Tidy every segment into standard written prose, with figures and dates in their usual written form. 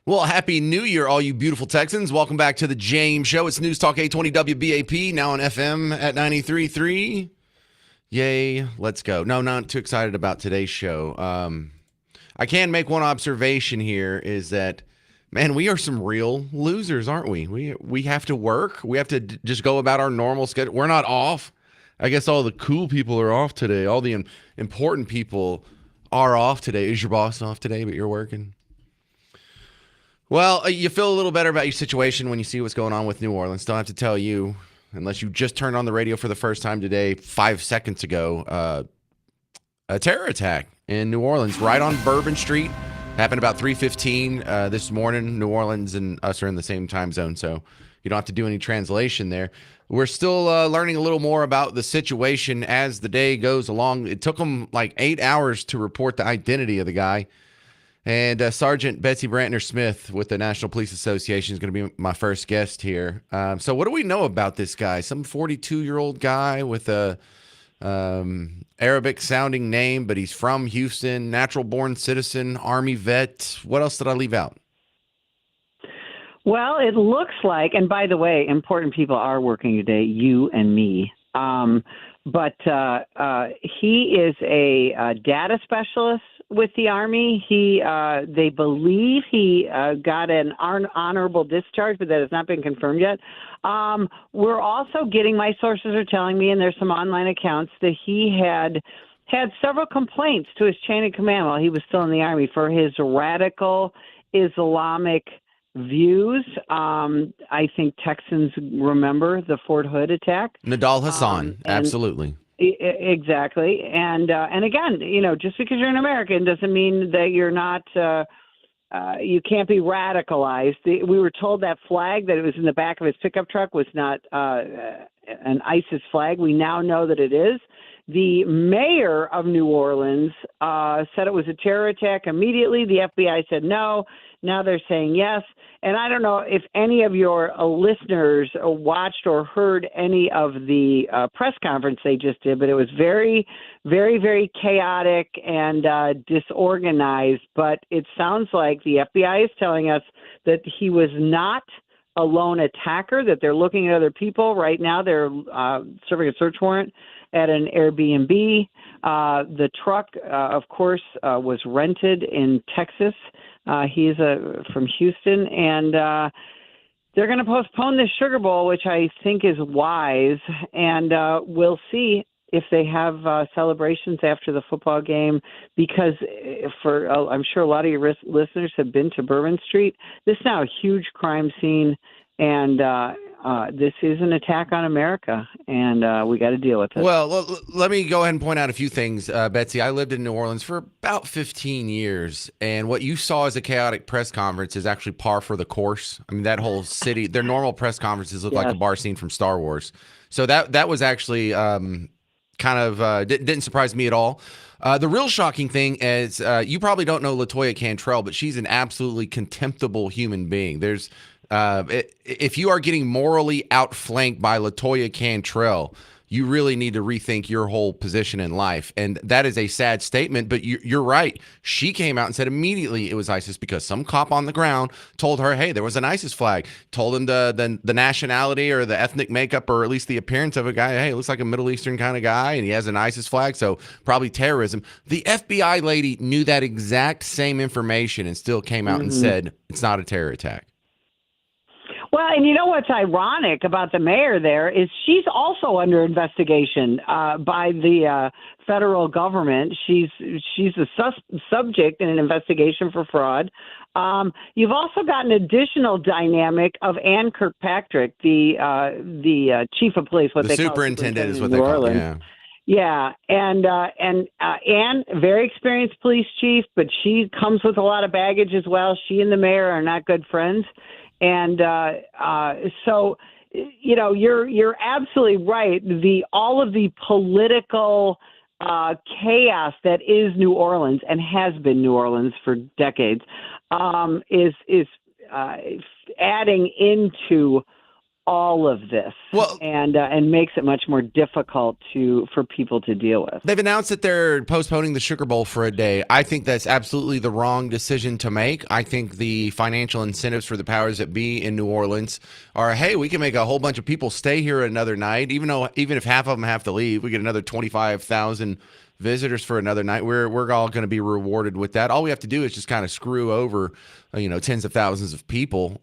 Well, happy New Year, all you beautiful Texans. Welcome back to the James Show. It's News Talk 820 WBAP, now on FM at 93.3. Yay, let's go. No, not too excited about today's show. I can make one observation here is that, man, we are some real losers, aren't we? We have to work. We have to just go about our normal schedule. We're not off. I guess all the cool people are off today. All the important people are off today. Is your boss off today, but you're working? Well, you feel a little better about your situation when you see what's going on with New Orleans. Don't have to tell you, unless you just turned on the radio for the first time today, 5 seconds ago, a terror attack in New Orleans, right on Bourbon Street. Happened about 3:15 this morning. New Orleans and us are in the same time zone, so you don't have to do any translation there. We're still learning a little more about the situation as the day goes along. It took them like 8 hours to report the identity of the guy. And Sergeant Betsy Brantner Smith with the National Police Association is going to be my first guest here. So what do we know about this guy? Some 42-year-old guy with a Arabic-sounding name, but he's from Houston, natural-born citizen, Army vet. What else did I leave out? Well, it looks like, and by the way, important people are working today, you and me. But he is a data specialist with the Army. They believe he got an honorable discharge, but that has not been confirmed yet. We're also getting, my sources are telling me, and there's some online accounts, that he had several complaints to his chain of command while he was still in the Army for his radical Islamic views. I think Texans remember the Fort Hood attack. Nadal Hassan, absolutely. Exactly. And again, just because you're an American doesn't mean that you're not, you can't be radicalized. We were told that flag that it was in the back of his pickup truck was not an ISIS flag. We now know that it is. The mayor of New Orleans said it was a terror attack immediately. The FBI said no. Now they're saying yes. And I don't know if any of your listeners watched or heard any of the press conference they just did, but it was very, very, very chaotic and disorganized. But it sounds like the FBI is telling us that he was not a lone attacker, that they're looking at other people. Right now they're serving a search warrant at an Airbnb. The truck, of course, was rented in Texas. He's from Houston, and they're going to postpone the Sugar Bowl, which I think is wise, and we'll see if they have celebrations after the football game, because I'm sure a lot of your listeners have been to Bourbon Street. This is now a huge crime scene, and this is an attack on America, and we got to deal with it. Well, let me go ahead and point out a few things, Betsy. I lived in New Orleans for about 15 years, and what you saw as a chaotic press conference is actually par for the course. I mean, that whole city, their normal press conferences look like a bar scene from Star Wars. So that was actually didn't surprise me at all. The real shocking thing is you probably don't know LaToya Cantrell, but she's an absolutely contemptible human being. If you are getting morally outflanked by LaToya Cantrell, you really need to rethink your whole position in life. And that is a sad statement, but you're right. She came out and said immediately it was ISIS because some cop on the ground told her, hey, there was an ISIS flag, told him the nationality or the ethnic makeup or at least the appearance of a guy. Hey, it looks like a Middle Eastern kind of guy, and he has an ISIS flag, so probably terrorism. The FBI lady knew that exact same information and still came out and said it's not a terror attack. Well, and you know what's ironic about the mayor there is she's also under investigation by the federal government. She's a subject in an investigation for fraud. You've also got an additional dynamic of Ann Kirkpatrick, the chief of police, the superintendent is what they call it. Yeah. Yeah, and Ann, very experienced police chief, but she comes with a lot of baggage as well. She and the mayor are not good friends. And so, you're absolutely right. All of the political chaos that is New Orleans and has been New Orleans for decades is adding into all of this, Well, and makes it much more difficult for people to deal with. they've announced that they're postponing the Sugar Bowl for a day. I think that's absolutely the wrong decision to make. I think the financial incentives for the powers that be in New Orleans are, hey, we can make a whole bunch of people stay here another night, even if half of them have to leave, we get another 25,000 visitors for another night. We're all going to be rewarded with that. All we have to do is just kind of screw over, tens of thousands of people.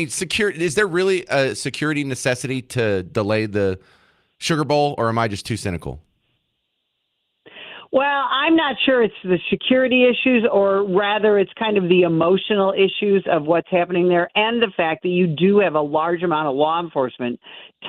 Security, is there really a security necessity to delay the Sugar Bowl, or am I just too cynical? Well, I'm not sure it's the security issues, or rather it's kind of the emotional issues of what's happening there, and the fact that you do have a large amount of law enforcement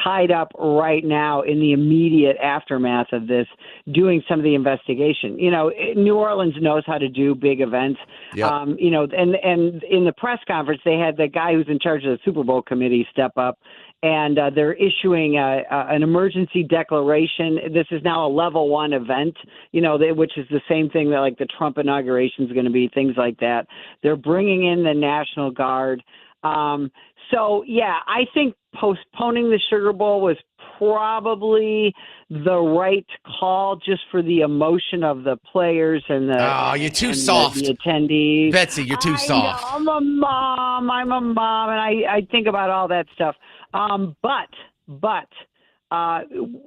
tied up right now in the immediate aftermath of this, doing some of the investigation. New Orleans knows how to do big events. Yep. And in the press conference, they had the guy who's in charge of the Super Bowl committee step up, and they're issuing an emergency declaration. This is now a level 1 event, which is the same thing that like the Trump inauguration is going to be, things like that. They're bringing in the National Guard. I think postponing the Sugar Bowl was probably the right call, just for the emotion of the players and You're too soft. The attendees. Betsy, you're too soft. I'm a mom, and I think about all that stuff. But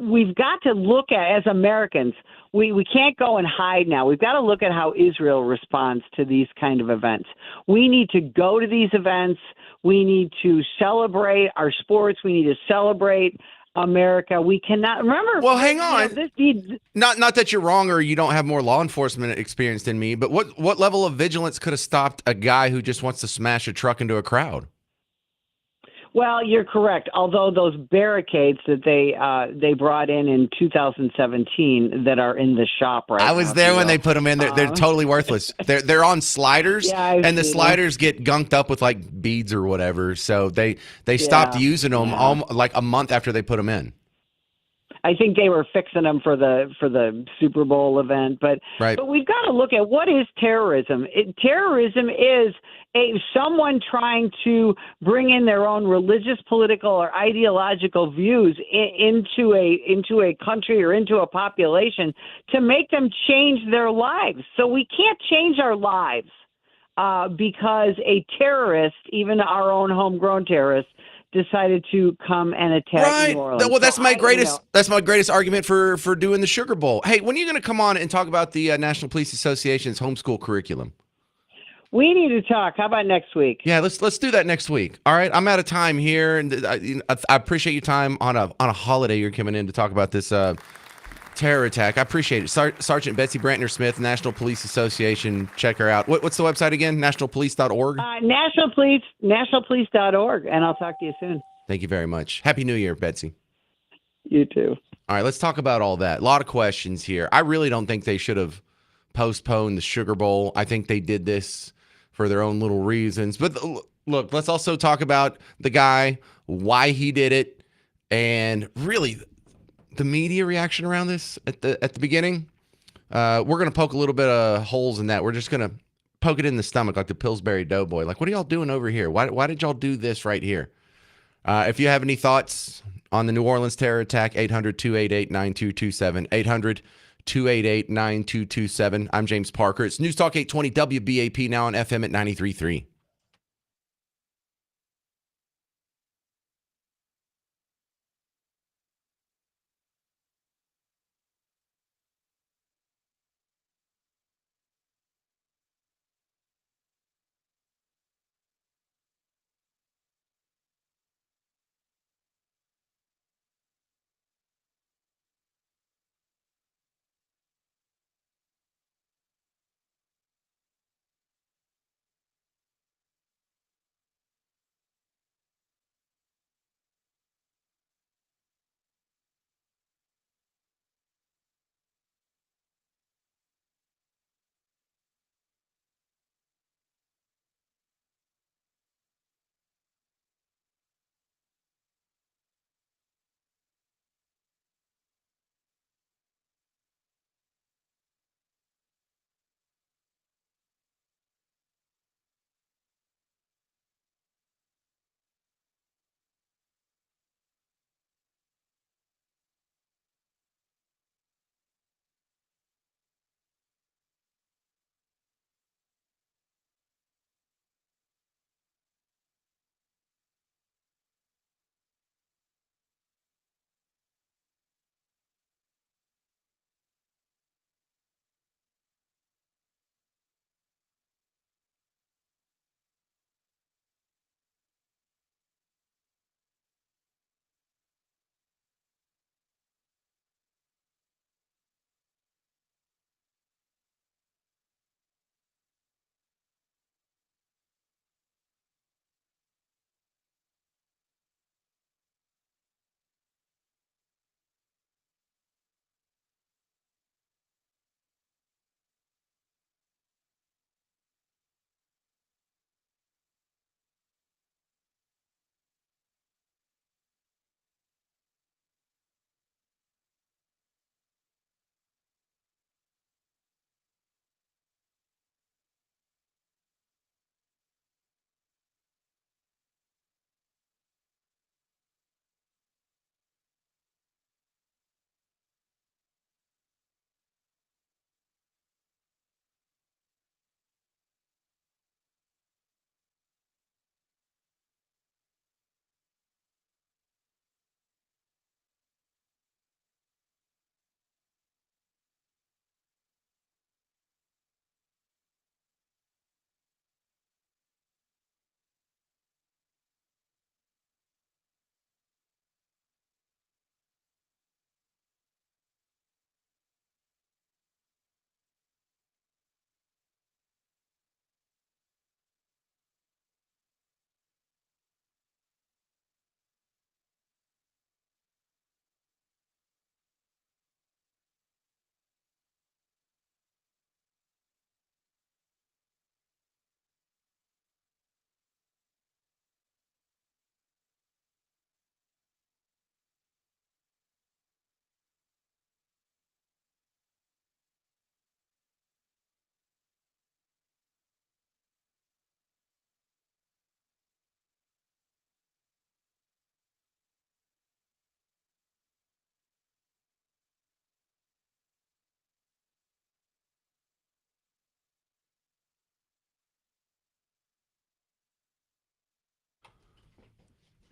we've got to look at, as Americans, we can't go and hide now. We've got to look at how Israel responds to these kind of events. We need to go to these events. We need to celebrate our sports. We need to celebrate America. We cannot remember. Well, hang on. This Not that you're wrong or you don't have more law enforcement experience than me, but what level of vigilance could have stopped a guy who just wants to smash a truck into a crowd? Well, you're correct. Although those barricades that they brought in 2017 that are in the shop right now. I was there when they put them in. They're totally worthless. They're on sliders, and the sliders get gunked up with like beads or whatever. So they stopped using them like a month after they put them in. I think they were fixing them for the Super Bowl event, but we've got to look at what is terrorism. Terrorism is someone trying to bring in their own religious, political, or ideological views into a country or into a population to make them change their lives. So we can't change our lives because a terrorist, even our own homegrown terrorist, decided to come and attack New Orleans. Well, that's my greatest argument for doing the Sugar Bowl. Hey, when are you going to come on and talk about the National Police Association's homeschool curriculum? We need to talk. How about next week? Yeah, let's do that next week. All right, I'm out of time here, and I appreciate your time on a holiday. You're coming in to talk about this terror attack. I appreciate it. Sergeant Betsy Brantner Smith, National Police Association. Check her out. What's the website again? Nationalpolice.org? Nationalpolice.org, and I'll talk to you soon. Thank you very much. Happy New Year, Betsy. You too. All right, let's talk about all that. A lot of questions here. I really don't think they should have postponed the Sugar Bowl. I think they did this for their own little reasons. But look, let's also talk about the guy, why he did it, and really the media reaction around this at the beginning. We're going to poke a little bit of holes in that. We're just going to poke it in the stomach like the Pillsbury Doughboy. Like, what are y'all doing over here? Why did y'all do this right here? If you have any thoughts on the New Orleans terror attack, 800-288-9227, 800-288-9227. I'm James Parker. It's News Talk 820 WBAP, now on FM at 93.3.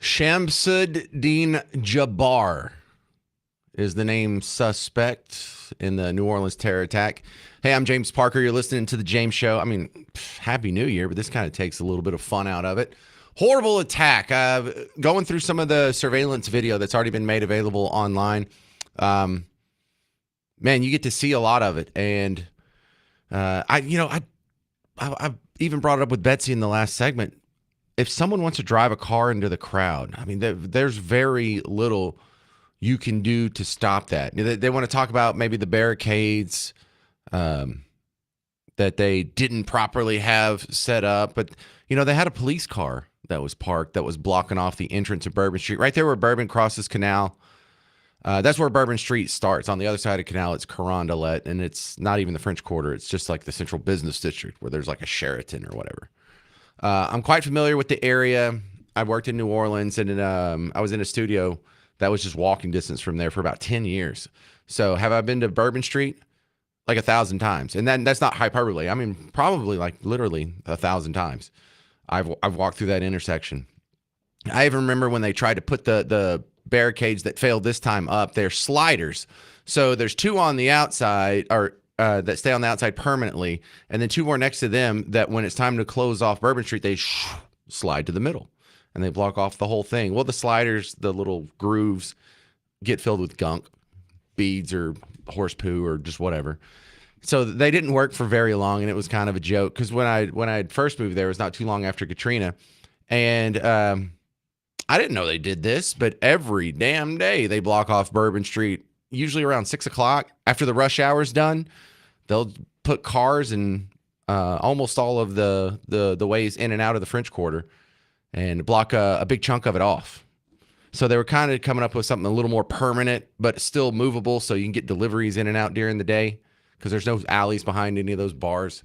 Shamsuddin Jabbar is the name suspect in the New Orleans terror attack. Hey, I'm James Parker. You're listening to The James Show. I mean, Happy New Year, but this kind of takes a little bit of fun out of it. Horrible attack. Going through some of the surveillance video that's already been made available online. Man, you get to see a lot of it. And I've even brought it up with Betsy in the last segment. If someone wants to drive a car into the crowd, I mean, there's very little you can do to stop that. They want to talk about maybe the barricades that they didn't properly have set up. But, they had a police car that was parked that was blocking off the entrance of Bourbon Street. Right there where Bourbon crosses Canal. That's where Bourbon Street starts. On the other side of Canal, it's Carondelet, and it's not even the French Quarter. It's just like the Central Business District where there's like a Sheraton or whatever. I'm quite familiar with the area. I worked in New Orleans, and I was in a studio that was just walking distance from there for about 10 years. So have I been to Bourbon Street? Like 1,000 times. And then that's not hyperbole. I mean, probably like literally 1,000 times. I've walked through that intersection. I even remember when they tried to put the barricades that failed this time up. They're sliders. So there's two on the outside or that stay on the outside permanently, and then two more next to them that when it's time to close off Bourbon Street, they slide to the middle, and they block off the whole thing. Well, the sliders, the little grooves, get filled with gunk, beads or horse poo or just whatever. So they didn't work for very long, and it was kind of a joke because when I first moved there, it was not too long after Katrina, and I didn't know they did this, but every damn day they block off Bourbon Street, usually around 6 o'clock after the rush hour's done. They'll put cars in almost all of the ways in and out of the French Quarter and block a big chunk of it off. So they were kind of coming up with something a little more permanent, but still movable so you can get deliveries in and out during the day because there's no alleys behind any of those bars.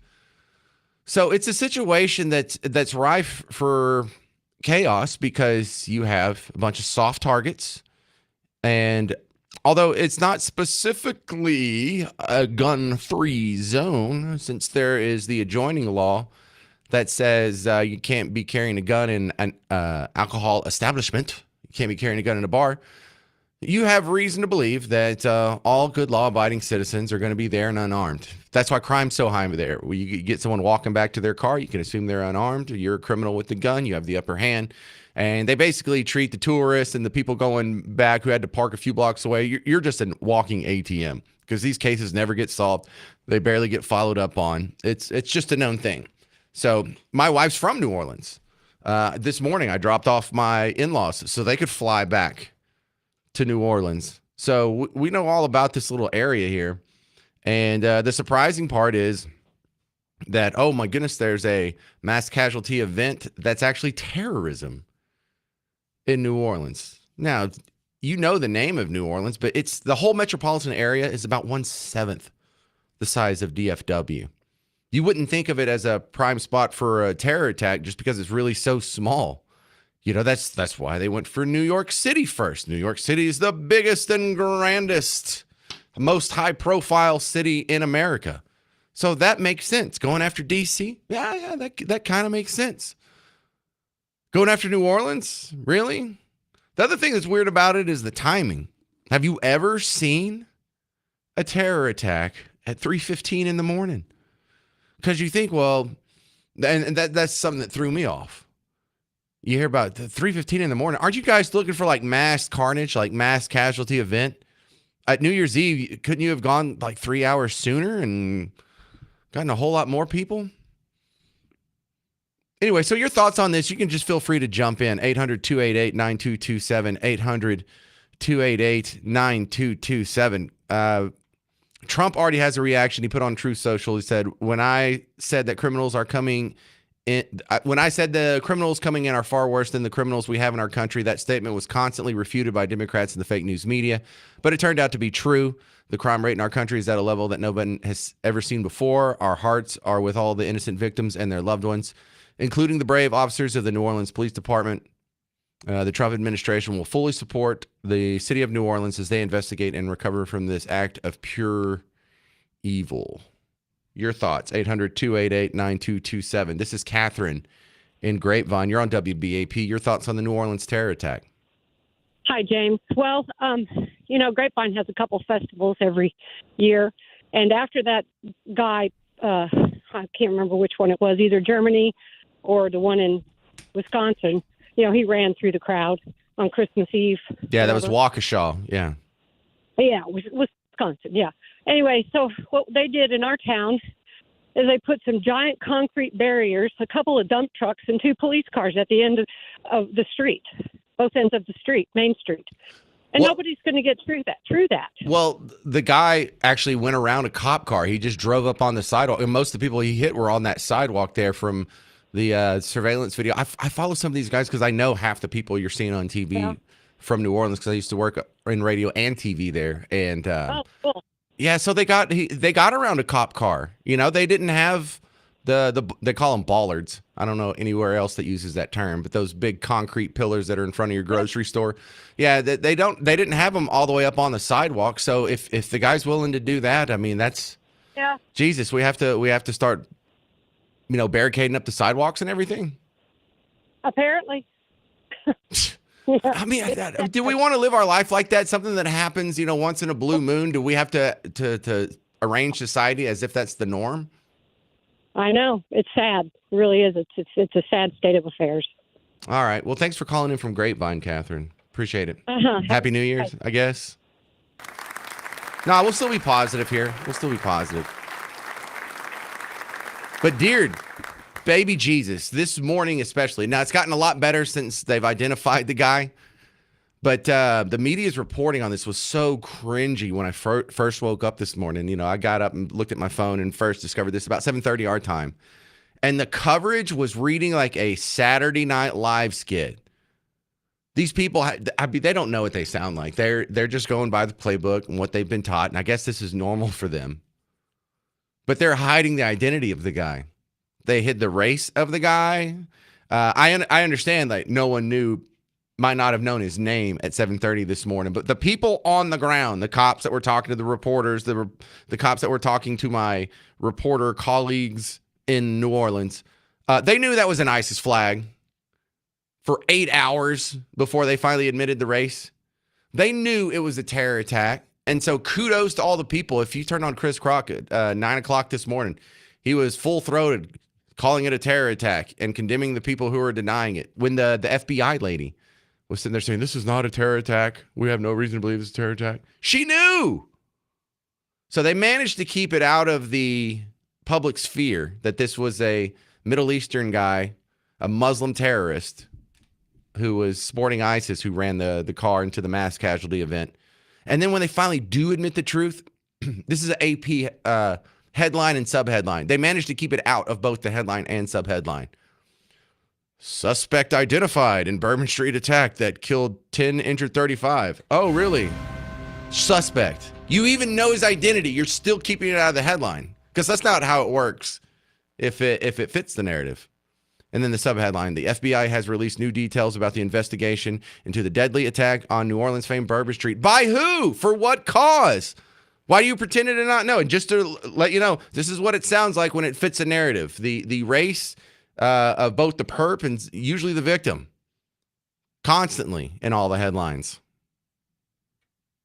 So it's a situation that's rife for chaos because you have a bunch of soft targets. And although it's not specifically a gun-free zone, since there is the adjoining law that says you can't be carrying a gun in an alcohol establishment, you can't be carrying a gun in a bar, you have reason to believe that all good law-abiding citizens are going to be there and unarmed. That's why crime's so high over there. When you get someone walking back to their car, you can assume they're unarmed. You're a criminal with the gun. You have the upper hand. And they basically treat the tourists and the people going back who had to park a few blocks away, you're just a walking ATM because these cases never get solved. They barely get followed up on. It's just a known thing. So my wife's from New Orleans. This morning, I dropped off my in-laws so they could fly back to New Orleans. So we know all about this little area here. And the surprising part is that, oh my goodness, there's a mass casualty event that's actually terrorism in New Orleans. Now, you know the name of New Orleans, but it's the whole metropolitan area is about 1/7 the size of DFW. You wouldn't think of it as a prime spot for a terror attack just because it's really so small. That's why they went for New York City first. New York City is the biggest and grandest, most high-profile city in America. So that makes sense. Going after D.C., yeah, that kind of makes sense. Going after New Orleans? Really? The other thing that's weird about it is the timing. Have you ever seen a terror attack at 3:15 in the morning? Because you think, well, and that's something that threw me off. You hear about the 3:15 in the morning. Aren't you guys looking for like mass carnage, like mass casualty event? At New Year's Eve, couldn't you have gone like 3 hours sooner and gotten a whole lot more people? Anyway, so your thoughts on this, you can just feel free to jump in. 800-288-9227, 800-288-9227. Trump already has a reaction. He put on Truth Social. He said, when I said that criminals are coming in, when I said the criminals coming in are far worse than the criminals we have in our country, that statement was constantly refuted by Democrats and the fake news media. But it turned out to be true. The crime rate in our country is at a level that nobody has ever seen before. Our hearts are with all the innocent victims and their loved ones, including the brave officers of the New Orleans Police Department. The Trump administration will fully support the city of New Orleans as they investigate and recover from this act of pure evil. Your thoughts, 800-288-9227. This is Catherine in Grapevine. You're on WBAP. Your thoughts on the New Orleans terror attack? Hi, James. Well, Grapevine has a couple festivals every year. And after that guy, I can't remember which one it was, either Germany or the one in Wisconsin, he ran through the crowd on Christmas Eve. Yeah, that was Waukesha. Yeah. Yeah, Wisconsin. Yeah. Anyway, so what they did in our town is they put some giant concrete barriers, a couple of dump trucks, and 2 police cars at the end of the street, both ends of the street, Main Street. And nobody's going to get through that. Well, the guy actually went around a cop car. He just drove up on the sidewalk. And most of the people he hit were on that sidewalk there from the surveillance video. I follow some of these guys because I know half the people you're seeing on TV from New Orleans because I used to work in radio and TV there. And cool. Yeah, so they got around a cop car. They didn't have they call them bollards. I don't know anywhere else that uses that term, but those big concrete pillars that are in front of your grocery store. Yeah, they didn't have them all the way up on the sidewalk. So if the guy's willing to do that, I mean, that's Jesus. We have to start, barricading up the sidewalks and everything. Apparently. I mean, do we want to live our life like that? Something that happens, once in a blue moon? Do we have to arrange society as if that's the norm? I know. It's sad. It really is. It's a sad state of affairs. All right. Well, thanks for calling in from Grapevine, Catherine. Appreciate it. Happy New Year's, I guess. No, we'll still be positive here. We'll still be positive. But dear baby Jesus, this morning especially. Now, it's gotten a lot better since they've identified the guy. But the media's reporting on this was so cringy when I first woke up this morning. I got up and looked at my phone and first discovered this about 7:30 our time. And the coverage was reading like a Saturday Night Live skit. These people, they don't know what they sound like. They're just going by the playbook and what they've been taught. And I guess this is normal for them. But they're hiding the identity of the guy. They hid the race of the guy. I understand like no one might not have known his name at 7:30 this morning, but the people on the ground, the cops that were talking to the reporters, the cops that were talking to my reporter colleagues in New Orleans, they knew that was an ISIS flag for 8 hours before they finally admitted the race. They knew it was a terror attack. And so kudos to all the people. If you turned on Chris Crockett, 9 o'clock this morning, he was full-throated calling it a terror attack and condemning the people who are denying it. When the FBI lady was sitting there saying, this is not a terror attack. We have no reason to believe it's a terror attack. She knew. So they managed to keep it out of the public sphere that this was a Middle Eastern guy, a Muslim terrorist who was sporting ISIS, who ran the car into the mass casualty event. And then when they finally do admit the truth, this is an AP headline and subheadline. They managed to keep it out of both the headline and subheadline. Suspect identified in Bourbon Street attack that killed 10, injured 35. Oh, really? Suspect. You even know his identity. You're still keeping it out of the headline because that's not how it works if it fits the narrative. And then the subheadline, the FBI has released new details about the investigation into the deadly attack on New Orleans famed Bourbon Street. By who? For what cause? Why do you pretend to not know? And just to let you know, this is what it sounds like when it fits a narrative. The race of both the perp and usually the victim. Constantly in all the headlines.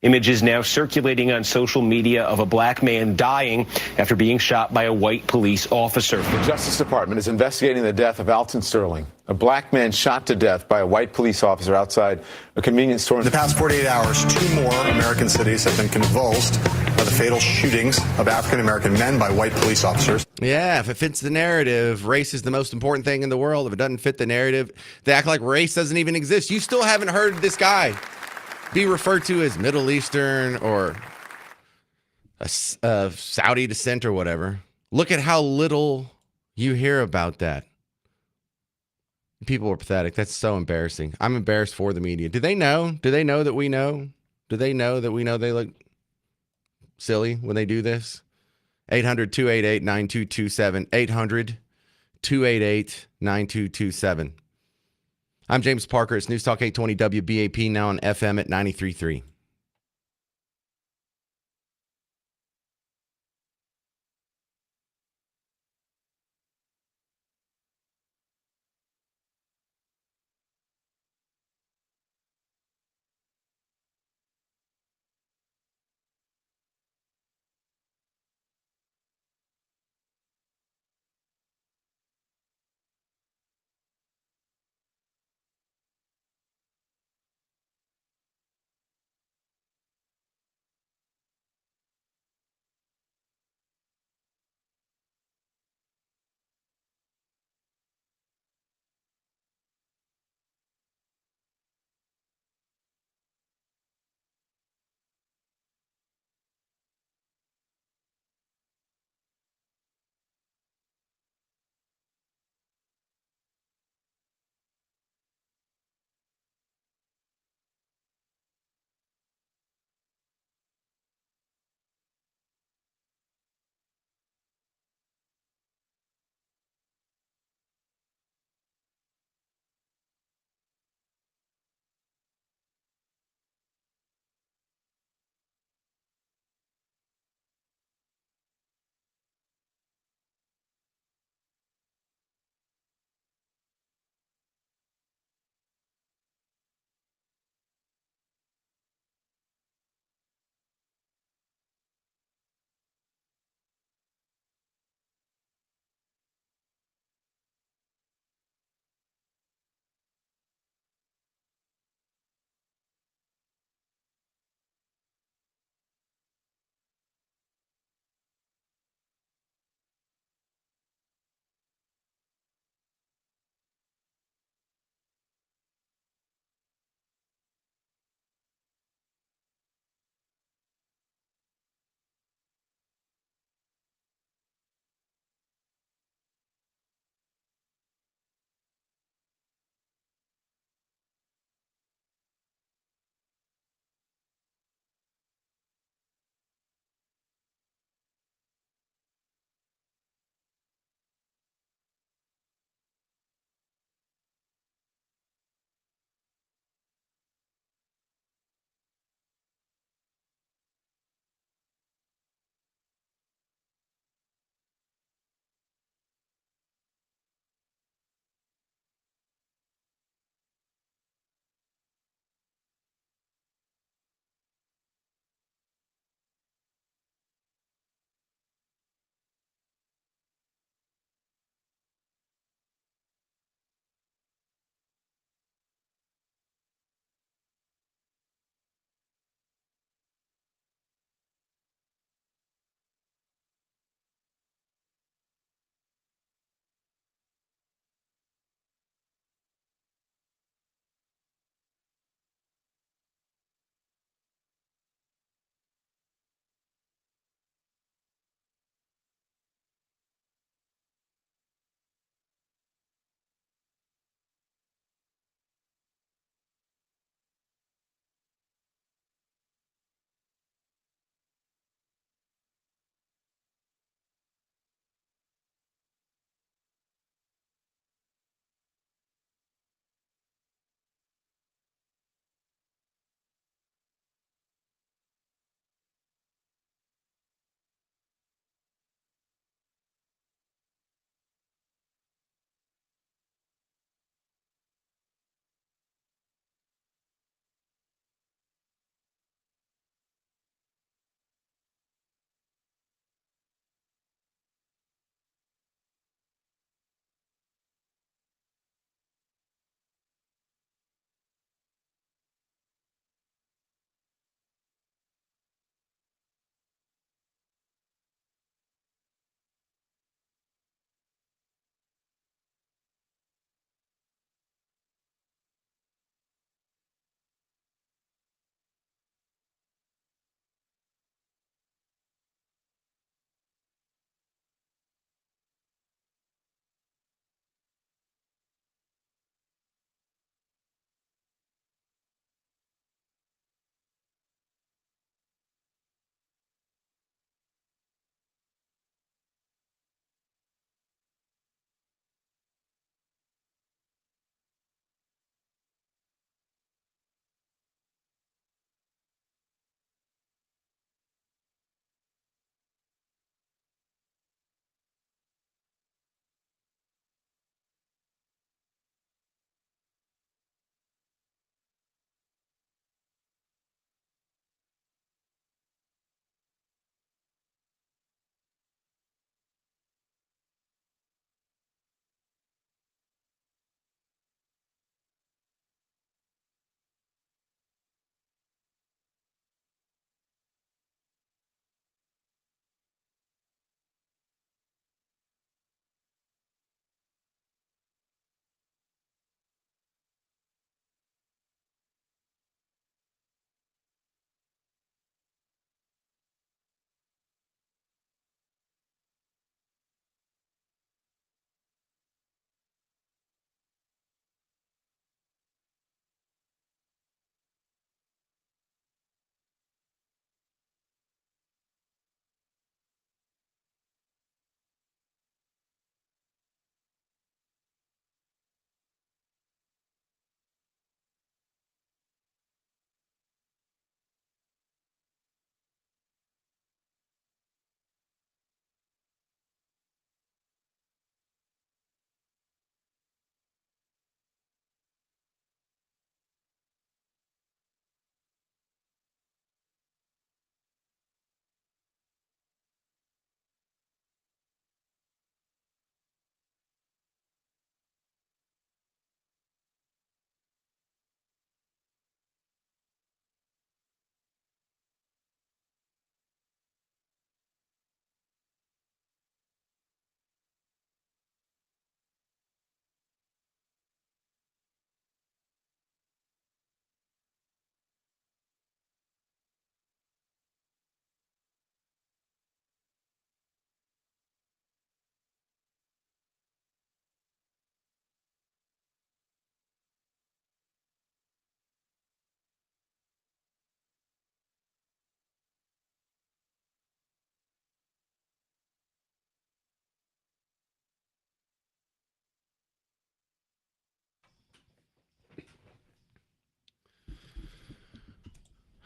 Images now circulating on social media of a black man dying after being shot by a white police officer. The Justice Department is investigating the death of Alton Sterling, a black man shot to death by a white police officer outside a convenience store. In the past 48 hours, 2 more American cities have been convulsed by the fatal shootings of African-American men by white police officers. Yeah, if it fits the narrative, race is the most important thing in the world. If it doesn't fit the narrative, they act like race doesn't even exist. You still haven't heard this guy be referred to as Middle Eastern or a Saudi descent or whatever. Look at how little you hear about that. People are pathetic. That's so embarrassing. I'm embarrassed for the media. Do they know? Do they know that we know? Do they know that we know they look silly when they do this? 800-288-9227. 800-288-9227. I'm James Parker. It's News Talk 820 WBAP, now on FM at 93.3.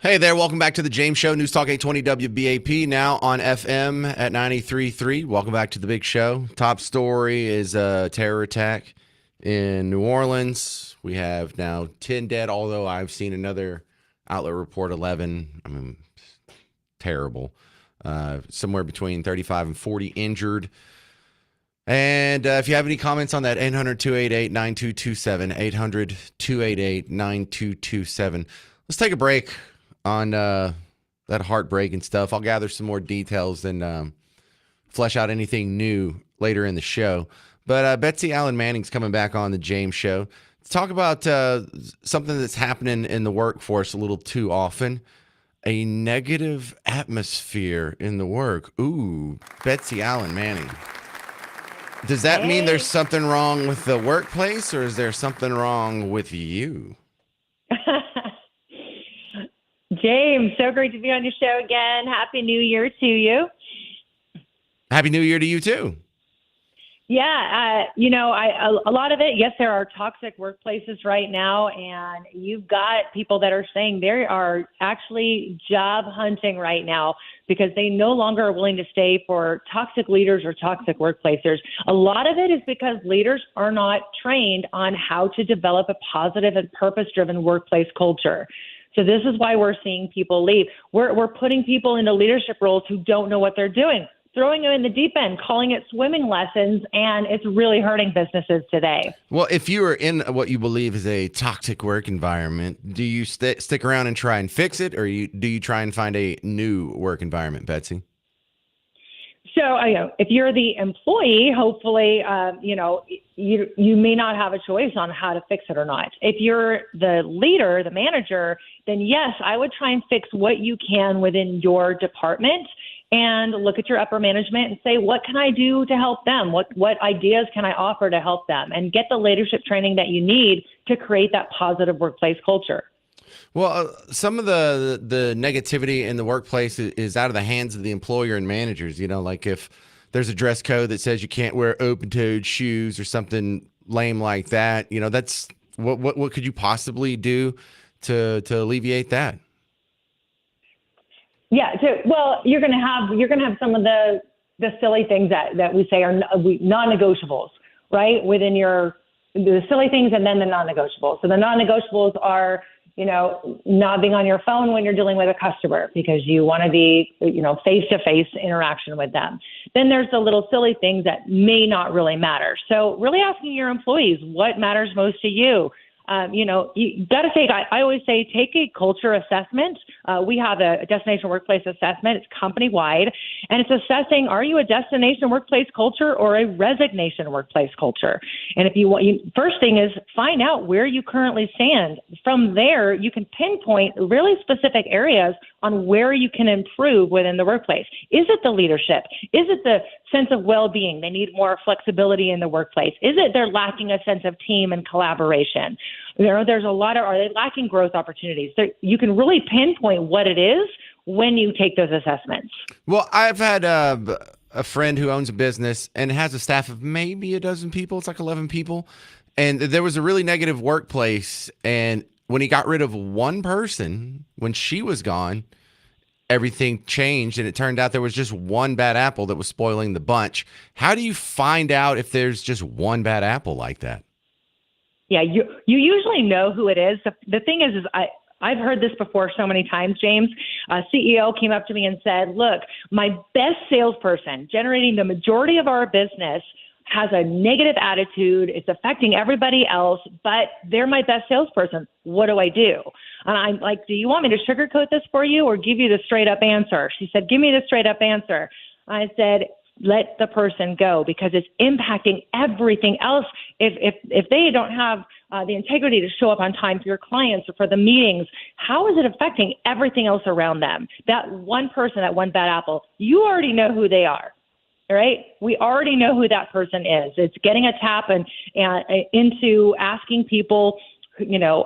Hey there, welcome back to the James Show, News Talk 820 WBAP, now on FM at 93.3. Welcome back to the big show. Top story is a terror attack in New Orleans. We have now 10 dead, although I've seen another outlet report 11. I mean, terrible. Somewhere between 35 and 40 injured. And if you have any comments on that, 800-288-9227, 800-288-9227. Let's take a break on that heartbreak and stuff. I'll gather some more details and flesh out anything new later in the show. But Betsy Allen Manning's coming back on the James Show to talk about something that's happening in the workforce a little too often, a negative atmosphere in the work. Ooh, Betsy Allen Manning. Does that mean there's something wrong with the workplace, or is there something wrong with you? James, so great to be on your show again. Happy New Year to you. Happy New Year to you, too. Yeah, a lot of it, yes, there are toxic workplaces right now, and you've got people that are saying they are actually job hunting right now because they no longer are willing to stay for toxic leaders or toxic workplaces. A lot of it is because leaders are not trained on how to develop a positive and purpose-driven workplace culture. So this is why we're seeing people leave. We're putting people into leadership roles who don't know what they're doing, throwing them in the deep end, calling it swimming lessons, and it's really hurting businesses today. Well, if you are in what you believe is a toxic work environment, do you stick around and try and fix it, or do you try and find a new work environment, Betsy? So, if you're the employee, hopefully, you may not have a choice on how to fix it or not. If you're the leader, the manager, then yes, I would try and fix what you can within your department and look at your upper management and say, what can I do to help them? What ideas can I offer to help them? And get the leadership training that you need to create that positive workplace culture. Well, some of the negativity in the workplace is out of the hands of the employer and managers. You know, like if there's a dress code that says you can't wear open-toed shoes or something lame like that, you know, that's what could you possibly do to alleviate that? Yeah. Well, you're going to have some of the silly things that we say are non-negotiables, right? Within the silly things and then the non-negotiables. So the non-negotiables are, not being on your phone when you're dealing with a customer because you want to be, face-to-face interaction with them. Then there's the little silly things that may not really matter. So really asking your employees what matters most to you. You got to take, I always say, take a culture assessment. We have a destination workplace assessment. It's company wide, and it's assessing, are you a destination workplace culture or a resignation workplace culture? And if you want, first thing is find out where you currently stand. From there, you can pinpoint really specific areas on where you can improve within the workplace. Is it the leadership? Is it the sense of well-being? They need more flexibility in the workplace. Is it they're lacking a sense of team and collaboration? There's a lot of, are they lacking growth opportunities? You can really pinpoint what it is when you take those assessments. Well, I've had a friend who owns a business and has a staff of maybe a dozen people. It's like 11 people. And there was a really negative workplace. And when he got rid of one person, when she was gone, everything changed. And it turned out there was just one bad apple that was spoiling the bunch. How do you find out if there's just one bad apple like that? Yeah, you usually know who it is. The thing is I've heard this before so many times, James. A CEO came up to me and said, look, my best salesperson generating the majority of our business has a negative attitude. It's affecting everybody else, but they're my best salesperson. What do I do? And I'm like, do you want me to sugarcoat this for you or give you the straight up answer? She said, give me the straight up answer. I said, let the person go because it's impacting everything else. If they don't have the integrity to show up on time for your clients or for the meetings, how is it affecting everything else around them? That one person, that one bad apple, you already know who they are. Right? We already know who that person is. It's getting a tap and into asking people,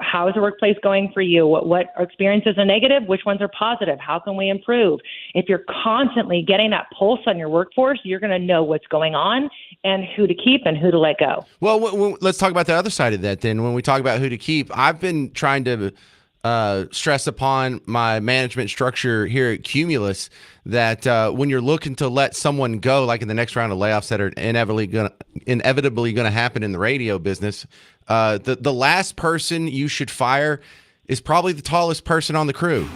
how is the workplace going for you? What experiences are negative? Which ones are positive? How can we improve? If you're constantly getting that pulse on your workforce, you're going to know what's going on and who to keep and who to let go. Well, let's talk about the other side of that then. When we talk about who to keep, I've been trying to stress upon my management structure here at Cumulus that when you're looking to let someone go, like in the next round of layoffs that are inevitably going to happen in the radio business, the last person you should fire is probably the tallest person on the crew.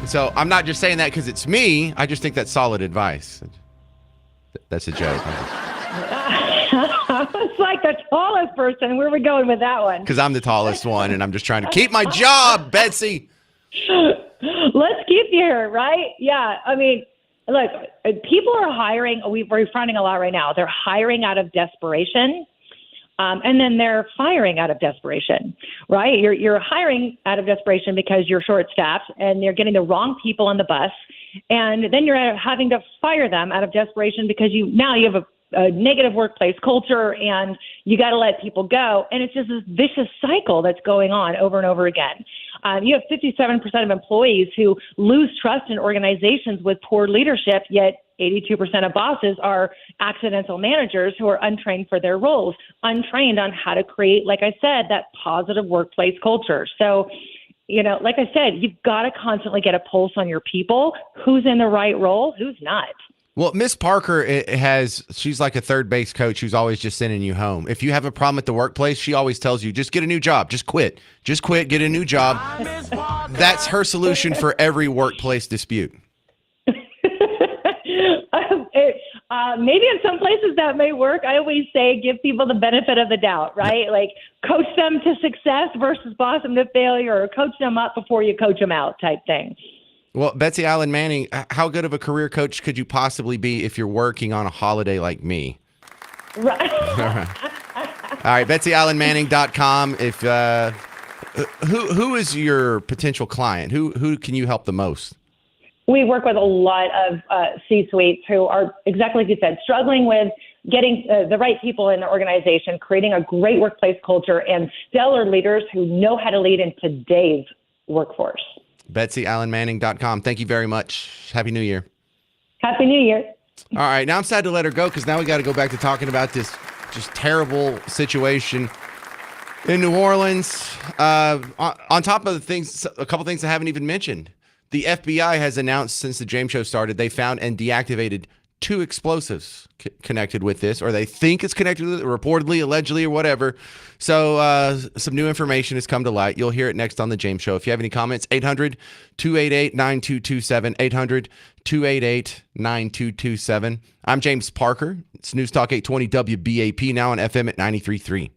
So I'm not just saying that because it's me. I just think that's solid advice. That's a joke. It's like the tallest person. Where are we going with that one? Because I'm the tallest one, and I'm just trying to keep my job, Betsy. Let's keep you here, right? Yeah. I mean, look, people are hiring. We're finding a lot right now. They're hiring out of desperation. And then they're firing out of desperation, right? You're hiring out of desperation because you're short-staffed and you're getting the wrong people on the bus, and then you're having to fire them out of desperation because you have a negative workplace culture and you got to let people go, and it's just this vicious cycle that's going on over and over again. You have 57% of employees who lose trust in organizations with poor leadership, yet 82% of bosses are accidental managers who are untrained for their roles, untrained on how to create, like I said, that positive workplace culture. So, like I said, you've got to constantly get a pulse on your people, who's in the right role, who's not. Well, Miss Parker she's like a third base coach who's always just sending you home. If you have a problem at the workplace, she always tells you, just get a new job, just quit, get a new job. That's her solution for every workplace dispute. Maybe in some places that may work. I always say give people the benefit of the doubt, right? Like coach them to success versus boss them to failure, or coach them up before you coach them out type thing. Well, Betsy Allen Manning, how good of a career coach could you possibly be if you're working on a holiday like me? Right. All right, BetsyAllenManning.com. If who is your potential client? Who can you help the most? We work with a lot of C-suites who are, exactly like you said, struggling with getting the right people in the organization, creating a great workplace culture, and stellar leaders who know how to lead in today's workforce. BetsyAllenManning.com. Thank you very much. Happy New Year. Happy New Year. All right, now I'm sad to let her go because now we got to go back to talking about this just terrible situation in New Orleans. On top of the things, a couple things I haven't even mentioned. The FBI has announced since the James Show started, they found and deactivated 2 explosives connected with this, or they think it's connected with it, reportedly, allegedly, or whatever. So some new information has come to light. You'll hear it next on the James Show. If you have any comments, 800-288-9227, 800-288-9227. I'm James Parker. It's News Talk 820 WBAP, now on FM at 93.3.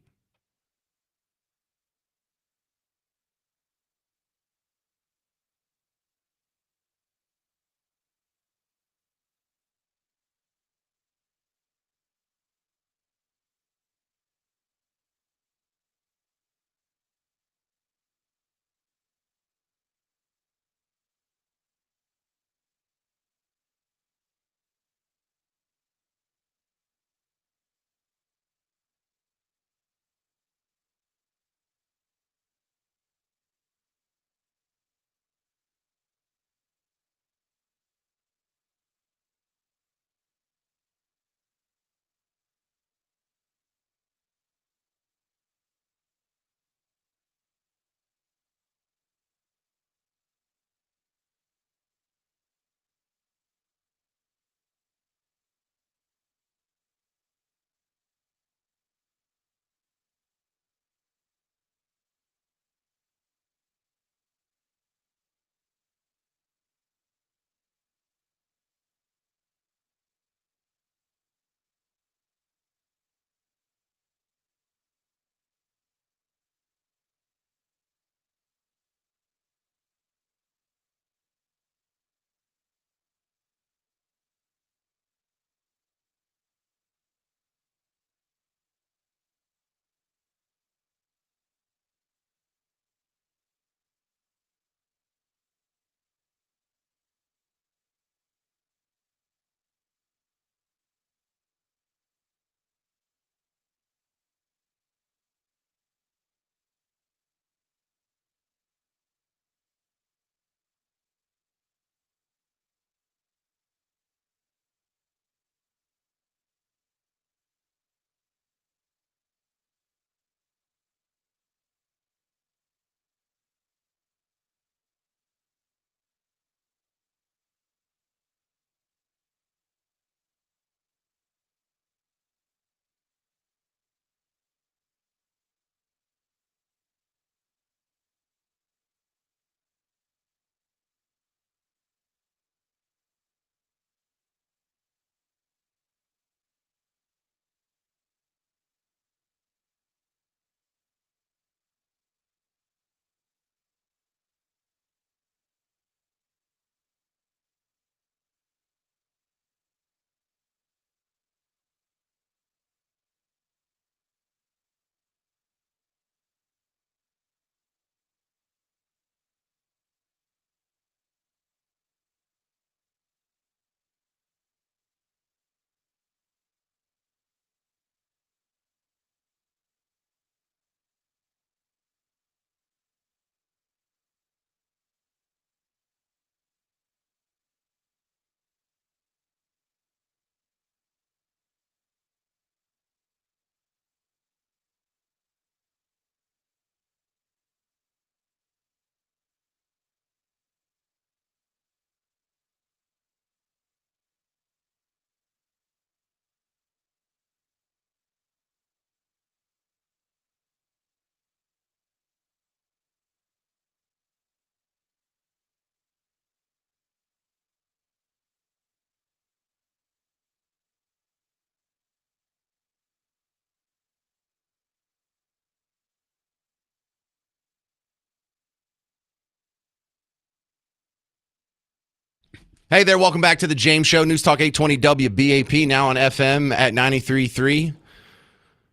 Hey there, welcome back to the James Show, News Talk 820 WBAP, now on FM at 93.3.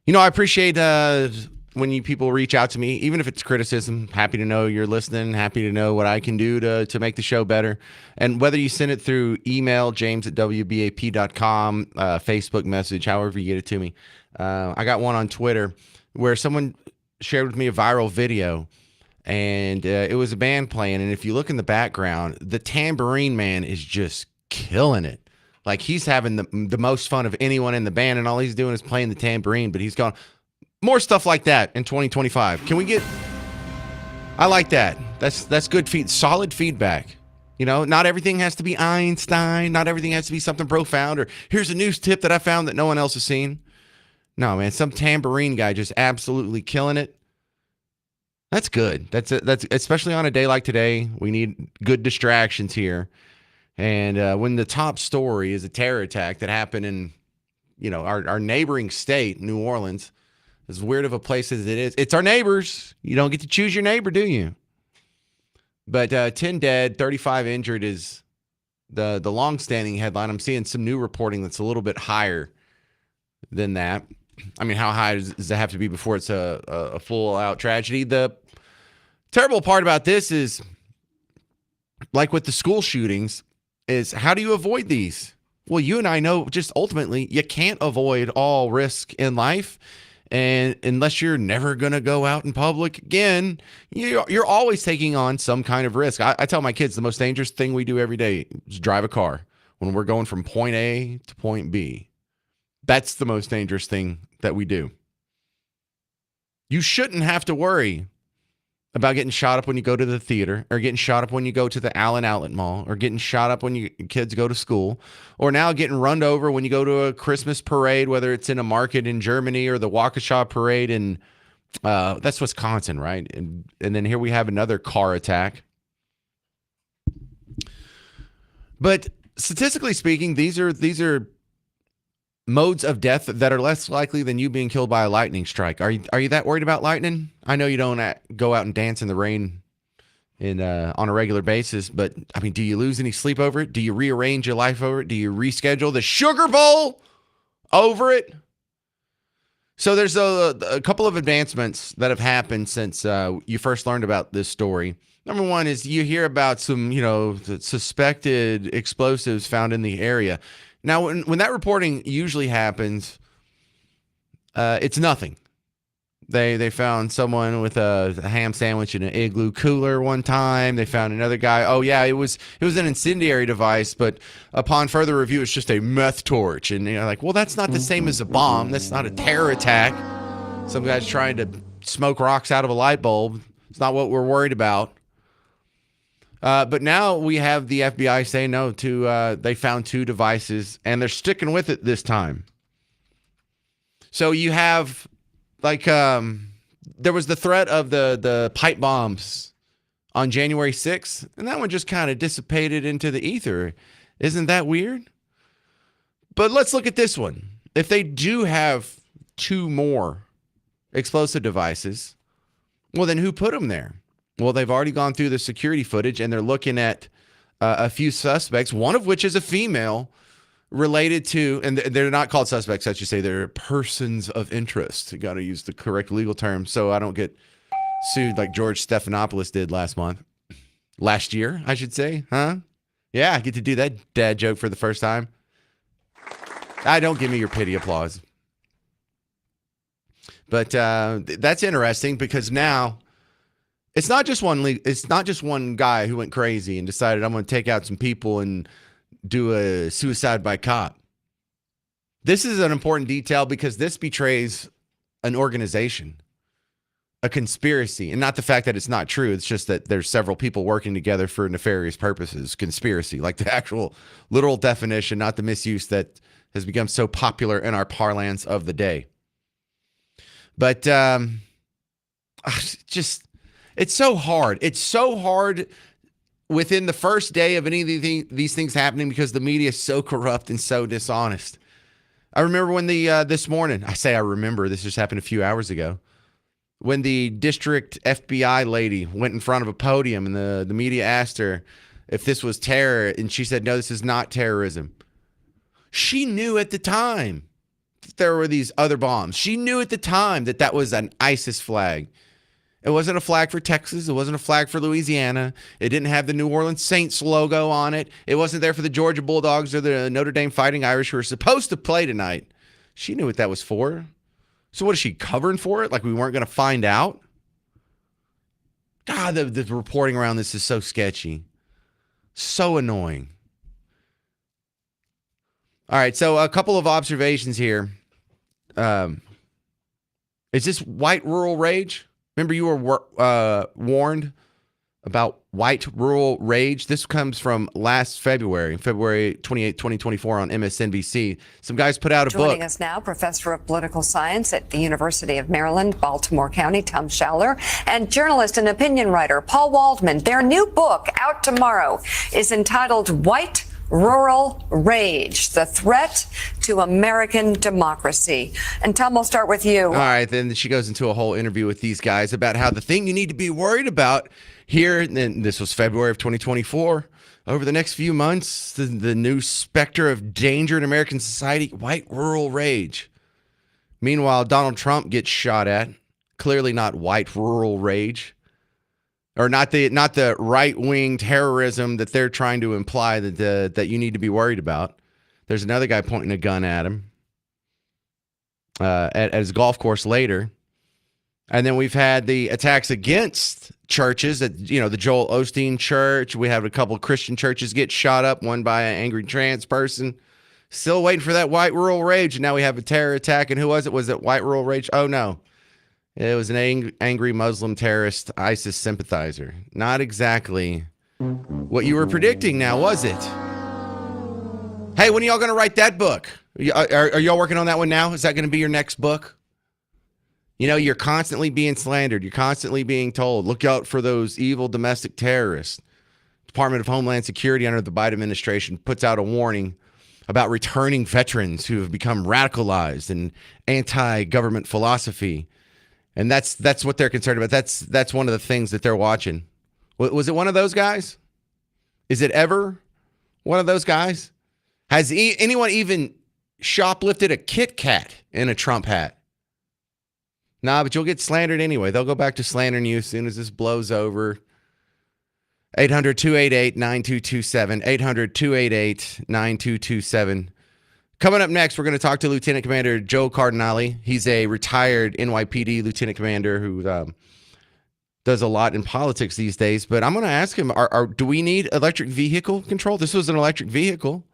You know, I appreciate when you people reach out to me, even if it's criticism. Happy to know you're listening, happy to know what I can do to make the show better. And whether you send it through email, james@wbap.com, Facebook message, however you get it to me. I got one on Twitter where someone shared with me a viral video. And it was a band playing. And if you look in the background, the tambourine man is just killing it. Like, he's having the most fun of anyone in the band. And all he's doing is playing the tambourine. But he's gone, more stuff like that in 2025. Can we get, I like that. That's good solid feedback. You know, not everything has to be Einstein. Not everything has to be something profound. Or here's a news tip that I found that no one else has seen. No, man, some tambourine guy just absolutely killing it. That's good. That's especially on a day like today. We need good distractions here. And when the top story is a terror attack that happened in, you know, our neighboring state, New Orleans, as weird of a place as it is, it's our neighbors. You don't get to choose your neighbor, do you? But 10 dead, 35 injured is the long-standing headline. I'm seeing some new reporting that's a little bit higher than that. I mean, how high does it have to be before it's a full-out tragedy? The terrible part about this is, like with the school shootings, is how do you avoid these? Well, you and I know just ultimately you can't avoid all risk in life. And unless you're never going to go out in public again, you're always taking on some kind of risk. I tell my kids the most dangerous thing we do every day is drive a car when we're going from point A to point B. That's the most dangerous thing that we do. You shouldn't have to worry about getting shot up when you go to the theater, or getting shot up when you go to the Allen Outlet Mall, or getting shot up when your kids go to school, or now getting run over when you go to a Christmas parade, whether it's in a market in Germany or the Waukesha parade in that's Wisconsin, right? And then here we have another car attack. But statistically speaking, these are modes of death that are less likely than you being killed by a lightning strike. Are you that worried about lightning? I know you don't go out and dance in the rain on a regular basis, but I mean, do you lose any sleep over it? Do you rearrange your life over it? Do you reschedule the Sugar Bowl over it? So there's a couple of advancements that have happened since you first learned about this story. Number one is you hear about some, suspected explosives found in the area. Now, when that reporting usually happens, it's nothing. They found someone with a ham sandwich in an igloo cooler one time. They found another guy. Oh yeah, it was an incendiary device, but upon further review, it's just a meth torch. And you're like, well, that's not the same as a bomb. That's not a terror attack. Some guy's trying to smoke rocks out of a light bulb. It's not what we're worried about. But now we have the FBI saying no to, they found 2 devices, and they're sticking with it this time. So you have, there was the threat of the pipe bombs on January 6th, and that one just kind of dissipated into the ether. Isn't that weird? But let's look at this one. If they do have 2 more explosive devices, well, then who put them there? Well, they've already gone through the security footage, and they're looking at a few suspects, one of which is a female related to, and they're not called suspects, I should say. They're persons of interest. You got to use the correct legal term so I don't get sued like George Stephanopoulos did last year, I should say. Huh? Yeah, I get to do that dad joke for the first time. Don't give me your pity applause. But that's interesting because now, it's not just one guy who went crazy and decided I'm going to take out some people and do a suicide by cop. This is an important detail because this betrays an organization, a conspiracy, and not the fact that it's not true. It's just that there's several people working together for nefarious purposes. Conspiracy, like the actual literal definition, not the misuse that has become so popular in our parlance of the day. But it's so hard. It's so hard within the first day of any of these things happening because the media is so corrupt and so dishonest. I remember when this morning, this just happened a few hours ago, when the district FBI lady went in front of a podium and the media asked her, if this was terror. And she said, no, this is not terrorism. She knew at the time that there were these other bombs. She knew at the time that that was an ISIS flag. It wasn't a flag for Texas. It wasn't a flag for Louisiana. It didn't have the New Orleans Saints logo on it. It wasn't there for the Georgia Bulldogs or the Notre Dame Fighting Irish who are supposed to play tonight. She knew what that was for. So what is she covering for it? Like we weren't going to find out? God, the reporting around this is so sketchy. So annoying. All right, so a couple of observations here. Is this white rural rage? Remember you were warned about white rural rage? This comes from last February 28, 2024 on MSNBC. Some guys put out a book. Joining us now, professor of political science at the University of Maryland, Baltimore County, Tom Schaller, and journalist and opinion writer Paul Waldman. Their new book, out tomorrow, is entitled White Rural Rage, the Threat to American Democracy. And Tom, we'll start with you. All right, then she goes into a whole interview with these guys about how the thing you need to be worried about here, and this was February of 2024, over the next few months, the new specter of danger in American society, white rural rage. Meanwhile, Donald Trump gets shot at. Clearly not white rural rage. Or not the right-wing terrorism that they're trying to imply that you need to be worried about. There's another guy pointing a gun at him at his golf course later. And then we've had the attacks against churches, the Joel Osteen Church. We have a couple of Christian churches get shot up, one by an angry trans person. Still waiting for that white rural rage. And now we have a terror attack. And who was it? Was it white rural rage? Oh, no. It was an angry Muslim terrorist ISIS sympathizer. Not exactly what you were predicting now, was it? Hey, when are y'all going to write that book? Are y'all working on that one now? Is that going to be your next book? You know, you're constantly being slandered. You're constantly being told, look out for those evil domestic terrorists. Department of Homeland Security under the Biden administration puts out a warning about returning veterans who have become radicalized in anti-government philosophy. And that's what they're concerned about. That's one of the things that they're watching. Was it one of those guys? Is it ever one of those guys? Has anyone even shoplifted a Kit Kat in a Trump hat? Nah, but you'll get slandered anyway. They'll go back to slandering you as soon as this blows over. 800-288-9227. 800-288-9227. Coming up next, we're going to talk to Lieutenant Commander Joe Cardinale. He's a retired NYPD lieutenant commander who does a lot in politics these days. But I'm going to ask him, do we need electric vehicle control? This was an electric vehicle.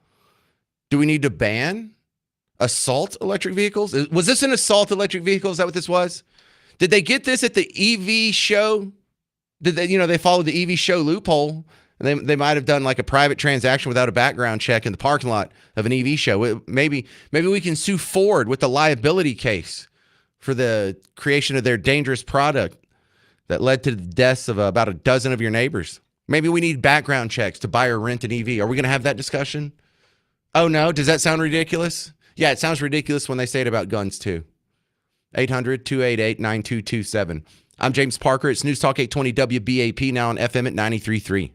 Do we need to ban assault electric vehicles? Was this an assault electric vehicle? Is that what this was? Did they get this at the EV show? Did they followed the EV show loophole? They might have done like a private transaction without a background check in the parking lot of an EV show. Maybe we can sue Ford with the liability case for the creation of their dangerous product that led to the deaths of about a dozen of your neighbors. Maybe we need background checks to buy or rent an EV. Are we going to have that discussion? Oh, no. Does that sound ridiculous? Yeah, it sounds ridiculous when they say it about guns, too. 800-288-9227. I'm James Parker. It's News Talk 820 WBAP, now on FM at 93.3.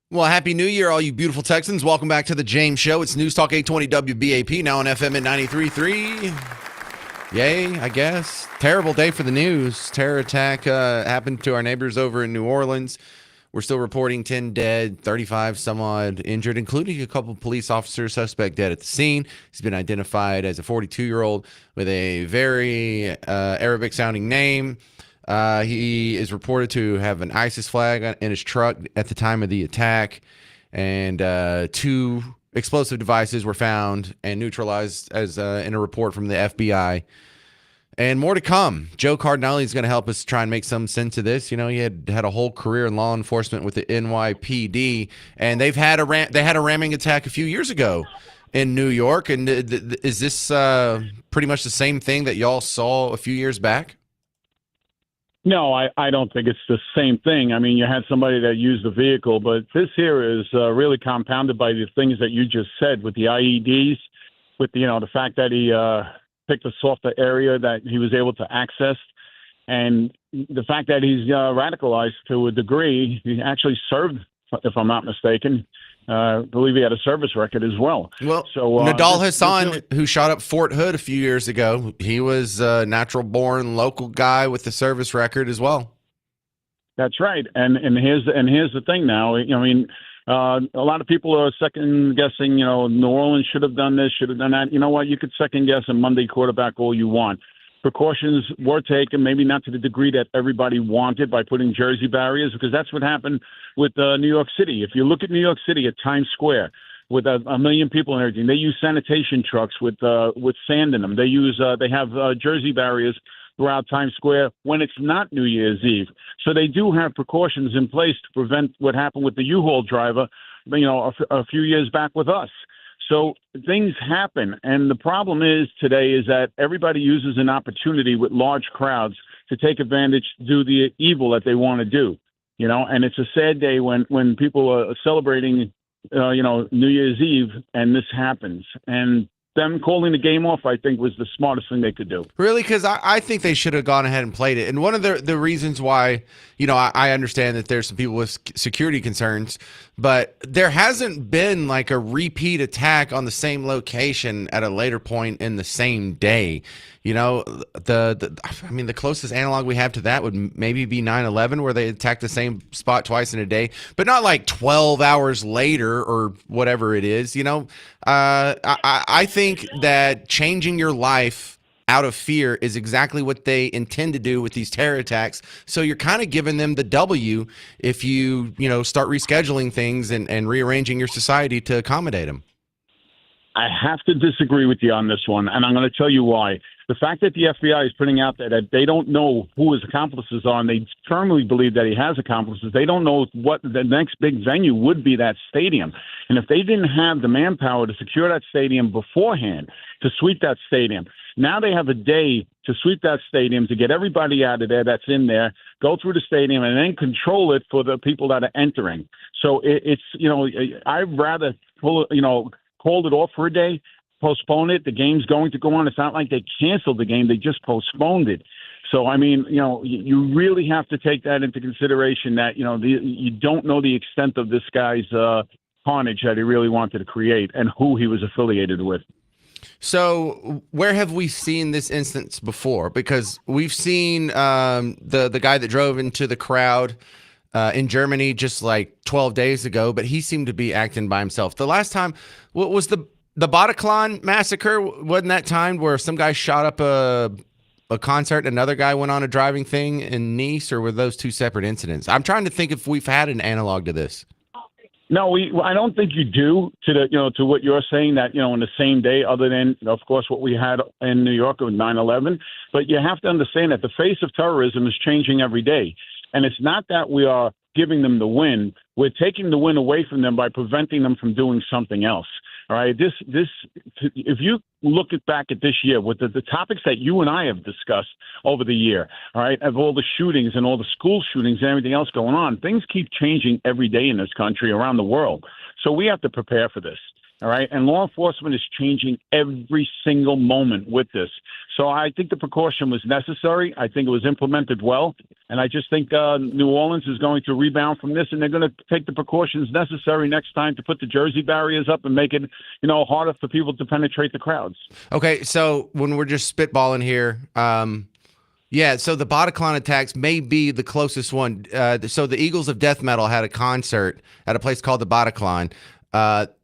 Well, happy New Year, all you beautiful Texans. Welcome back to the James Show. It's News Talk 820 WBAP, now on FM at 93.3. Yay, I guess. Terrible day for the news. Terror attack happened to our neighbors over in New Orleans. We're still reporting 10 dead, 35 some odd injured, including a couple police officers, suspect dead at the scene. He's been identified as a 42-year-old with a very Arabic-sounding name. He is reported to have an ISIS flag in his truck at the time of the attack, and 2 explosive devices were found and neutralized as in a report from the FBI. And more to come. Joe Cardinale is going to help us try and make some sense of this. You know, he had a whole career in law enforcement with the NYPD, and they had a ramming attack a few years ago in New York. And is this pretty much the same thing that y'all saw a few years back? No, I don't think it's the same thing. I mean, you had somebody that used the vehicle, but this here is really compounded by the things that you just said with the IEDs, with the fact that he picked a softer area that he was able to access, and the fact that he's radicalized to a degree. He actually served, if I'm not mistaken. I believe he had a service record as well. Well, so Nadal Hassan, who shot up Fort Hood a few years ago, he was a natural-born local guy with a service record as well. That's right, and here's the thing now. I mean, a lot of people are second guessing. New Orleans should have done this, should have done that. You know what? You could second guess a Monday quarterback all you want. Precautions were taken, maybe not to the degree that everybody wanted by putting Jersey barriers, because that's what happened with New York City. If you look at New York City at Times Square with a million people and everything, they use sanitation trucks with sand in them. They have Jersey barriers throughout Times Square when it's not New Year's Eve. So they do have precautions in place to prevent what happened with the U-Haul driver, a few years back with us. So things happen, and the problem is today is that everybody uses an opportunity with large crowds to take advantage, to do the evil that they want to do, and it's a sad day when people are celebrating, New Year's Eve, and this happens. And them calling the game off, I think, was the smartest thing they could do. Really? Because I think they should have gone ahead and played it. And one of the reasons why, I understand that there's some people with security concerns, but there hasn't been like a repeat attack on the same location at a later point in the same day. The closest analog we have to that would maybe be 9/11, where they attacked the same spot twice in a day, but not like 12 hours later or whatever it is. I think that changing your life out of fear is exactly what they intend to do with these terror attacks. So you're kind of giving them the W if you start rescheduling things and rearranging your society to accommodate them. I have to disagree with you on this one, and I'm going to tell you why. The fact that the FBI is putting out there that they don't know who his accomplices are, and they firmly believe that he has accomplices, they don't know what the next big venue would be, that stadium. And if they didn't have the manpower to secure that stadium beforehand, to sweep that stadium, now they have a day to sweep that stadium, to get everybody out of there that's in there, go through the stadium, and then control it for the people that are entering. So it's I'd rather hold it off for a day, postpone it. The game's going to go on. It's not like they canceled the game. They just postponed it. So, I mean, you really have to take that into consideration, that, you don't know the extent of this guy's carnage that he really wanted to create and who he was affiliated with. So where have we seen this instance before? Because we've seen the guy that drove into the crowd in Germany just like 12 days ago, but he seemed to be acting by himself. The last time, what was the Bataclan massacre? Wasn't that time where some guy shot up a concert and another guy went on a driving thing in Nice, or were those two separate incidents? I'm trying to think if we've had an analog to this. No, I don't think you do to what you're saying, that, in the same day, other than, of course, what we had in New York with 9/11. But you have to understand that the face of terrorism is changing every day. And it's not that we are giving them the win. We're taking the win away from them by preventing them from doing something else. All right. If you look back at this year with the topics that you and I have discussed over the year, all right, of all the shootings and all the school shootings and everything else going on, things keep changing every day in this country, around the world. So we have to prepare for this. All right. And law enforcement is changing every single moment with this. So I think the precaution was necessary. I think it was implemented well. And I just think New Orleans is going to rebound from this, and they're going to take the precautions necessary next time to put the Jersey barriers up and make it, harder for people to penetrate the crowds. Okay, so when we're just spitballing here, yeah, so the Bataclan attacks may be the closest one. So the Eagles of Death Metal had a concert at a place called the Bataclan.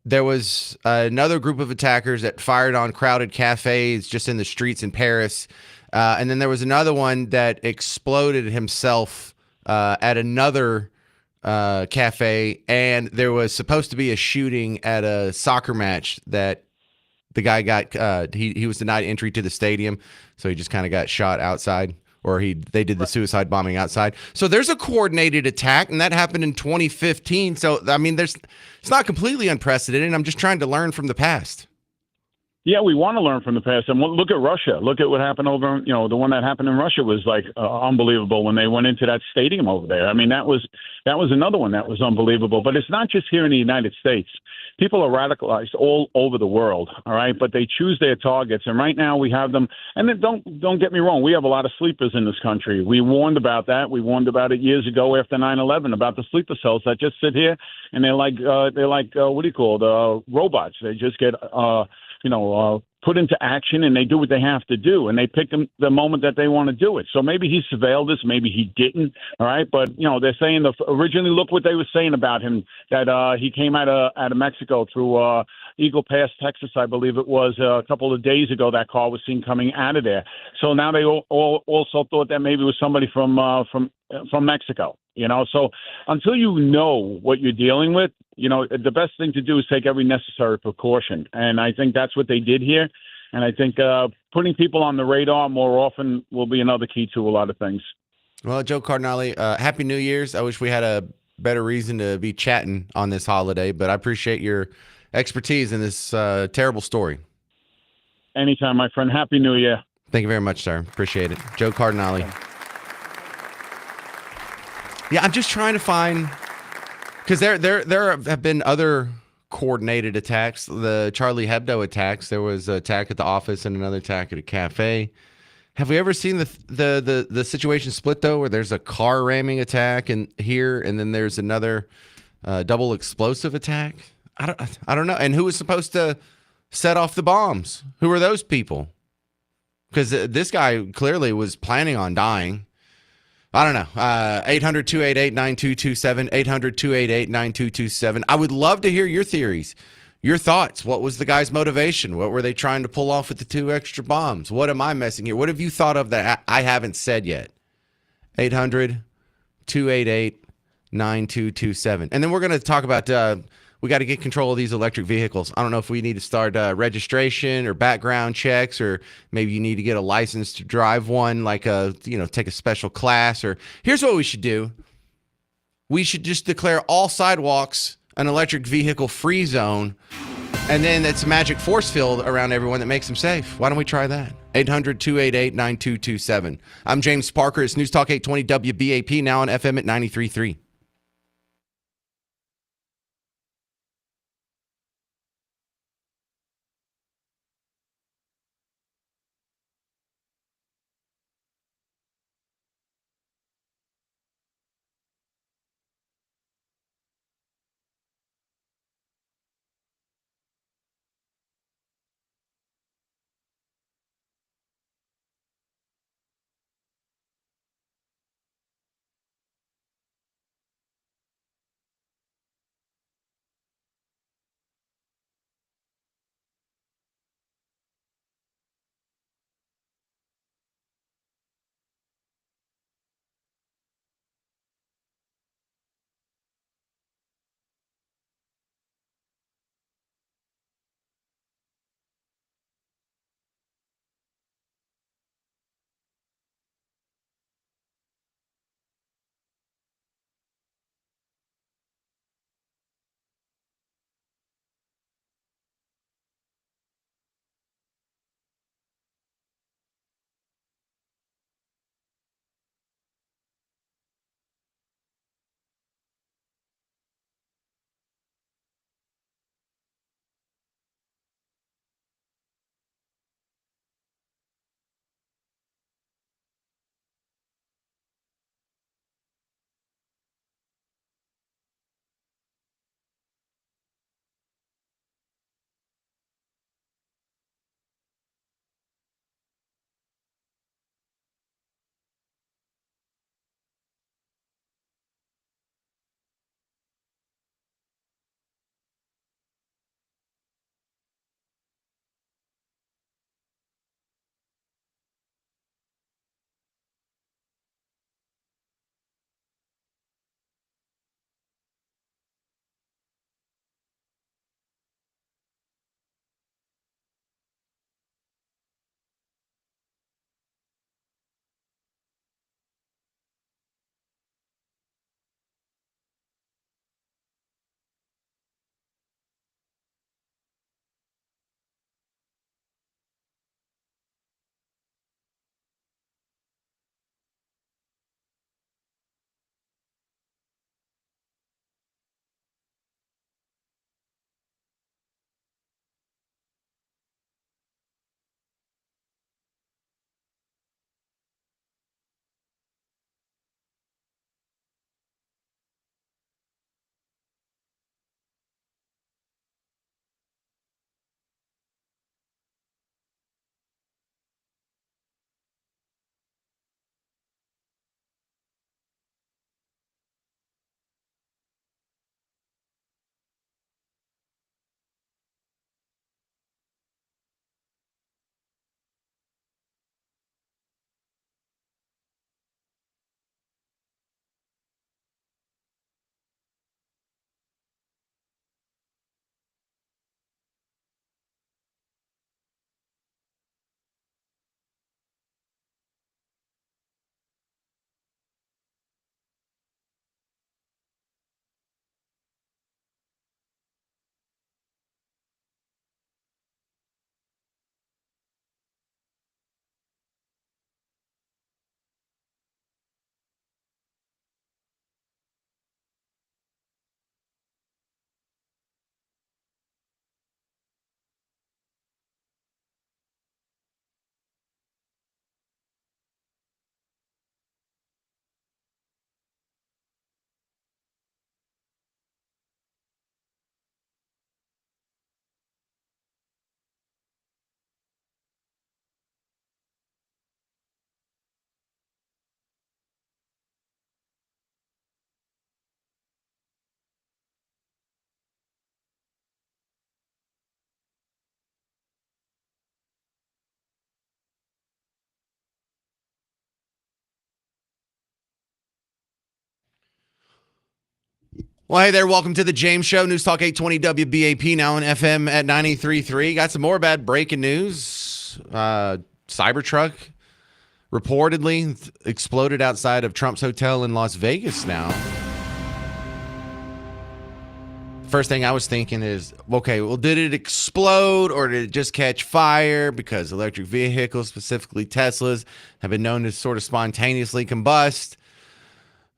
There was another group of attackers that fired on crowded cafes just in the streets in Paris. And then there was another one that exploded himself at another cafe. And there was supposed to be a shooting at a soccer match that the guy got he was denied entry to the stadium, so he just kind of got shot outside, or they did the suicide bombing outside. So there's a coordinated attack, and that happened in 2015. So I mean, it's not completely unprecedented. I'm just trying to learn from the past. Yeah, we want to learn from the past. And look at Russia. Look at what happened over, the one that happened in Russia was like unbelievable when they went into that stadium over there. I mean, that was another one that was unbelievable. But it's not just here in the United States. People are radicalized all over the world, all right? But they choose their targets. And right now we have them. And then don't get me wrong. We have a lot of sleepers in this country. We warned about that. We warned about it years ago after 9/11 about the sleeper cells that just sit here and they're like what do you call it? Robots. They just get put into action, and they do what they have to do, and they pick them the moment that they want to do it. So maybe he surveilled this, maybe he didn't, all right? But, they're saying originally, look what they were saying about him, that he came out of Mexico through Eagle Pass, Texas, I believe it was, a couple of days ago. That car was seen coming out of there. So now they all also thought that maybe it was somebody from Mexico. So until you know what you're dealing with, the best thing to do is take every necessary precaution. And I think that's what they did here. And I think putting people on the radar more often will be another key to a lot of things. Well, Joe Cardinale, Happy New Year's. I wish we had a better reason to be chatting on this holiday, but I appreciate your expertise in this terrible story. Anytime, my friend. Happy New Year. Thank you very much, sir. Appreciate it. Joe Cardinale. Yeah, I'm just trying to find, because there have been other coordinated attacks. The Charlie Hebdo attacks. There was an attack at the office and another attack at a cafe. Have we ever seen the situation split though, where there's a car ramming attack here, and then there's another double explosive attack? I don't know. And who was supposed to set off the bombs? Who are those people? Because this guy clearly was planning on dying. I don't know. 800-288-9227, 800-288-9227. I would love to hear your theories, your thoughts. What was the guy's motivation? What were they trying to pull off with the 2 extra bombs? What am I missing here? What have you thought of that I haven't said yet? 800-288-9227. And then we're going to talk about we got to get control of these electric vehicles. I don't know if we need to start registration or background checks, or maybe you need to get a license to drive one, like take a special class. Or here's what we should do. We should just declare all sidewalks an electric vehicle free zone, and then it's a magic force field around everyone that makes them safe. Why don't we try that? 800-288-9227. I'm James Parker. It's News Talk 820 WBAP, now on FM at 93.3. Well, hey there. Welcome to the James Show. News Talk 820 WBAP, now on FM at 93.3. Got some more bad breaking news. Cybertruck reportedly exploded outside of Trump's hotel in Las Vegas now. First thing I was thinking is, okay, well, did it explode or did it just catch fire? Because electric vehicles, specifically Teslas, have been known to sort of spontaneously combust.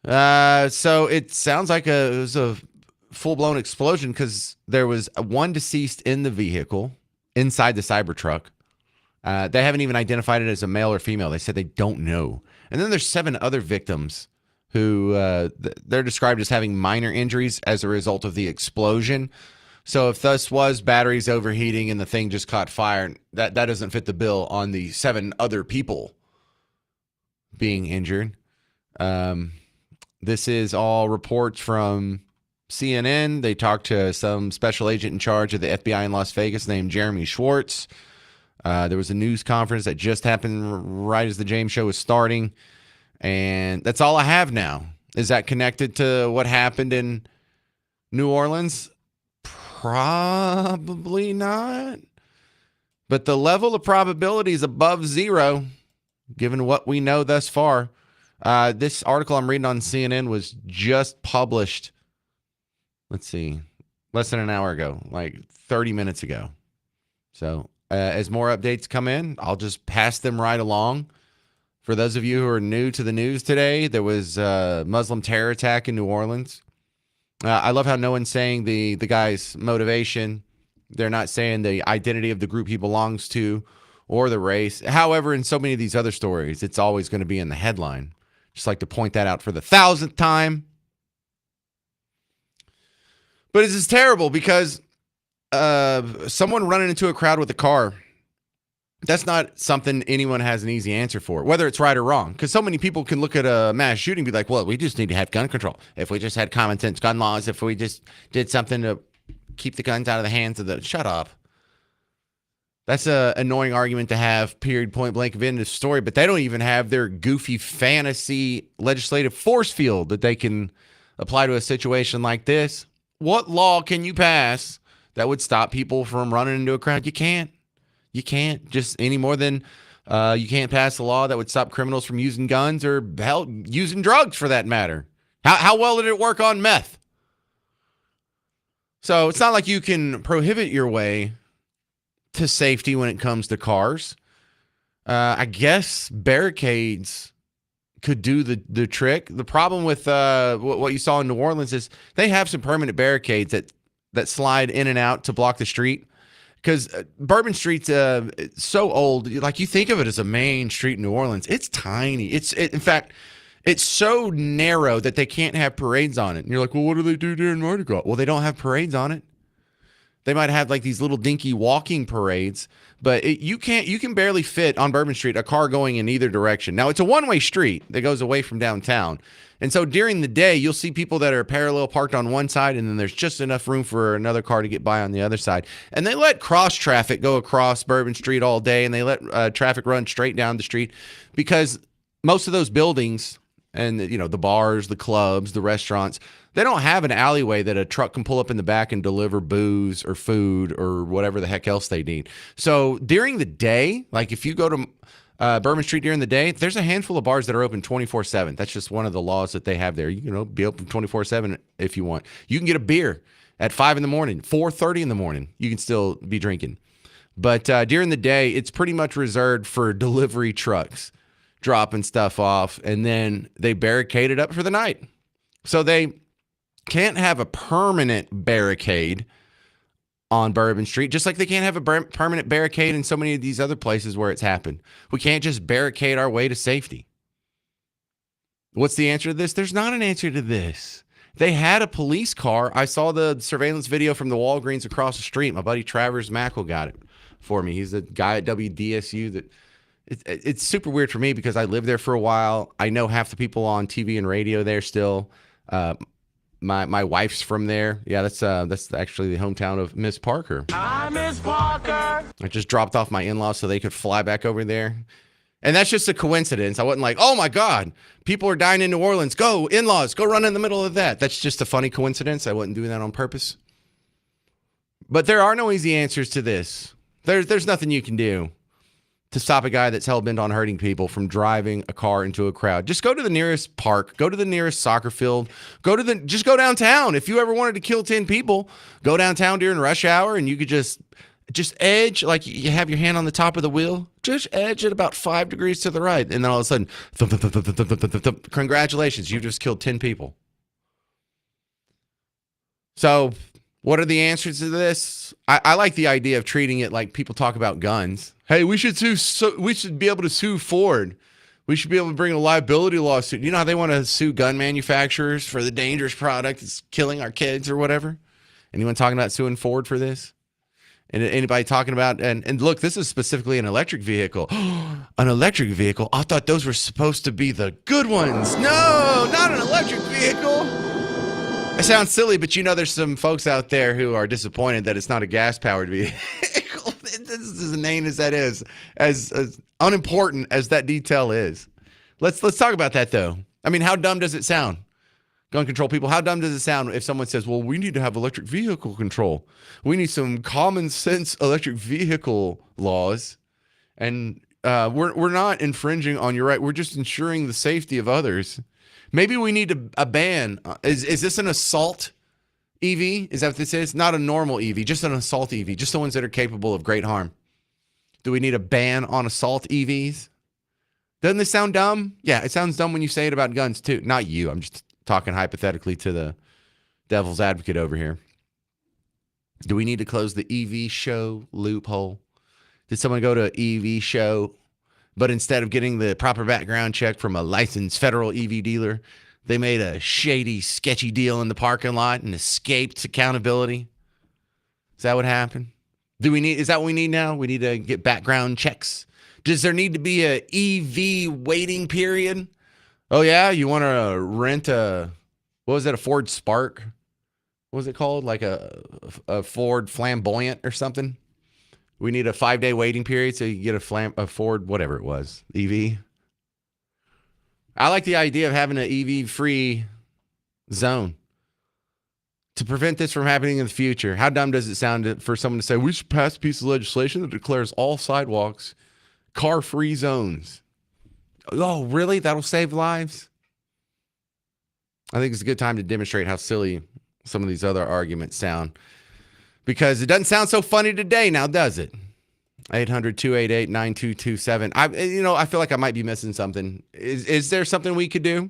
So it sounds like it was a full-blown explosion because there was one deceased in the vehicle inside the Cybertruck. They haven't even identified it as a male or female. They said they don't know. And then there's 7 other victims who they're described as having minor injuries as a result of the explosion. So if thus was batteries overheating and the thing just caught fire, that doesn't fit the bill on the 7 other people being injured. This is all reports from CNN. They talked to some special agent in charge of the FBI in Las Vegas named Jeremy Schwartz. There was a news conference that just happened right as the James Show was starting. And that's all I have now. Is that connected to what happened in New Orleans? Probably not. But the level of probability is above 0, given what we know thus far. This article I'm reading on CNN was just published, let's see, less than an hour ago, like 30 minutes ago. So as more updates come in, I'll just pass them right along. For those of you who are new to the news today, there was a Muslim terror attack in New Orleans. I love how no one's saying the guy's motivation. They're not saying the identity of the group he belongs to or the race. However, in so many of these other stories, it's always going to be in the headline. Just like to point that out for the 1,000th time. But this is terrible because someone running into a crowd with a car, that's not something anyone has an easy answer for, whether it's right or wrong. Because so many people can look at a mass shooting and be like, well, we just need to have gun control. If we just had common sense gun laws, if we just did something to keep the guns out of the hands of the... Shut up. That's an annoying argument to have, period, point blank, of end of story. But they don't even have their goofy fantasy legislative force field that they can apply to a situation like this. What law can you pass that would stop people from running into a crowd? You can't. You can't, just any more than you can't pass a law that would stop criminals from using guns or hell, using drugs for that matter. How well did it work on meth? So it's not like you can prohibit your way to safety when it comes to cars. I guess barricades could do the trick. The problem with what you saw in New Orleans is they have some permanent barricades that slide in and out to block the street. Because Bourbon Street's so old, like you think of it as a main street in New Orleans. It's tiny. In fact, it's so narrow that they can't have parades on it. And you're like, well, what do they do during Mardi Gras? Well, they don't have parades on it. They might have like these little dinky walking parades, but you can barely fit on Bourbon Street a car going in either direction. Now, it's a one-way street that goes away from downtown. And so during the day, you'll see people that are parallel parked on one side, and then there's just enough room for another car to get by on the other side. And they let cross traffic go across Bourbon Street all day, and they let traffic run straight down the street because most of those buildings and, you know, the bars, the clubs, the restaurants, they don't have an alleyway that a truck can pull up in the back and deliver booze or food or whatever the heck else they need. So during the day, like if you go to Bourbon Street during the day, there's a handful of bars that are open 24/7. That's just one of the laws that they have there. You know, be open 24/7 if you want. You can get a beer at 5 in the morning, 4:30 in the morning. You can still be drinking. But during the day, it's pretty much reserved for delivery trucks dropping stuff off, and then they barricade it up for the night. So they can't have a permanent barricade on Bourbon Street, just like they can't have a permanent barricade in so many of these other places where it's happened. We can't just barricade our way to safety. What's the answer to this? There's not an answer to this. They had a police car. I saw the surveillance video from the Walgreens across the street. My buddy Travers Mackle got it for me. He's the guy at WDSU that it's super weird for me because I lived there for a while. I know half the people on TV and radio there still. My wife's from there. Yeah, that's actually the hometown of Miss Parker. Hi, Miss Parker. I just dropped off my in-laws so they could fly back over there. And that's just a coincidence. I wasn't like, oh my God, people are dying in New Orleans. Go, in-laws, go run in the middle of that. That's just a funny coincidence. I wasn't doing that on purpose. But there are no easy answers to this. There's nothing you can do to stop a guy that's hell-bent on hurting people from driving a car into a crowd. Just go to the nearest park, go to the nearest soccer field, just go downtown. If you ever wanted to kill 10 people, go downtown during rush hour and you could just edge, like you have your hand on the top of the wheel, just edge it about 5 degrees to the right. And then all of a sudden, thump, thump, thump, thump, thump, thump, thump, thump. Congratulations, you just killed 10 people. So what are the answers to this? I like the idea of treating it like people talk about guns. Hey, we should be able to sue Ford. We should be able to bring a liability lawsuit. You know how they want to sue gun manufacturers for the dangerous product that's killing our kids or whatever? Anyone talking about suing Ford for this? And anybody talking about, and look, this is specifically an electric vehicle. An electric vehicle? I thought those were supposed to be the good ones. No, not an electric vehicle. It sounds silly, but you know there's some folks out there who are disappointed that it's not a gas-powered vehicle. This is as inane as that is, as unimportant as that detail is. Let's talk about that, though. I mean, how dumb does it sound? Gun control people, how dumb does it sound if someone says, well, we need to have electric vehicle control. We need some common sense electric vehicle laws. And we're not infringing on your right. We're just ensuring the safety of others. Maybe we need a ban. Is this an assault EV? Is that what this is? Not a normal EV, just an assault EV, just the ones that are capable of great harm. Do we need a ban on assault EVs? Doesn't this sound dumb? Yeah, it sounds dumb when you say it about guns too. Not you. I'm just talking hypothetically to the devil's advocate over here. Do we need to close the EV show loophole? Did someone go to an EV show, but instead of getting the proper background check from a licensed federal EV dealer, they made a shady, sketchy deal in the parking lot and escaped accountability? Is that what happened? Is that what we need now? We need to get background checks. Does there need to be a EV waiting period? Oh yeah, you want to rent a Ford Spark? What was it called? Like a Ford Flamboyant or something? We need a 5-day waiting period so you can get a Ford, whatever it was, EV. I like the idea of having an EV-free zone to prevent this from happening in the future. How dumb does it sound for someone to say, we should pass a piece of legislation that declares all sidewalks car-free zones? Oh, really? That'll save lives? I think it's a good time to demonstrate how silly some of these other arguments sound. Because it doesn't sound so funny today now, does it? 800-288-9227. I feel like I might be missing something. Is there something we could do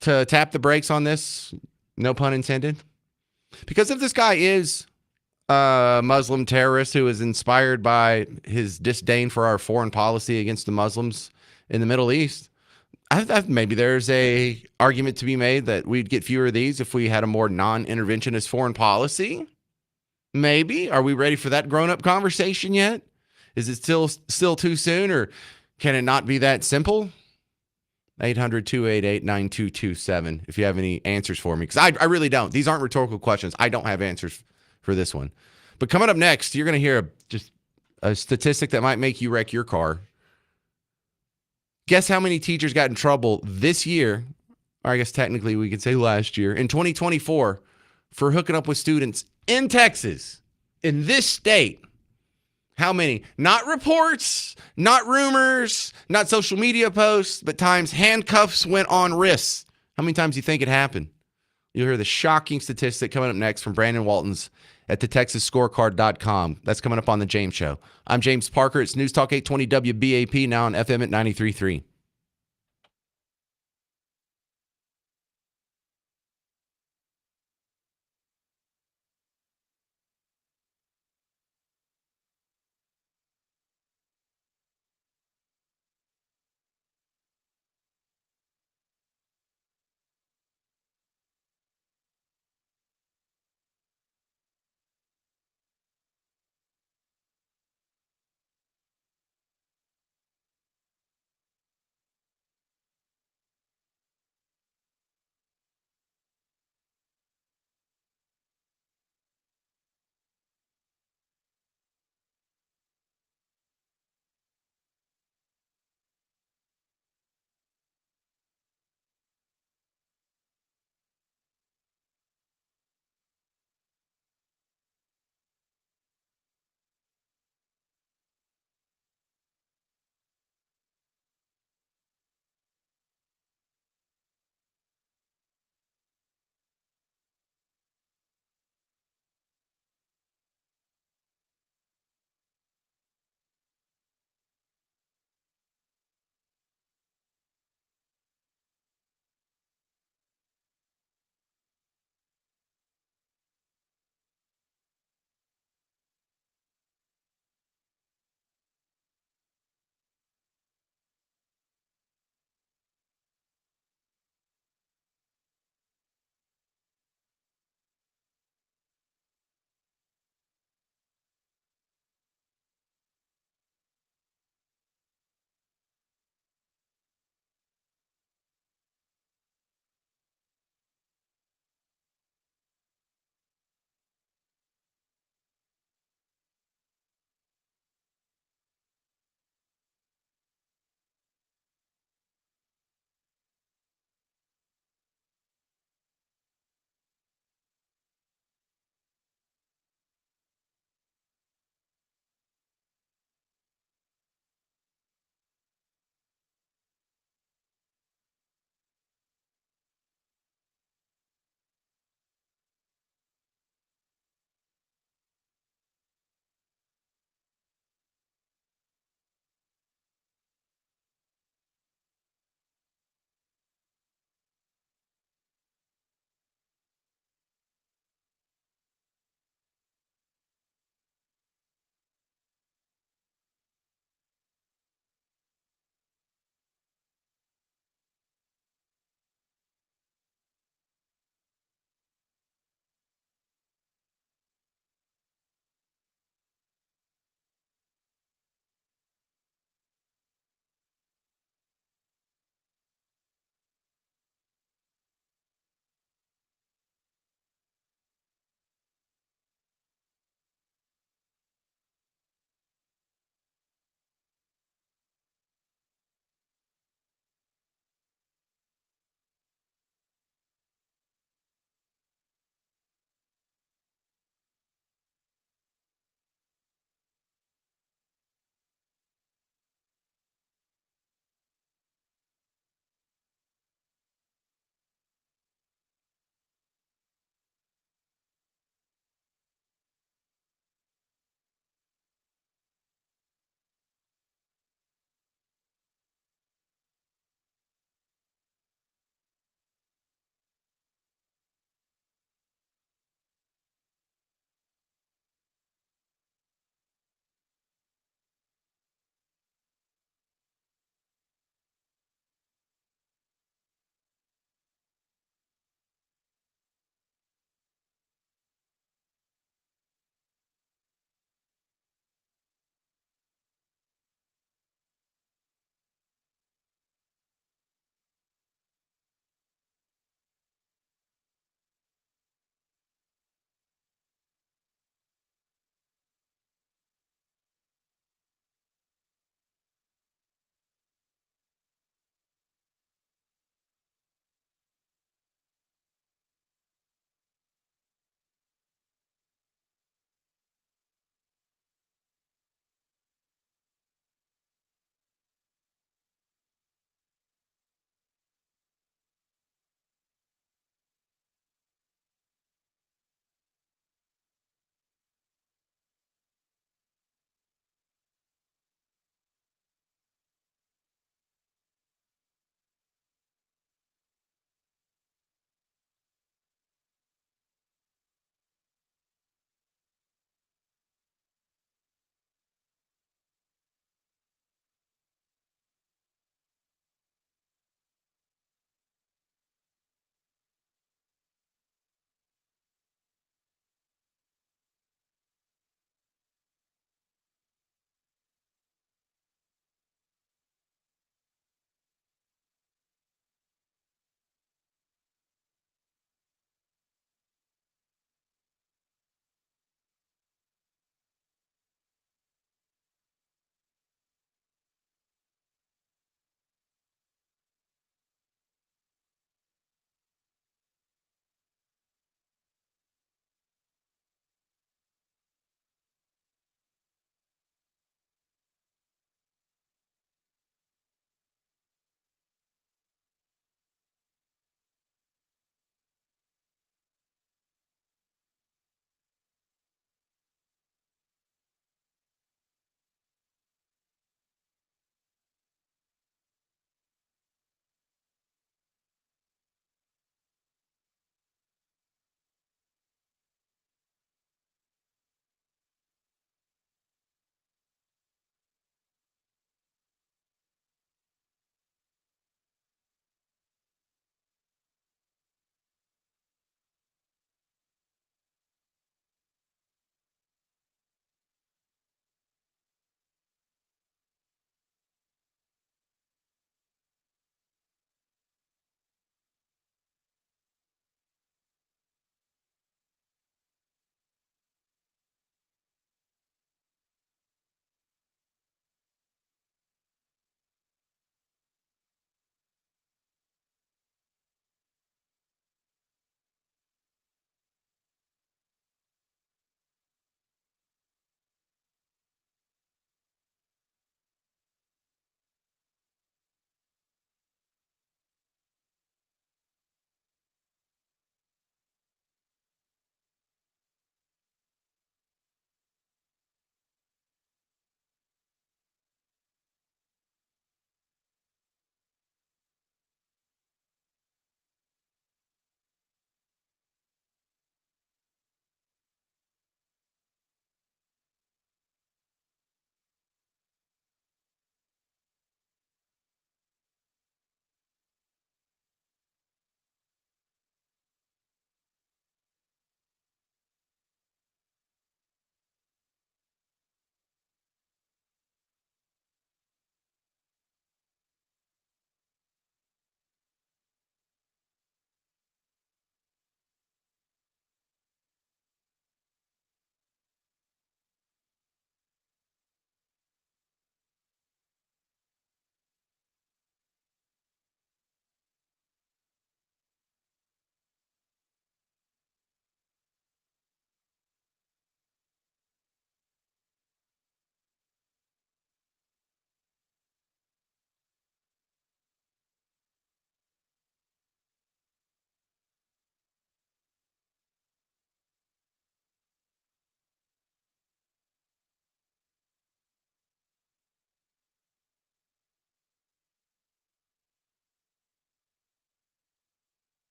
to tap the brakes on this? No pun intended. Because if this guy is a Muslim terrorist who is inspired by his disdain for our foreign policy against the Muslims in the Middle East, maybe there's a argument to be made that we'd get fewer of these if we had a more non-interventionist foreign policy. Maybe. Are we ready for that grown-up conversation yet? Is it still too soon, or can it not be that simple? 800-288-9227 if you have any answers for me, because I really don't. These aren't rhetorical questions. I don't have answers for this one. But coming up next, you're going to hear just a statistic that might make you wreck your car. Guess how many teachers got in trouble this year, or I guess technically we could say last year, in 2024, for hooking up with students in Texas, in this state. How many? Not reports, not rumors, not social media posts, but times handcuffs went on wrists. How many times do you think it happened? You'll hear the shocking statistic coming up next from Brandon Waltons at thetexasscorecard.com. That's coming up on The James Show. I'm James Parker. It's News Talk 820 WBAP, now on FM at 93.3.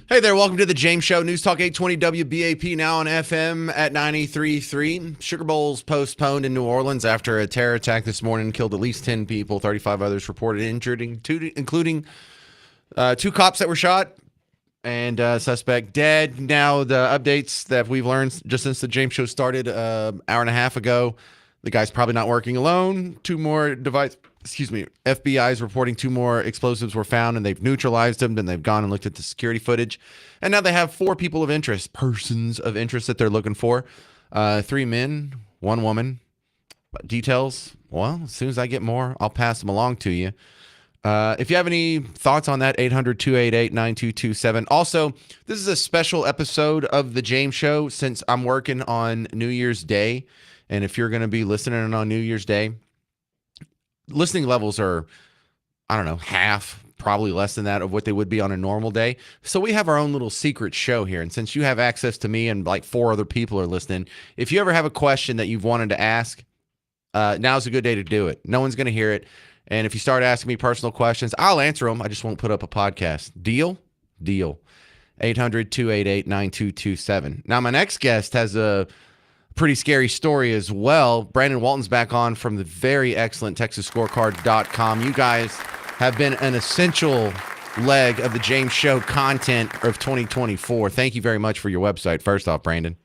Hey there, welcome to the James Show. News Talk 820 WBAP, now on FM at 93.3. Sugar Bowl's postponed in New Orleans after a terror attack this morning killed at least 10 people, 35 others reported injured, including 2 cops that were shot and suspect dead. Now, the updates that we've learned just since the James Show started an hour and a half ago, the guy's probably not working alone. 2 more FBI is reporting 2 more explosives were found, and they've neutralized them. Then they've gone and looked at the security footage. And now they have 4 persons of interest that they're looking for. 3 men, 1 woman. Details, well, as soon as I get more, I'll pass them along to you. If you have any thoughts on that, 800-288-9227. Also, this is a special episode of The James Show since I'm working on New Year's Day. And if you're going to be listening on New Year's Day, listening levels are, I don't know, half, probably less than that of what they would be on a normal day. So we have our own little secret show here. And since you have access to me and like 4 other people are listening, if you ever have a question that you've wanted to ask, now's a good day to do it. No one's going to hear it. And if you start asking me personal questions, I'll answer them. I just won't put up a podcast. Deal? Deal. 800-288-9227. Now, my next guest has a pretty scary story as well. Brandon Walton's back on from the very excellent TexasScorecard.com. You guys have been an essential leg of the James Show content of 2024. Thank you very much for your website. First off, Brandon.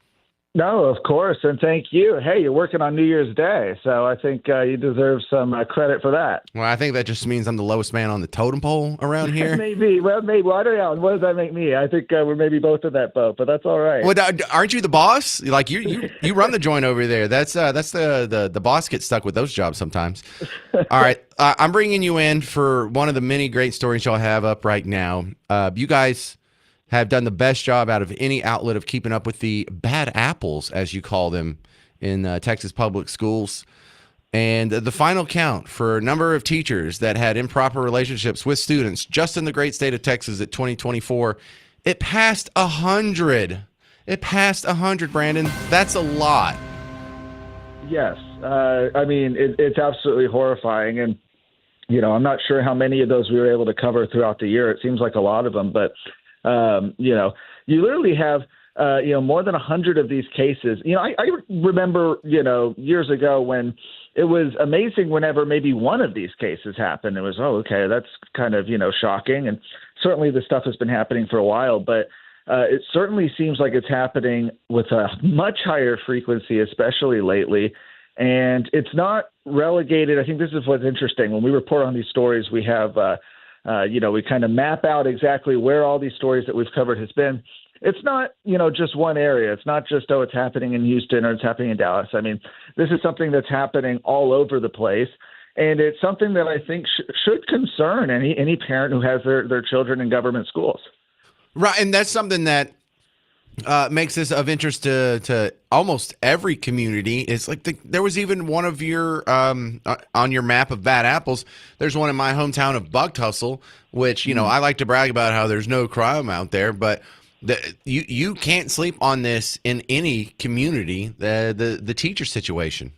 No, of course, and thank you. Hey, you're working on New Year's Day, so I think you deserve some credit for that. Well, I think that just means I'm the lowest man on the totem pole around here. Maybe. Well, maybe. Well, I don't know. What does that make me? I think we're maybe both in that boat, but that's all right. Well, aren't you the boss? Like you run the joint over there. That's the boss gets stuck with those jobs sometimes. All right, I'm bringing you in for one of the many great stories y'all have up right now. You guys have done the best job out of any outlet of keeping up with the bad apples, as you call them, in Texas public schools. And the final count for a number of teachers that had improper relationships with students just in the great state of Texas at 2024, it passed 100. It passed 100, Brandon. That's a lot. Yes. I mean, it's absolutely horrifying. And, you know, I'm not sure how many of those we were able to cover throughout the year. It seems like a lot of them, but you know, you literally have, more than 100 of these cases. You know, I remember, years ago when it was amazing whenever maybe one of these cases happened. It was, oh, okay, that's kind of, shocking. And certainly this stuff has been happening for a while, but it certainly seems like it's happening with a much higher frequency, especially lately. And it's not relegated. I think this is what's interesting. When we report on these stories, we have we kind of map out exactly where all these stories that we've covered has been. It's not, just one area. It's not just, it's happening in Houston or it's happening in Dallas. I mean, this is something that's happening all over the place. And it's something that I think should concern any parent who has their children in government schools. Right. And that's something that makes this of interest to almost every community. It's like there was even one of your on your map of bad apples. There's one in my hometown of Buck Tussle, which I like to brag about how there's no crime out there, but you can't sleep on this in any community. The teacher situation.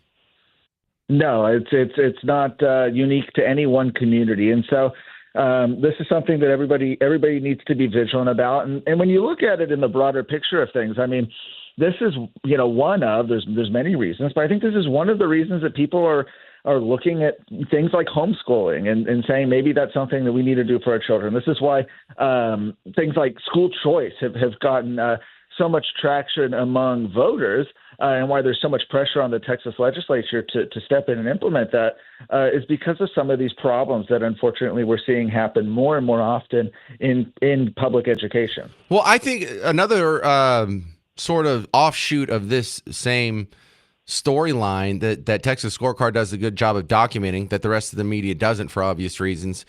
No, it's not unique to any one community, and so. This is something that everybody needs to be vigilant about. And when you look at it in the broader picture of things, I mean, this is, one of, there's many reasons, but I think this is one of the reasons that people are looking at things like homeschooling and saying maybe that's something that we need to do for our children. This is why things like school choice have gotten so much traction among voters and why there's so much pressure on the Texas legislature to step in and implement that is because of some of these problems that unfortunately we're seeing happen more and more often in public education. Well, I think another sort of offshoot of this same storyline that Texas Scorecard does a good job of documenting that the rest of the media doesn't for obvious reasons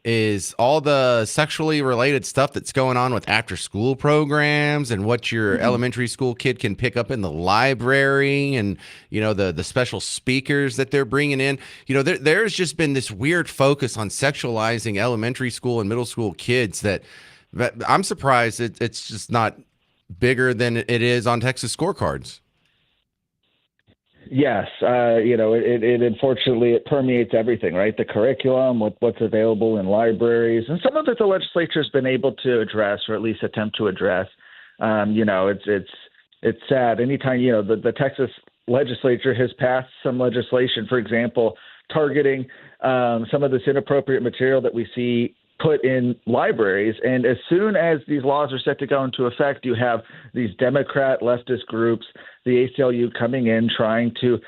is all the sexually related stuff that's going on with after school programs and what your elementary school kid can pick up in the library and, the special speakers that they're bringing in. There's just been this weird focus on sexualizing elementary school and middle school kids that I'm surprised it's just not bigger than it is on Texas Scorecards. Yes, it unfortunately it permeates everything, right? The curriculum, what's available in libraries, and some of it the legislature's been able to address, or at least attempt to address. It's sad. Anytime the Texas legislature has passed some legislation, for example, targeting some of this inappropriate material that we see put in libraries. And as soon as these laws are set to go into effect, you have these Democrat leftist groups, the ACLU, coming in trying to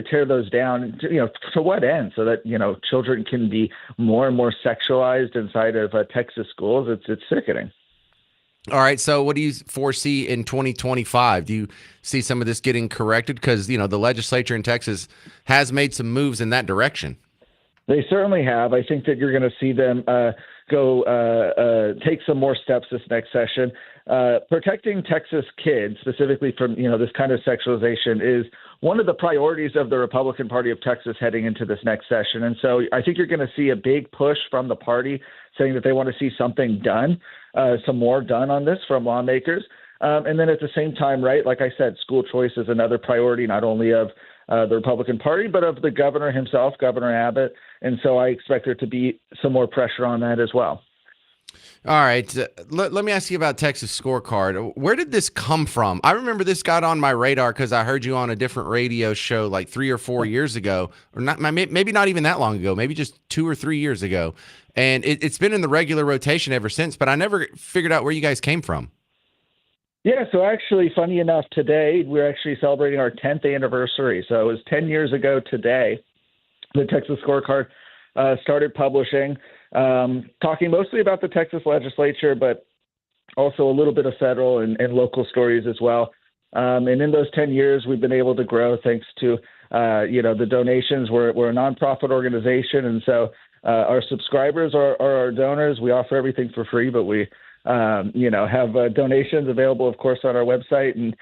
tear those down. To what end? So that children can be more and more sexualized inside of Texas schools. It's sickening. All right. So what do you foresee in 2025? Do you see some of this getting corrected? Because, the legislature in Texas has made some moves in that direction. They certainly have. I think that you're going to see them take some more steps this next session. Protecting Texas kids, specifically from this kind of sexualization, is one of the priorities of the Republican Party of Texas heading into this next session. And so I think you're going to see a big push from the party saying that they want to see something done, some more done on this from lawmakers. And then at the same time, right, like I said, school choice is another priority, not only of the Republican Party, but of the governor himself, Governor Abbott. And so I expect there to be some more pressure on that as well. All right. Let me ask you about Texas Scorecard. Where did this come from? I remember this got on my radar because I heard you on a different radio show like 3 or 4 years ago, or not, maybe not even that long ago, maybe just 2 or 3 years ago. And it's been in the regular rotation ever since, but I never figured out where you guys came from. Yeah, so actually, funny enough, today we're actually celebrating our 10th anniversary. So it was 10 years ago today the Texas Scorecard started publishing, talking mostly about the Texas legislature, but also a little bit of federal and local stories as well. And in those 10 years, we've been able to grow thanks to, the donations. We're a nonprofit organization, and so our subscribers are our donors. We offer everything for free, but we have donations available, of course, on our website. And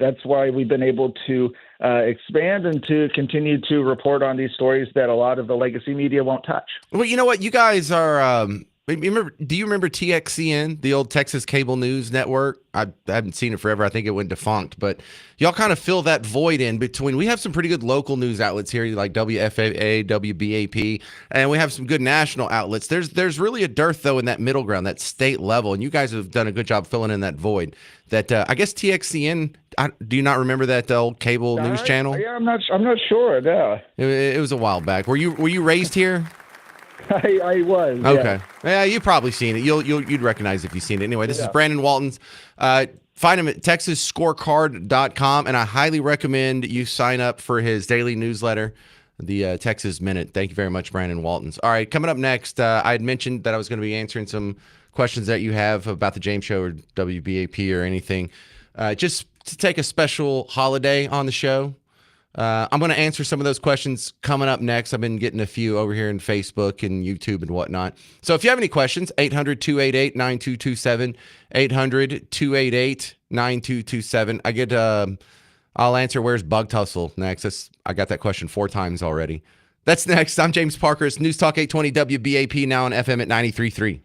that's why we've been able to expand and to continue to report on these stories that a lot of the legacy media won't touch. Well, you know what? You guys are do you remember TXCN, the old Texas Cable News Network? I haven't seen it forever. I think it went defunct, but y'all kind of fill that void in between. We have some pretty good local news outlets here, like WFAA, WBAP, and we have some good national outlets. There's really a dearth, though, in that middle ground, that state level, and you guys have done a good job filling in that void. That I guess TXCN. Do you not remember that old cable news channel? Yeah, I'm not sure. No, it was a while back. Were you raised here? I was. Okay. Yeah, you've probably seen it. You'd recognize if you've seen it. Anyway, this is Brandon Waltons. Find him at texasscorecard.com, and I highly recommend you sign up for his daily newsletter, the Texas Minute. Thank you very much, Brandon Waltons. All right, coming up next, I had mentioned that I was going to be answering some questions that you have about the James Show or WBAP or anything. Just to take a special holiday on the show. I'm going to answer some of those questions coming up next. I've been getting a few over here in Facebook and YouTube and whatnot. So if you have any questions, 800-288-9227, 800-288-9227. I'll answer where's Bug Tussle next. I got that question 4 times already. That's next. I'm James Parker. It's News Talk 820 WBAP, now on FM at 93.3.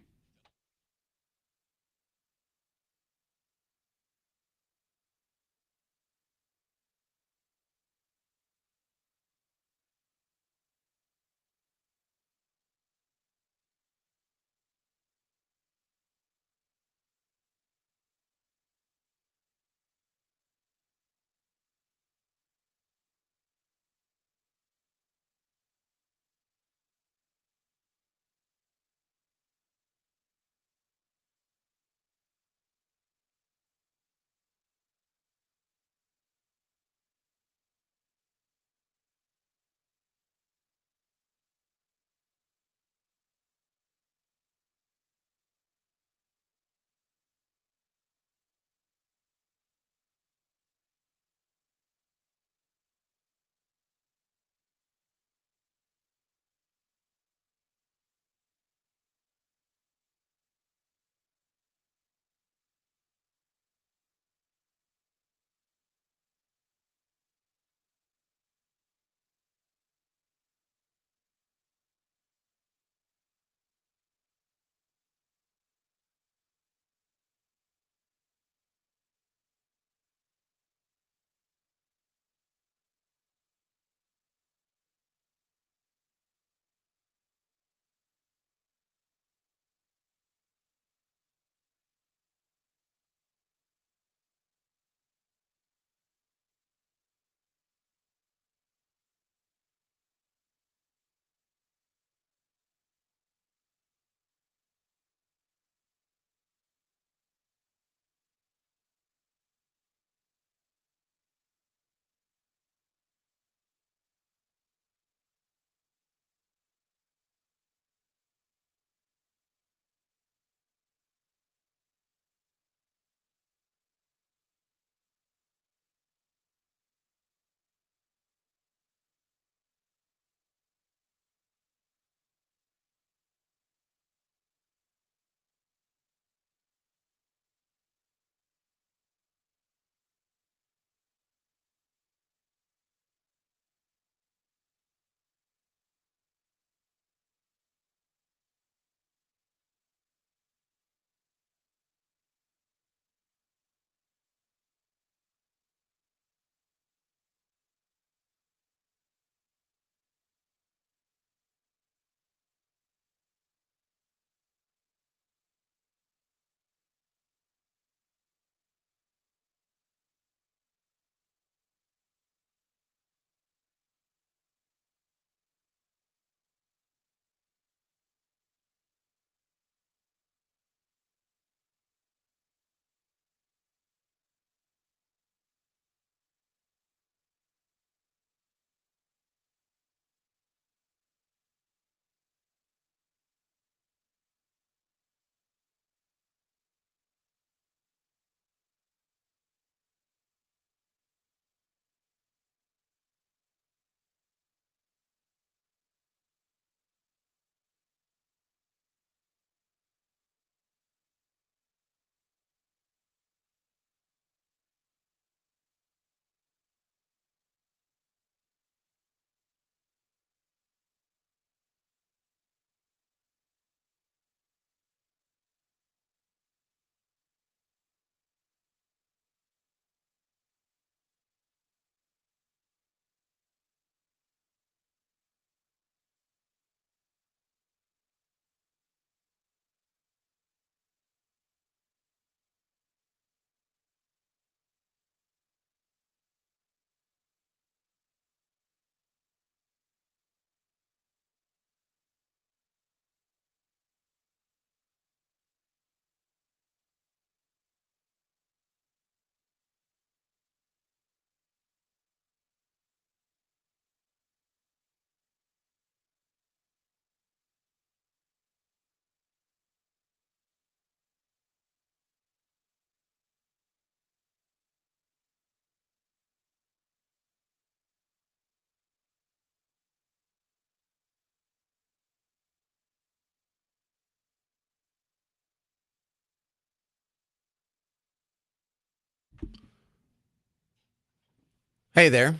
Hey there.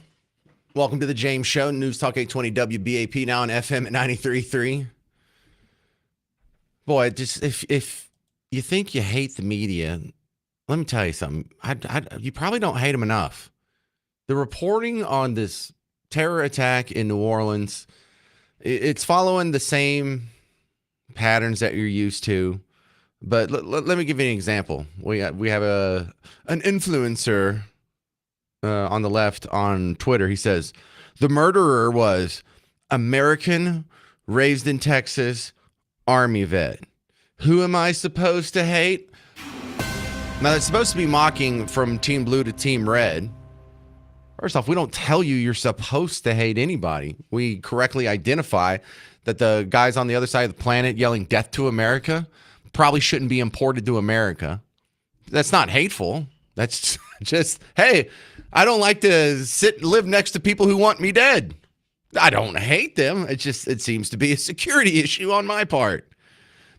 Welcome to the James Show, News Talk 820 WBAP, now on FM at 93.3. Boy, just if you think you hate the media, let me tell you something. You probably don't hate them enough. The reporting on this terror attack in New Orleans, it's following the same patterns that you're used to. But let me give you an example. We have an influencer on the left on Twitter. He says, the murderer was American, raised in Texas, Army vet. Who am I supposed to hate? Now, that's supposed to be mocking from Team Blue to Team Red. First off, we don't tell you you're supposed to hate anybody. We correctly identify that the guys on the other side of the planet yelling death to America probably shouldn't be imported to America. That's not hateful. That's just, hey, I don't like to sit and live next to people who want me dead. I don't hate them. It seems to be a security issue on my part.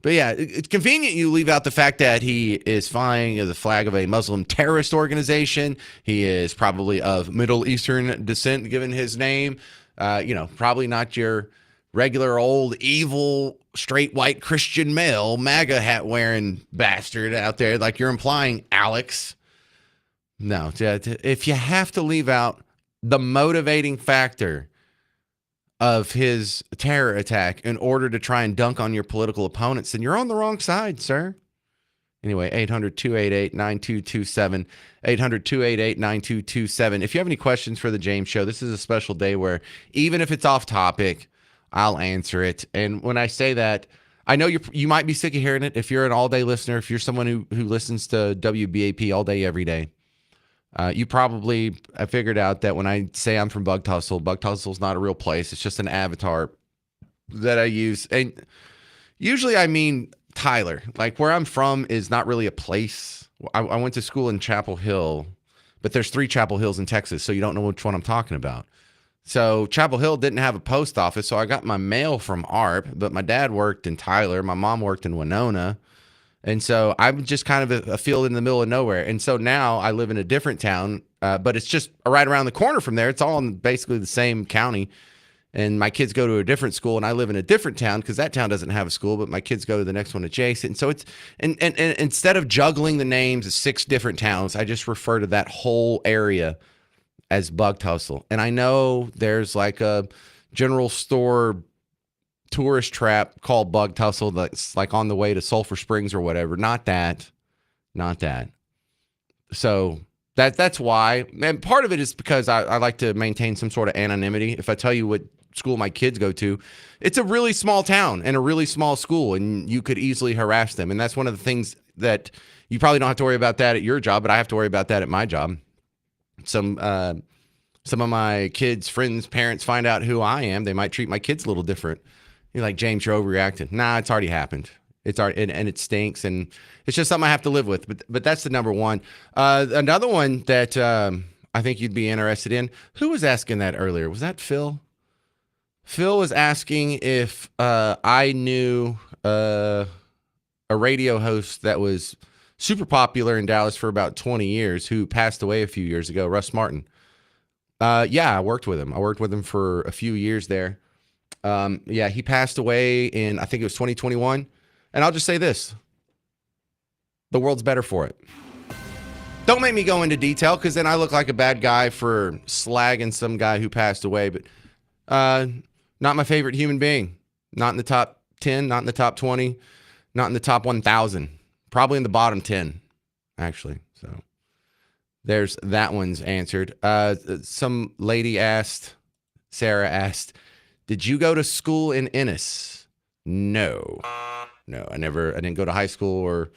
But yeah, it's convenient you leave out the fact that he is flying the flag of a Muslim terrorist organization. He is probably of Middle Eastern descent, given his name. Probably not your regular old evil straight white Christian male MAGA hat wearing bastard out there like you're implying, Alex. No, if you have to leave out the motivating factor of his terror attack in order to try and dunk on your political opponents, then you're on the wrong side, sir. Anyway, 800-288-9227, 800-288-9227. If you have any questions for the James Show, this is a special day where even if it's off topic, I'll answer it. And when I say that, I know you might be sick of hearing it. If you're an all-day listener, if you're someone who listens to WBAP all day, every day, you probably figured out that when I say I'm from Bug Tussle's not a real place. It's just an avatar that I use. And usually I mean Tyler. Like, where I'm from is not really a place. I went to school in Chapel Hill, but there's 3 Chapel Hills in Texas, so you don't know which one I'm talking about. So Chapel Hill didn't have a post office, so I got my mail from ARP, but my dad worked in Tyler. My mom worked in Winona. And so I'm just kind of a field in the middle of nowhere. And so now I live in a different town, but it's just right around the corner from there. It's all in basically the same county. And my kids go to a different school, and I live in a different town because that town doesn't have a school, but my kids go to the next one adjacent. And so it's and instead of juggling the names of 6 different towns, I just refer to that whole area as Bug Tussle. And I know there's like a general store tourist trap called Bug Tussle that's like on the way to Sulphur Springs or whatever. Not that. So that's why. And part of it is because I like to maintain some sort of anonymity. If I tell you what school my kids go to, it's a really small town and a really small school, and you could easily harass them. And that's one of the things that you probably don't have to worry about that at your job, but I have to worry about that at my job. Some of my kids' friends' parents find out who I am. They might treat my kids a little different. You're like, James, you're overreacting. Nah, it's already happened. It's already, and it stinks, and it's just something I have to live with. But that's the number one. Another one that I think you'd be interested in. Who was asking that earlier? Was that Phil? Phil was asking if I knew a radio host that was super popular in Dallas for about 20 years who passed away a few years ago, Russ Martin. Yeah, I worked with him. I worked with him for a few years there. Yeah, he passed away in, I think it was 2021. And I'll just say this. The world's better for it. Don't make me go into detail, because then I look like a bad guy for slagging some guy who passed away. But not my favorite human being. Not in the top 10, not in the top 20, not in the top 1,000. Probably in the bottom 10, actually. So there's that one's answered. Some lady asked, Sarah asked, did you go to school in Ennis? No, I didn't go to high school. Or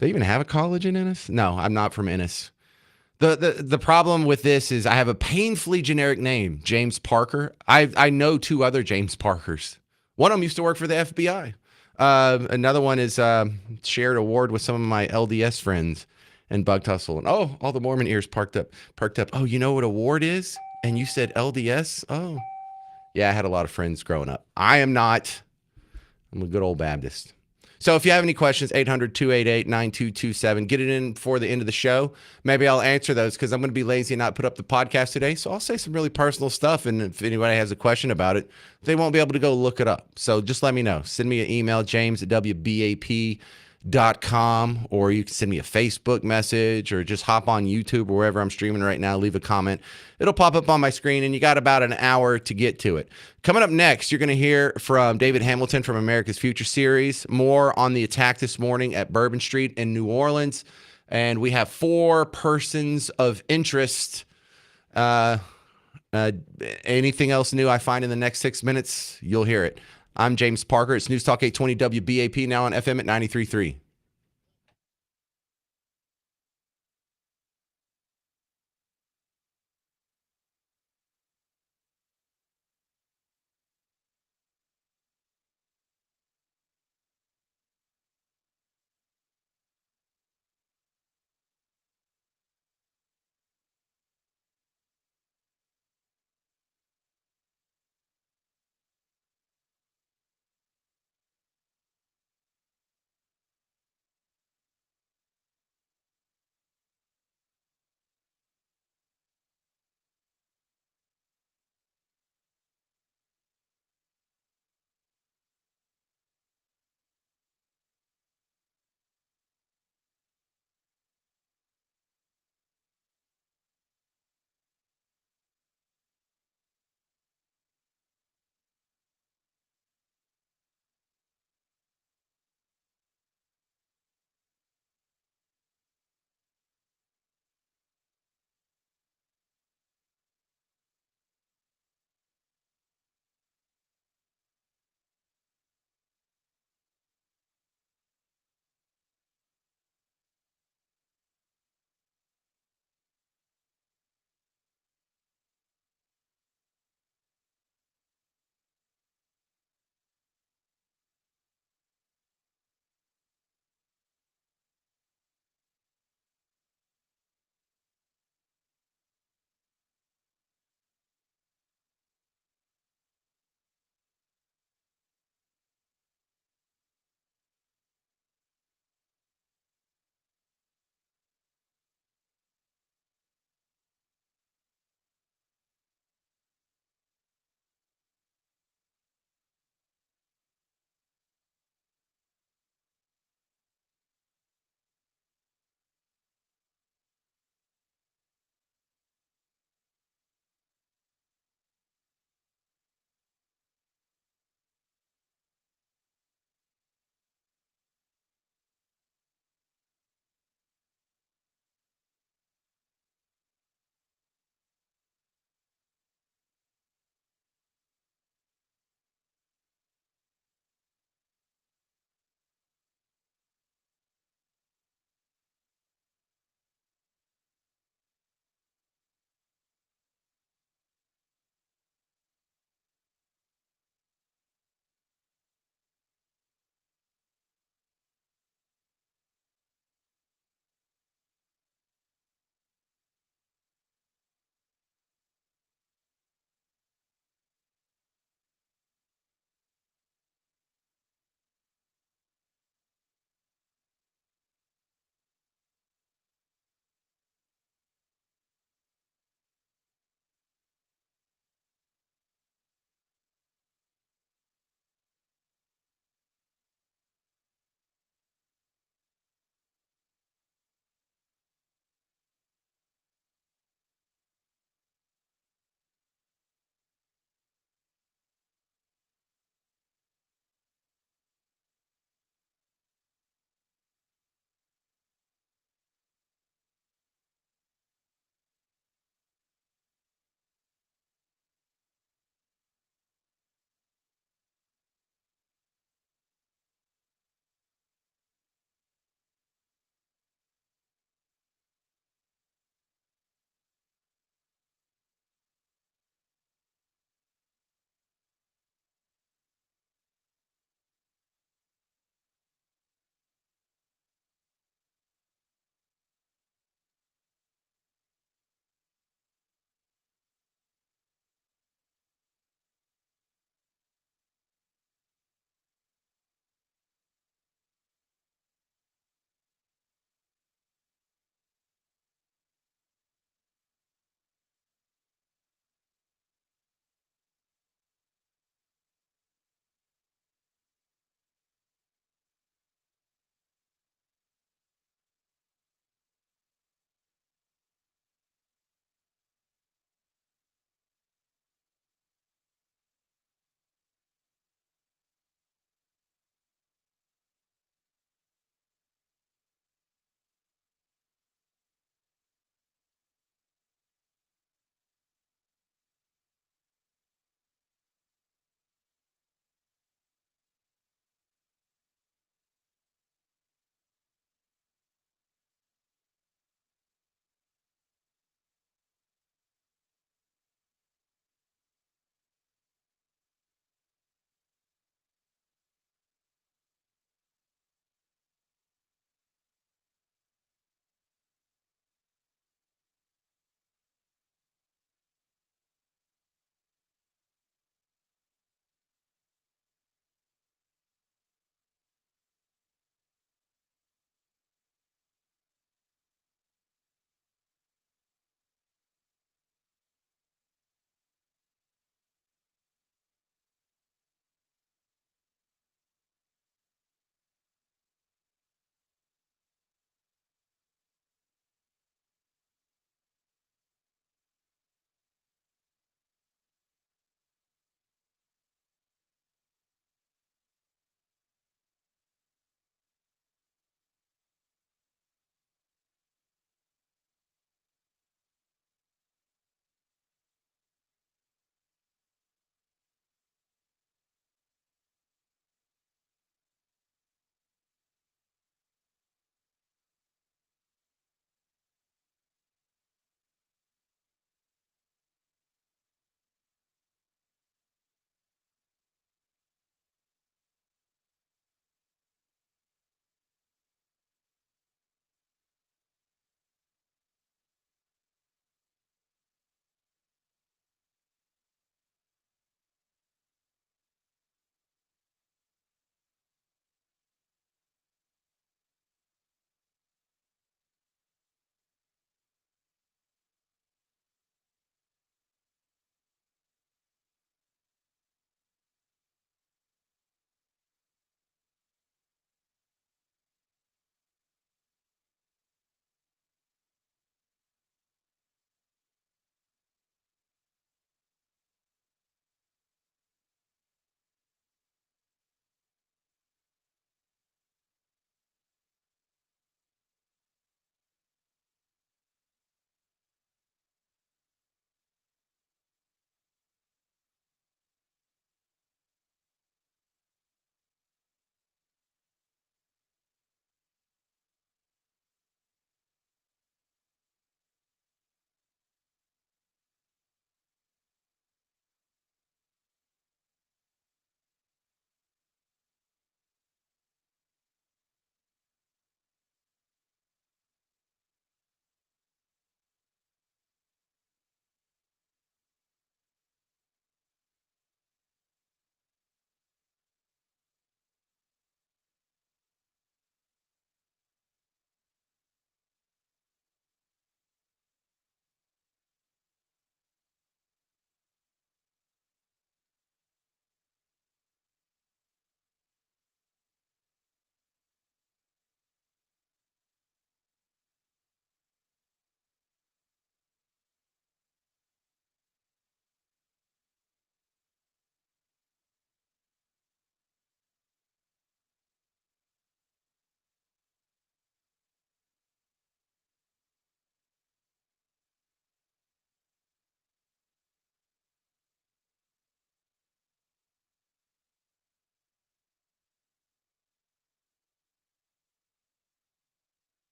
they even have a college in Ennis? No, I'm not from Ennis. The problem with this is I have a painfully generic name, James Parker. I know 2 other James Parkers. One of them used to work for the FBI. Another one is shared a ward with some of my LDS friends and Bug Tussle. And all the Mormon ears perked up. Oh, you know what a ward is? And you said LDS? Oh. Yeah, I had a lot of friends growing up. I'm a good old Baptist. So if you have any questions, 800-288-9227, get it in before the end of the show. Maybe I'll answer those because I'm going to be lazy and not put up the podcast today. So I'll say some really personal stuff. And if anybody has a question about it, they won't be able to go look it up. So just let me know. Send me an email, james@wbap.com, or you can send me a Facebook message or just hop on YouTube or wherever I'm streaming right now. Leave a comment. It'll pop up on my screen, and you got about an hour to get to it. Coming up next, you're going to hear from David Hamilton from America's Future Series, more on the attack this morning at Bourbon Street in New Orleans. And we have 4 persons of interest. Anything else new I find in the next 6 minutes, you'll hear it. I'm James Parker. It's News Talk 820 WBAP, now on FM at 93.3.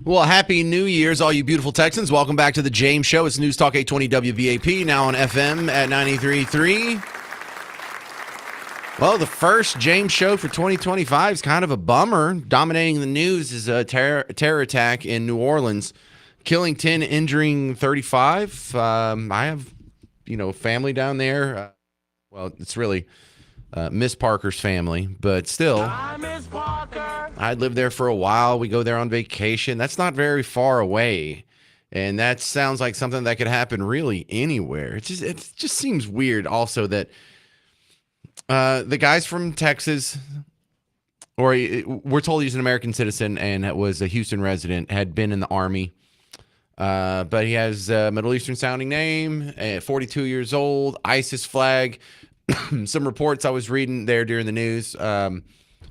Well, happy New Year's, all you beautiful Texans. Welcome back to the James Show. It's News Talk 820 WVAP, now on FM at 93.3. Well, the first James Show for 2025 is kind of a bummer. Dominating the news is a terror attack in New Orleans, killing 10, injuring 35. I have, family down there. Well, it's really Miss Parker's family, but still. Hi, Miss Parker. I'd lived there for a while. We go there on vacation. That's not very far away. And that sounds like something that could happen really anywhere. It just seems weird also that the guys from Texas, or we're told he's an American citizen and was a Houston resident, had been in the Army. But he has a Middle Eastern sounding name, 42 years old, ISIS flag. Some reports I was reading there during the news,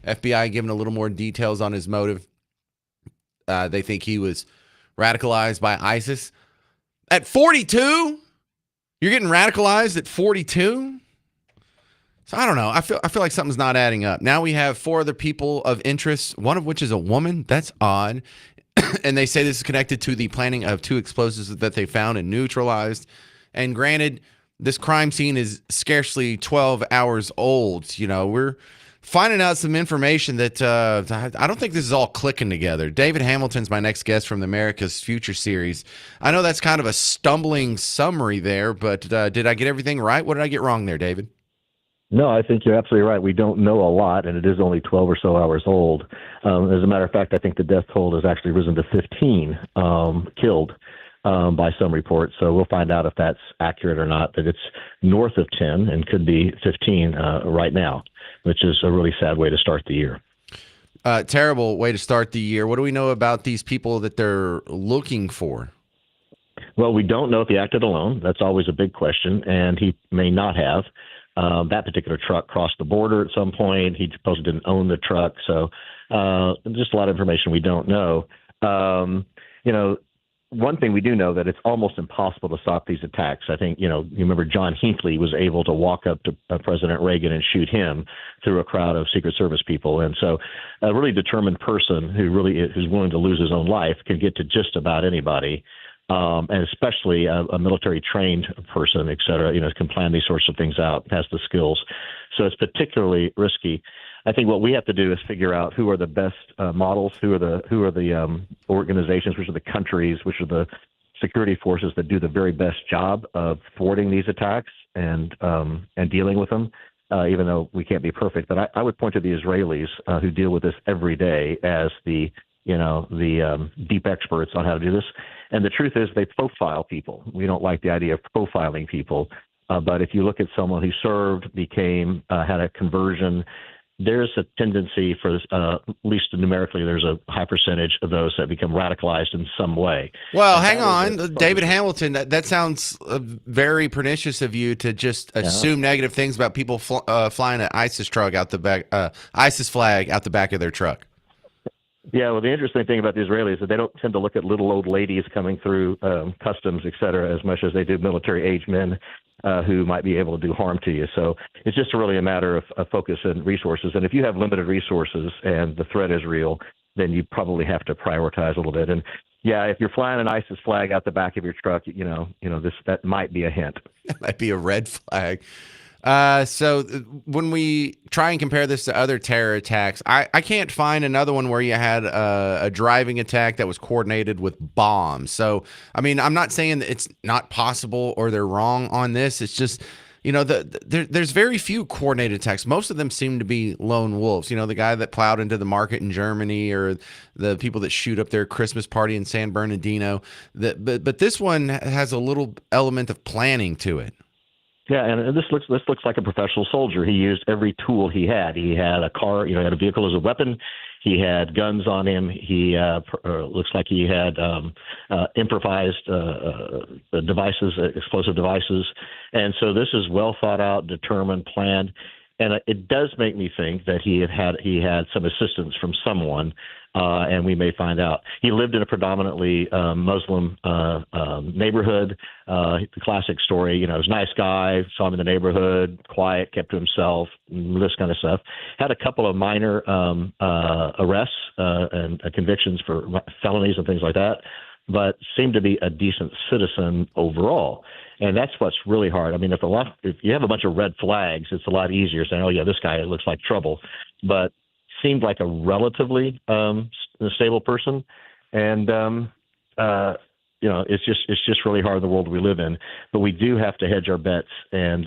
FBI giving a little more details on his motive. They think he was radicalized by ISIS. At 42? You're getting radicalized at 42? So I don't know. I feel like something's not adding up. Now we have 4 other people of interest, one of which is a woman. That's odd. And they say this is connected to the planting of 2 explosives that they found and neutralized. And granted, this crime scene is scarcely 12 hours old. We're finding out some information that I don't think this is all clicking together. David Hamilton's my next guest from the America's Future series. I know that's kind of a stumbling summary there, but did I get everything right? What did I get wrong there, David? No, I think you're absolutely right. We don't know a lot, and it is only 12 or so hours old. As a matter of fact, I think the death toll has actually risen to 15 killed by some reports. So we'll find out if that's accurate or not, that it's north of 10 and could be 15 right now, which is a really sad way to start the year. Terrible way to start the year. What do we know about these people that they're looking for? Well, we don't know if he acted alone. That's always a big question, and he may not have. That particular truck crossed the border at some point. He supposedly didn't own the truck. So just a lot of information we don't know. One thing we do know that it's almost impossible to stop these attacks. I think, you remember John Hinckley was able to walk up to President Reagan and shoot him through a crowd of Secret Service people. And so a really determined person who's willing to lose his own life can get to just about anybody. And especially a military trained person, et cetera, can plan these sorts of things out, has the skills. So it's particularly risky. I think what we have to do is figure out who are the best models, who are the organizations, which are the countries, which are the security forces that do the very best job of thwarting these attacks and dealing with them. Even though we can't be perfect, but I would point to the Israelis who deal with this every day as the deep experts on how to do this. And the truth is they profile people. We don't like the idea of profiling people. But if you look at someone who served, had a conversion, there's a tendency for, at least numerically, there's a high percentage of those that become radicalized in some way. Well, hang on. David Hamilton, that sounds very pernicious of you to just assume negative things about people flying an ISIS flag out the back of their truck. Yeah, well, the interesting thing about the Israelis is that they don't tend to look at little old ladies coming through customs, et cetera, as much as they do military-age men who might be able to do harm to you. So it's just really a matter of focus and resources. And if you have limited resources and the threat is real, then you probably have to prioritize a little bit. And yeah, if you're flying an ISIS flag out the back of your truck, that might be a hint. It might be a red flag. So when we try and compare this to other terror attacks, I can't find another one where you had a driving attack that was coordinated with bombs. So, I mean, I'm not saying that it's not possible or they're wrong on this. It's just, there's very few coordinated attacks. Most of them seem to be lone wolves. The guy that plowed into the market in Germany or the people that shoot up their Christmas party in San Bernardino. But this one has a little element of planning to it. Yeah, and this looks like a professional soldier. He used every tool he had. He had a car, he had a vehicle as a weapon. He had guns on him. He looks like he had improvised devices, explosive devices. And so this is well thought out, determined, planned. And it does make me think that he had some assistance from someone and we may find out. He lived in a predominantly Muslim neighborhood. The classic story, he was a nice guy, saw him in the neighborhood, quiet, kept to himself, this kind of stuff. Had a couple of minor arrests and convictions for felonies and things like that, but seemed to be a decent citizen overall. And that's what's really hard. I mean, if you have a bunch of red flags, it's a lot easier saying, "Oh yeah, this guy looks like trouble," but seemed like a relatively stable person. And it's just really hard in the world we live in. But we do have to hedge our bets, and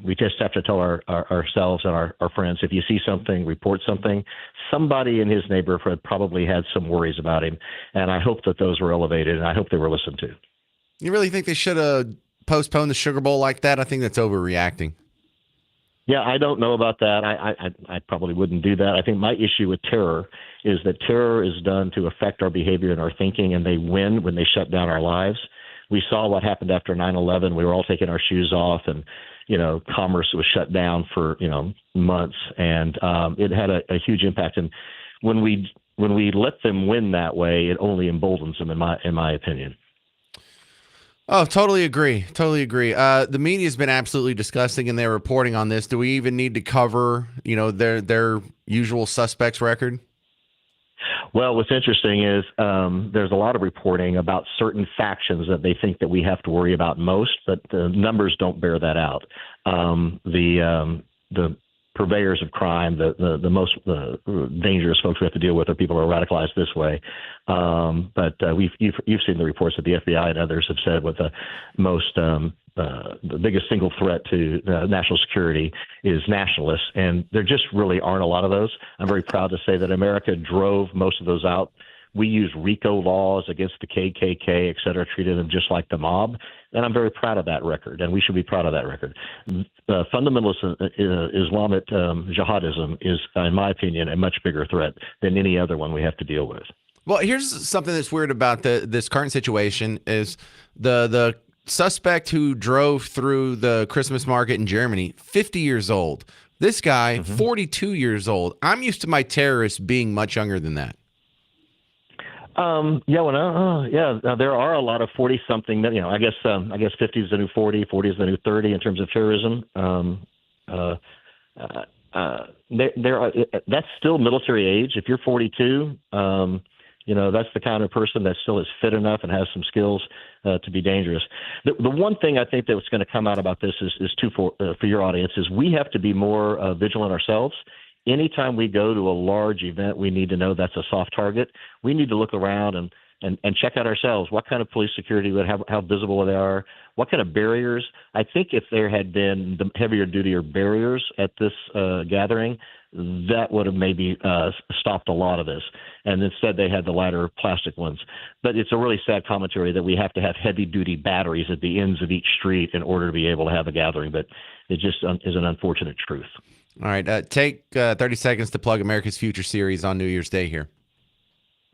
we just have to tell ourselves and our friends, if you see something, report something. Somebody in his neighborhood probably had some worries about him, and I hope that those were elevated, and I hope they were listened to. You really think they should have postponed the Sugar Bowl like that? I think that's overreacting. Yeah, I don't know about that. I probably wouldn't do that. I think my issue with terror is that terror is done to affect our behavior and our thinking, and they win when they shut down our lives. We saw what happened after 9/11. We were all taking our shoes off, and commerce was shut down for months, and it had a huge impact. And when we let them win that way, it only emboldens them, in my opinion. Oh, totally agree. Totally agree. The media's been absolutely disgusting in their reporting on this. Do we even need to cover, their usual suspects record? Well, what's interesting is there's a lot of reporting about certain factions that they think that we have to worry about most, but the numbers don't bear that out. The purveyors of crime, the most dangerous folks we have to deal with are people who are radicalized this way. But you've seen the reports that the FBI and others have said what the biggest single threat to national security is nationalists, and there just really aren't a lot of those. I'm very proud to say that America drove most of those out. We used RICO laws against the KKK, et cetera, treated them just like the mob. And I'm very proud of that record, and we should be proud of that record. Fundamentalist Islamic jihadism is, in my opinion, a much bigger threat than any other one we have to deal with. Well, here's something that's weird about this current situation is the suspect who drove through the Christmas market in Germany, 50 years old. This guy, 42 years old. I'm used to my terrorists being much younger than that. There are a lot of 40-something that, I guess 50 is the new 40, 40 is the new 30 in terms of terrorism. That's still military age. If you're 42, that's the kind of person that still is fit enough and has some skills to be dangerous. The one thing I think that's going to come out about this is for your audience is we have to be more vigilant ourselves. Anytime we go to a large event, we need to know that's a soft target. We need to look around and check out ourselves. What kind of police security would have, how visible they are, what kind of barriers. I think if there had been the heavier duty or barriers at this gathering, that would have maybe stopped a lot of this. And instead they had the lighter plastic ones. But it's a really sad commentary that we have to have heavy duty batteries at the ends of each street in order to be able to have a gathering. But it just is an unfortunate truth. All right. Take 30 seconds to plug America's Future series on New Year's Day here.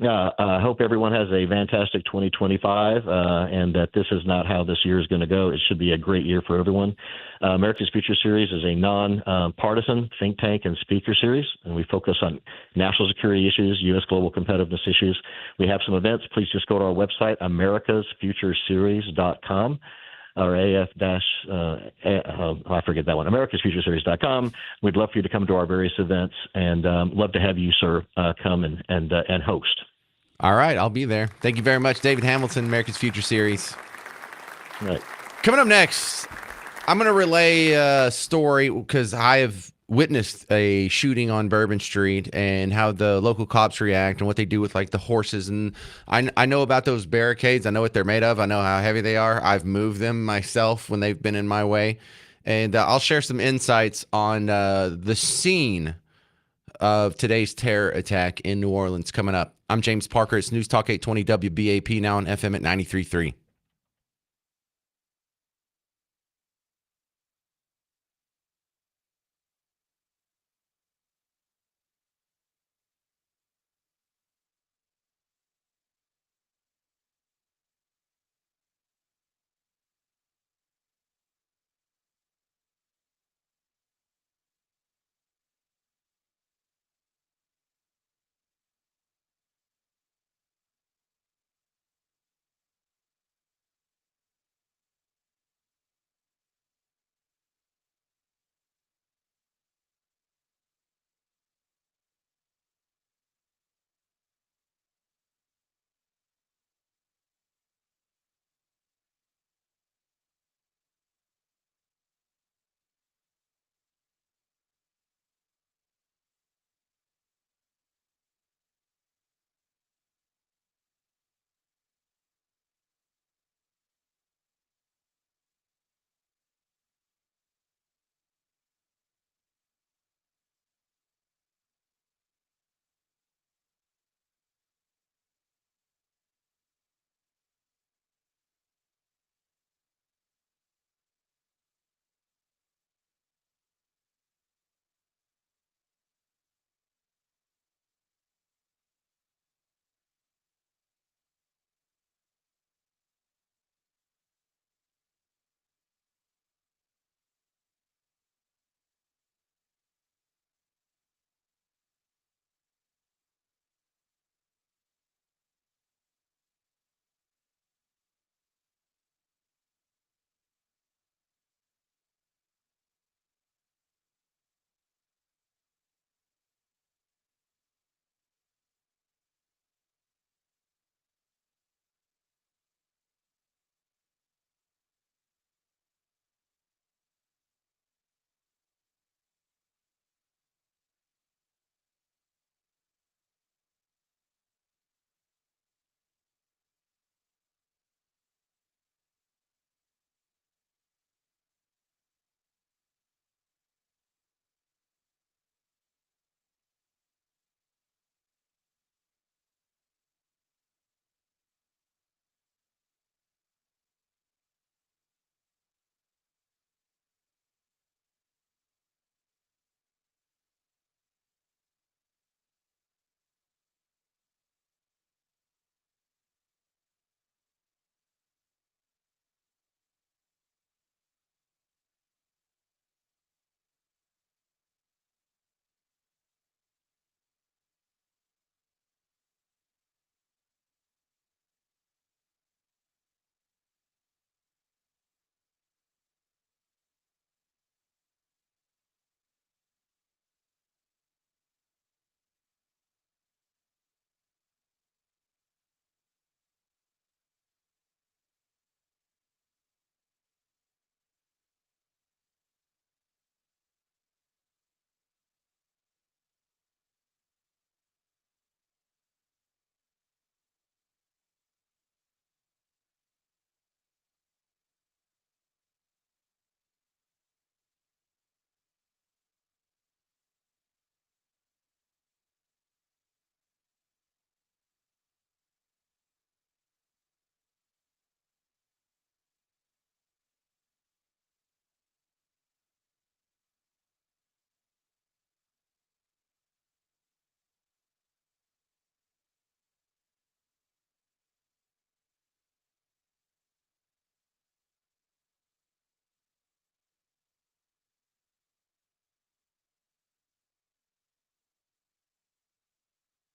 I hope everyone has a fantastic 2025 and that this is not how this year is going to go. It should be a great year for everyone. America's Future Series is a non-partisan think tank and speaker series, and we focus on national security issues, U.S. global competitiveness issues. We have some events. Please just go to our website, americasfutureseries.com. Or I forget that one, americasfutureseries.com. We'd love for you to come to our various events and love to have you, sir, come and host. All right, I'll be there. Thank you very much, David Hamilton, America's Future Series. All right. Coming up next, I'm going to relay a story because I have witnessed a shooting on Bourbon Street and how the local cops react and what they do with like the horses. And I know about those barricades. I know what they're made of. I know how heavy they are. I've moved them myself when they've been in my way. And I'll share some insights on the scene of today's terror attack in New Orleans coming up. I'm James Parker. It's News Talk 820 WBAP, now on FM at 93.3.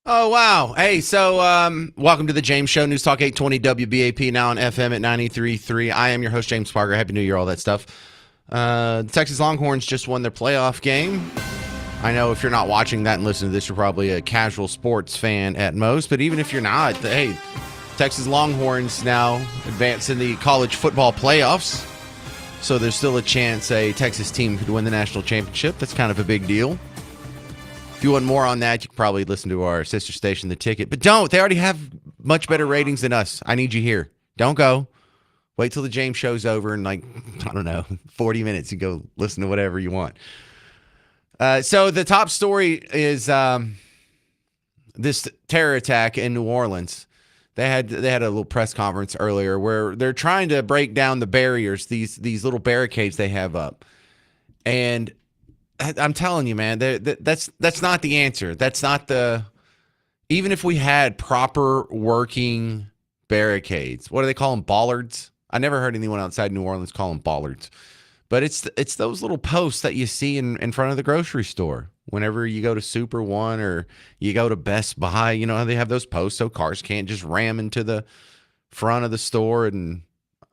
Oh, wow. Hey, so welcome to the James Show, News Talk 820 WBAP, now on FM at 93.3. I am your host, James Parker. Happy New Year, all that stuff. The Texas Longhorns just won their playoff game. I know if you're not watching that and listening to this, you're probably a casual sports fan at most. But even if you're not, hey, Texas Longhorns now advance in the college football playoffs. So there's still a chance a Texas team could win the national championship. That's kind of a big deal. If you want more on that, you can probably listen to our sister station, The Ticket. But don't. They already have much better ratings than us. I need you here. Don't go. Wait till the James Show's over in 40 minutes and go listen to whatever you want. So the top story is this terror attack in New Orleans. They had a little press conference earlier where they're trying to break down the barriers, these little barricades they have up. And I'm telling you, man, that's not the answer. That's not even if we had proper working barricades, what do they call them? Bollards? I never heard anyone outside New Orleans call them bollards. But it's those little posts that you see in front of the grocery store. Whenever you go to Super One or you go to Best Buy, you know, they have those posts so cars can't just ram into the front of the store and,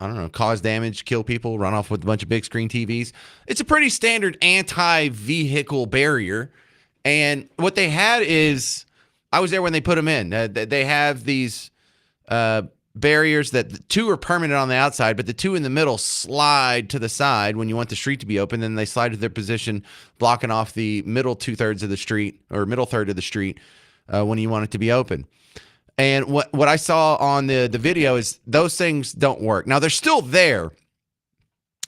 I don't know, cause damage, kill people, run off with a bunch of big screen TVs. It's a pretty standard anti-vehicle barrier. And what they had is, I was there when they put them in. They have these barriers that the two are permanent on the outside, but the two in the middle slide to the side when you want the street to be open. Then they slide to their position, blocking off the middle 2/3 of the street or middle third of the street when you want it to be open. And what I saw on the video is those things don't work. Now they're still there,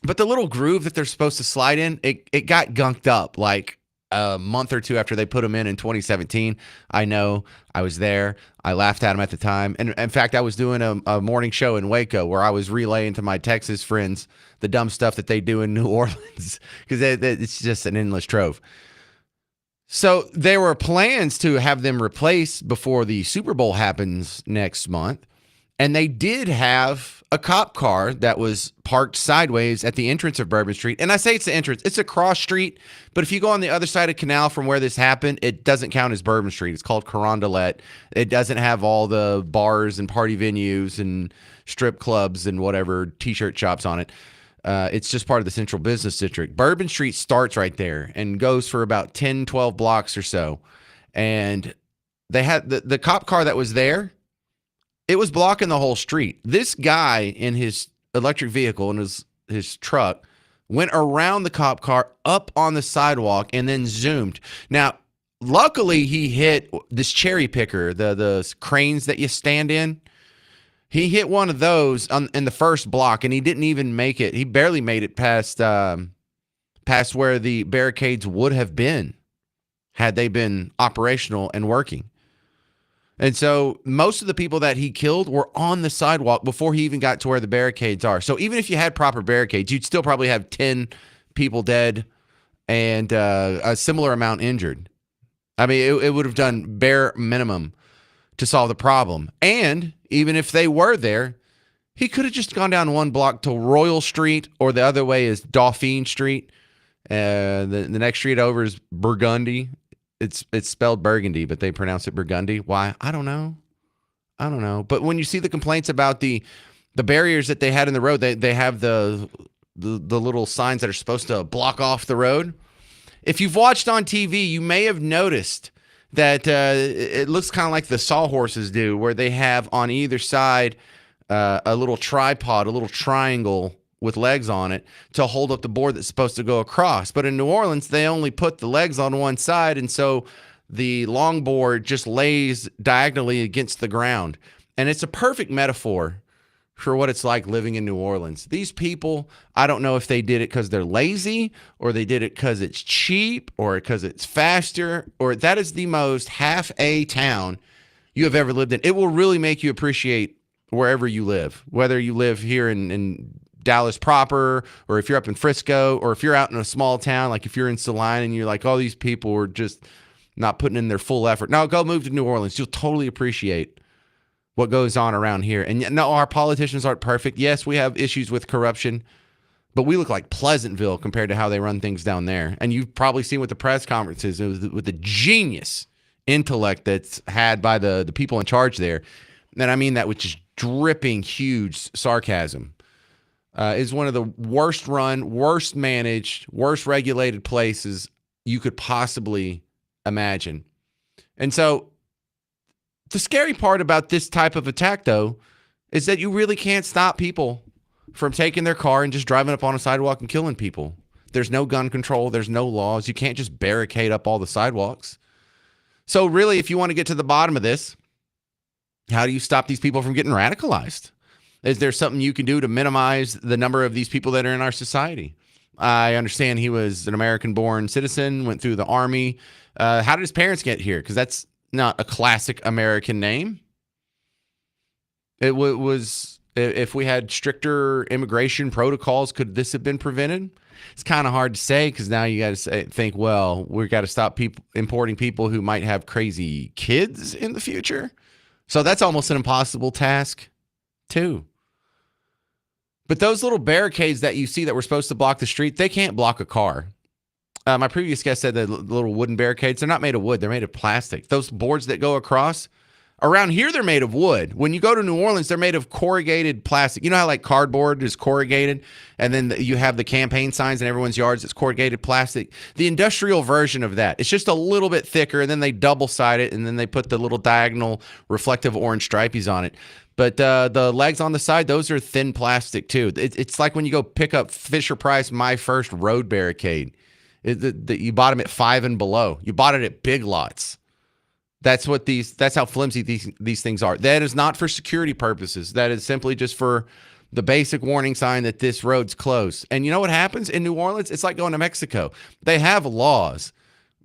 but the little groove that they're supposed to slide in, it got gunked up like a month or two after they put them in 2017. I know, I was there. I laughed at them at the time. And in fact, I was doing a morning show in Waco where I was relaying to my Texas friends the dumb stuff that they do in New Orleans because it's just an endless trove. So there were plans to have them replaced before the Super Bowl happens next month. And they did have a cop car that was parked sideways at the entrance of Bourbon Street. And I say it's the entrance. It's a cross street. But if you go on the other side of Canal from where this happened, it doesn't count as Bourbon Street. It's called Carondelet. It doesn't have all the bars and party venues and strip clubs and whatever T-shirt shops on it. It's just part of the central business district. Bourbon Street starts right there and goes for about 10, 12 blocks or so. And they had the cop car that was there. It was blocking the whole street. This guy in his electric vehicle and his truck went around the cop car up on the sidewalk and then zoomed. Now, luckily he hit this cherry picker, the cranes that you stand in. He hit one of those in the first block and he didn't even make it. He barely made it past where the barricades would have been had they been operational and working. And so most of the people that he killed were on the sidewalk before he even got to where the barricades are. So even if you had proper barricades, you'd still probably have 10 people dead and a similar amount injured. I mean, it would have done bare minimum to solve the problem. And even if they were there, he could have just gone down one block to Royal Street, or the other way is Dauphine Street. The next street over is Burgundy. It's spelled Burgundy, but they pronounce it Burgundy. Why? I don't know. But when you see the complaints about the barriers that they had in the road, they have the little signs that are supposed to block off the road. If you've watched on TV, you may have noticed that it looks kind of like the sawhorses do, where they have on either side a little tripod, a little triangle with legs on it to hold up the board that's supposed to go across. But in New Orleans, they only put the legs on one side, and so the long board just lays diagonally against the ground. And it's a perfect metaphor for what it's like living in New Orleans. These people, I don't know if they did it because they're lazy, or they did it because it's cheap, or because it's faster, or that is the most half-a town you have ever lived in. It will really make you appreciate wherever you live, whether you live here in Dallas proper, or if you're up in Frisco, or if you're out in a small town, like if you're in Salina and you're like, oh, these people are just not putting in their full effort. No, go move to New Orleans. You'll totally appreciate what goes on around here. And no, our politicians aren't perfect. Yes, we have issues with corruption, but we look like Pleasantville compared to how they run things down there. And you've probably seen with the press conferences with the genius intellect that's had by the people in charge there, and I mean that with just dripping huge sarcasm, is one of the worst run, worst managed, worst regulated places you could possibly imagine. And so the scary part about this type of attack, though, is that you really can't stop people from taking their car and just driving up on a sidewalk and killing people. There's no gun control. There's no laws. You can't just barricade up all the sidewalks. So really, if you want to get to the bottom of this, how do you stop these people from getting radicalized? Is there something you can do to minimize the number of these people that are in our society? I understand he was an American-born citizen, went through the Army. How did his parents get here? Because that's not a classic American name. It was, if we had stricter immigration protocols, could this have been prevented? It's kind of hard to say, because now you got to think, well, we've got to stop importing people who might have crazy kids in the future. So that's almost an impossible task, too. But those little barricades that you see that were supposed to block the street, they can't block a car. My previous guest said that little wooden barricades, they're not made of wood. They're made of plastic. Those boards that go across, around here, they're made of wood. When you go to New Orleans, they're made of corrugated plastic. You know how like cardboard is corrugated, and then you have the campaign signs in everyone's yards, it's corrugated plastic. The industrial version of that, it's just a little bit thicker, and then they double side it, and then they put the little diagonal reflective orange stripies on it. But the legs on the side, those are thin plastic too. It's like when you go pick up Fisher-Price My First Road barricade. You bought them at $5 and below. You bought it at Big Lots. That's how flimsy these things are. That is not for security purposes. That is simply just for the basic warning sign that this road's closed. And you know what happens in New Orleans? It's like going to Mexico. They have laws,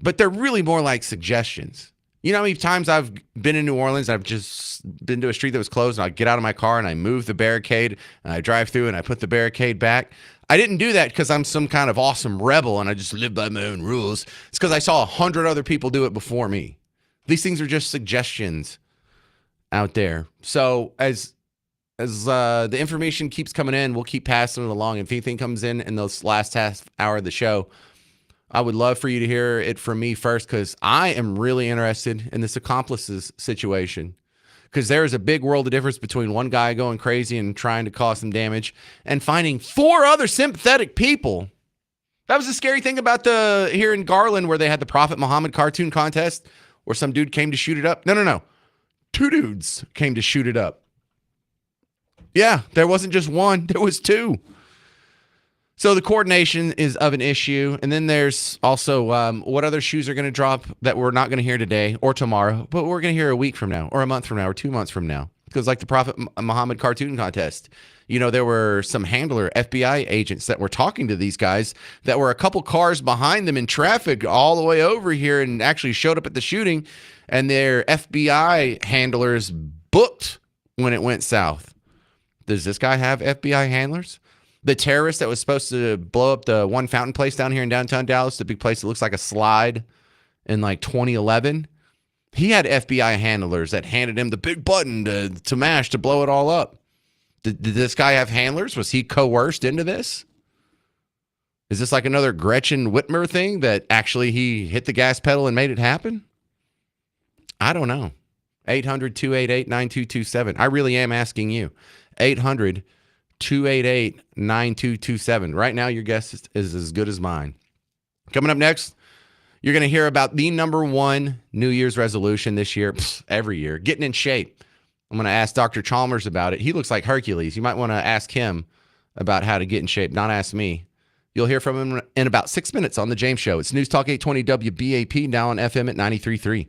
but they're really more like suggestions. You know how many times I've been in New Orleans, I've just been to a street that was closed, and I get out of my car and I move the barricade, and I drive through and I put the barricade back. I didn't do that because I'm some kind of awesome rebel and I just live by my own rules. It's because I saw 100 other people do it before me. These things are just suggestions out there. So as the information keeps coming in, we'll keep passing it along. If anything comes in this last half hour of the show, I would love for you to hear it from me first, because I am really interested in this accomplices situation. Because there is a big world of difference between one guy going crazy and trying to cause some damage and finding 4 other sympathetic people. That was the scary thing about here in Garland, where they had the Prophet Muhammad cartoon contest, where some dude came to shoot it up. No. 2 dudes came to shoot it up. Yeah, there wasn't just one. There was 2. So the coordination is of an issue. And then there's also what other shoes are going to drop that we're not going to hear today or tomorrow, but we're going to hear a week from now or a month from now or 2 months from now. Because like the Prophet Muhammad cartoon contest, there were some handler FBI agents that were talking to these guys that were a couple cars behind them in traffic all the way over here and actually showed up at the shooting, and their FBI handlers booked when it went south. Does this guy have FBI handlers? The terrorist that was supposed to blow up the one fountain place down here in downtown Dallas, the big place that looks like a slide, in like 2011, he had FBI handlers that handed him the big button to mash to blow it all up. Did this guy have handlers? Was he coerced into this? Is this like another Gretchen Whitmer thing that actually he hit the gas pedal and made it happen? I don't know. 800-288-9227. I really am asking you. 800-288-9227. Right now, your guess is as good as mine. Coming up next, you're going to hear about the number one New Year's resolution this year, every year, getting in shape. I'm going to ask Dr. Chalmers about it. He looks like Hercules. You might want to ask him about how to get in shape, not ask me. You'll hear from him in about 6 minutes on The James Show. It's News Talk 820 WBAP, now on FM at 93.3.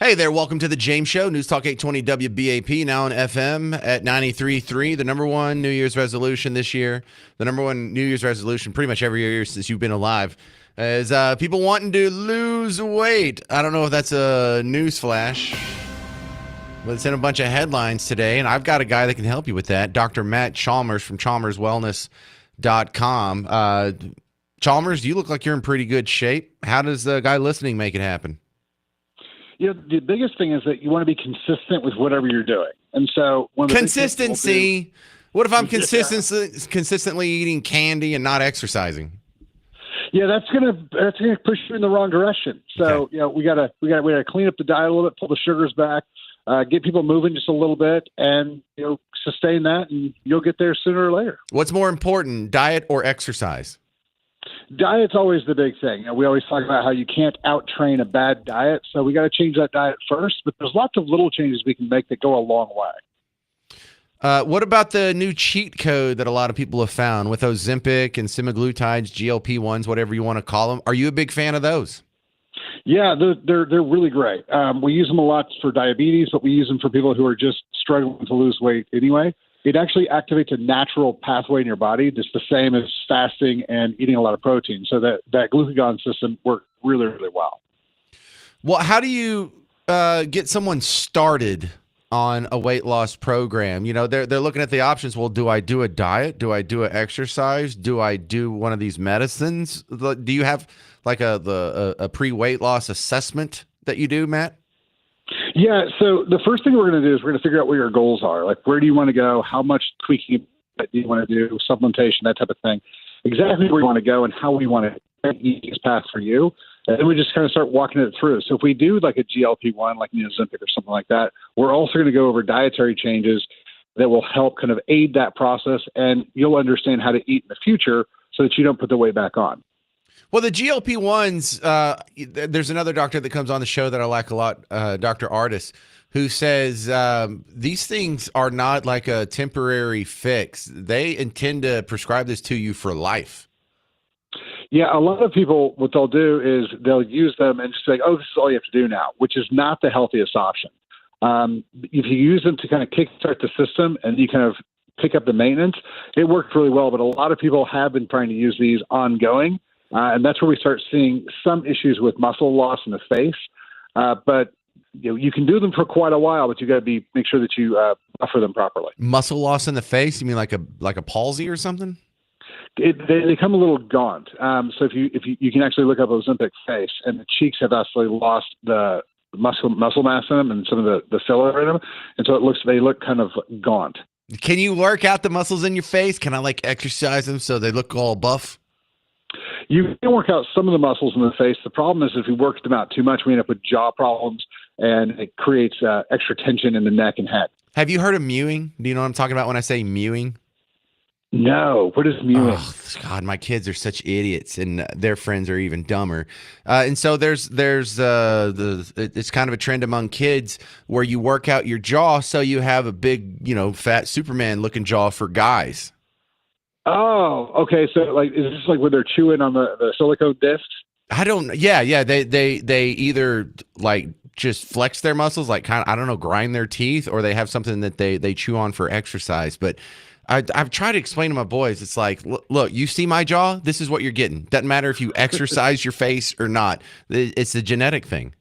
Hey there, welcome to the James Show, News Talk 820 WBAP, now on FM at 93.3. The number one New Year's resolution this year, the number one New Year's resolution pretty much every year since you've been alive, is people wanting to lose weight. I don't know if that's a news flash, but it's in a bunch of headlines today, and I've got a guy that can help you with that, Dr. Matt Chalmers from chalmerswellness.com. Chalmers, you look like you're in pretty good shape. How does the guy listening make it happen? Yeah, the biggest thing is that you want to be consistent with whatever you're doing. And so one of the consistency. What if I'm consistently eating candy and not exercising? Yeah, that's gonna push you in the wrong direction. So Okay. we gotta clean up the diet a little bit, pull the sugars back, get people moving just a little bit, and sustain that, and you'll get there sooner or later. What's more important, diet or exercise? Diet's always the big thing. We always talk about how you can't out-train a bad diet, so we got to change that diet first. But there's lots of little changes we can make that go a long way. What about the new cheat code that a lot of people have found with Ozempic and semaglutides, GLP-1s, whatever you want to call them? Are you a big fan of those? Yeah, they're really great. We use them a lot for diabetes, but we use them for people who are just struggling to lose weight anyway. It actually activates a natural pathway in your body that's the same as fasting and eating a lot of protein. So that glucagon system works really, really well. Well, how do you get someone started on a weight loss program? They're looking at the options. Well, do I do a diet? Do I do an exercise? Do I do one of these medicines? Do you have like a pre-weight loss assessment that you do, Matt? Yeah, so the first thing we're going to do is we're going to figure out what your goals are. Like, where do you want to go? How much tweaking do you want to do? Supplementation, that type of thing. Exactly where you want to go and how we want to take the easiest path for you. And then we just kind of start walking it through. So if we do like a GLP-1, like Ozempic or something like that, we're also going to go over dietary changes that will help kind of aid that process, and you'll understand how to eat in the future so that you don't put the weight back on. Well, the GLP-1s, there's another doctor that comes on the show that I like a lot, Dr. Ardis, who says these things are not like a temporary fix. They intend to prescribe this to you for life. Yeah, a lot of people, what they'll do is they'll use them and just say, oh, this is all you have to do now, which is not the healthiest option. If you use them to kind of kickstart the system and you kind of pick up the maintenance, it worked really well. But a lot of people have been trying to use these ongoing. And that's where we start seeing some issues with muscle loss in the face. But you can do them for quite a while, but you got to make sure that you buffer them properly. Muscle loss in the face? You mean like a palsy or something? They come a little gaunt. So if you can actually look up Ozempic face, and the cheeks have actually lost the muscle mass in them and some of the filler in them, and so they look kind of gaunt. Can you work out the muscles in your face? Can I like exercise them so they look all buff? You can work out some of the muscles in the face. The problem is if we work them out too much, we end up with jaw problems, and it creates extra tension in the neck and head. Have you heard of mewing? Do you know what I'm talking about when I say mewing? No. What is mewing? Oh, God, my kids are such idiots, and their friends are even dumber. And so it's kind of a trend among kids where you work out your jaw so you have a big, fat Superman-looking jaw for guys. Oh, okay. So like, is this like where they're chewing on the silicone discs? I don't. Yeah. They either like just flex their muscles, like kind of, I don't know, grind their teeth, or they have something that they chew on for exercise. But I've tried to explain to my boys. It's like, look, you see my jaw. This is what you're getting. Doesn't matter if you exercise your face or not. It's a genetic thing.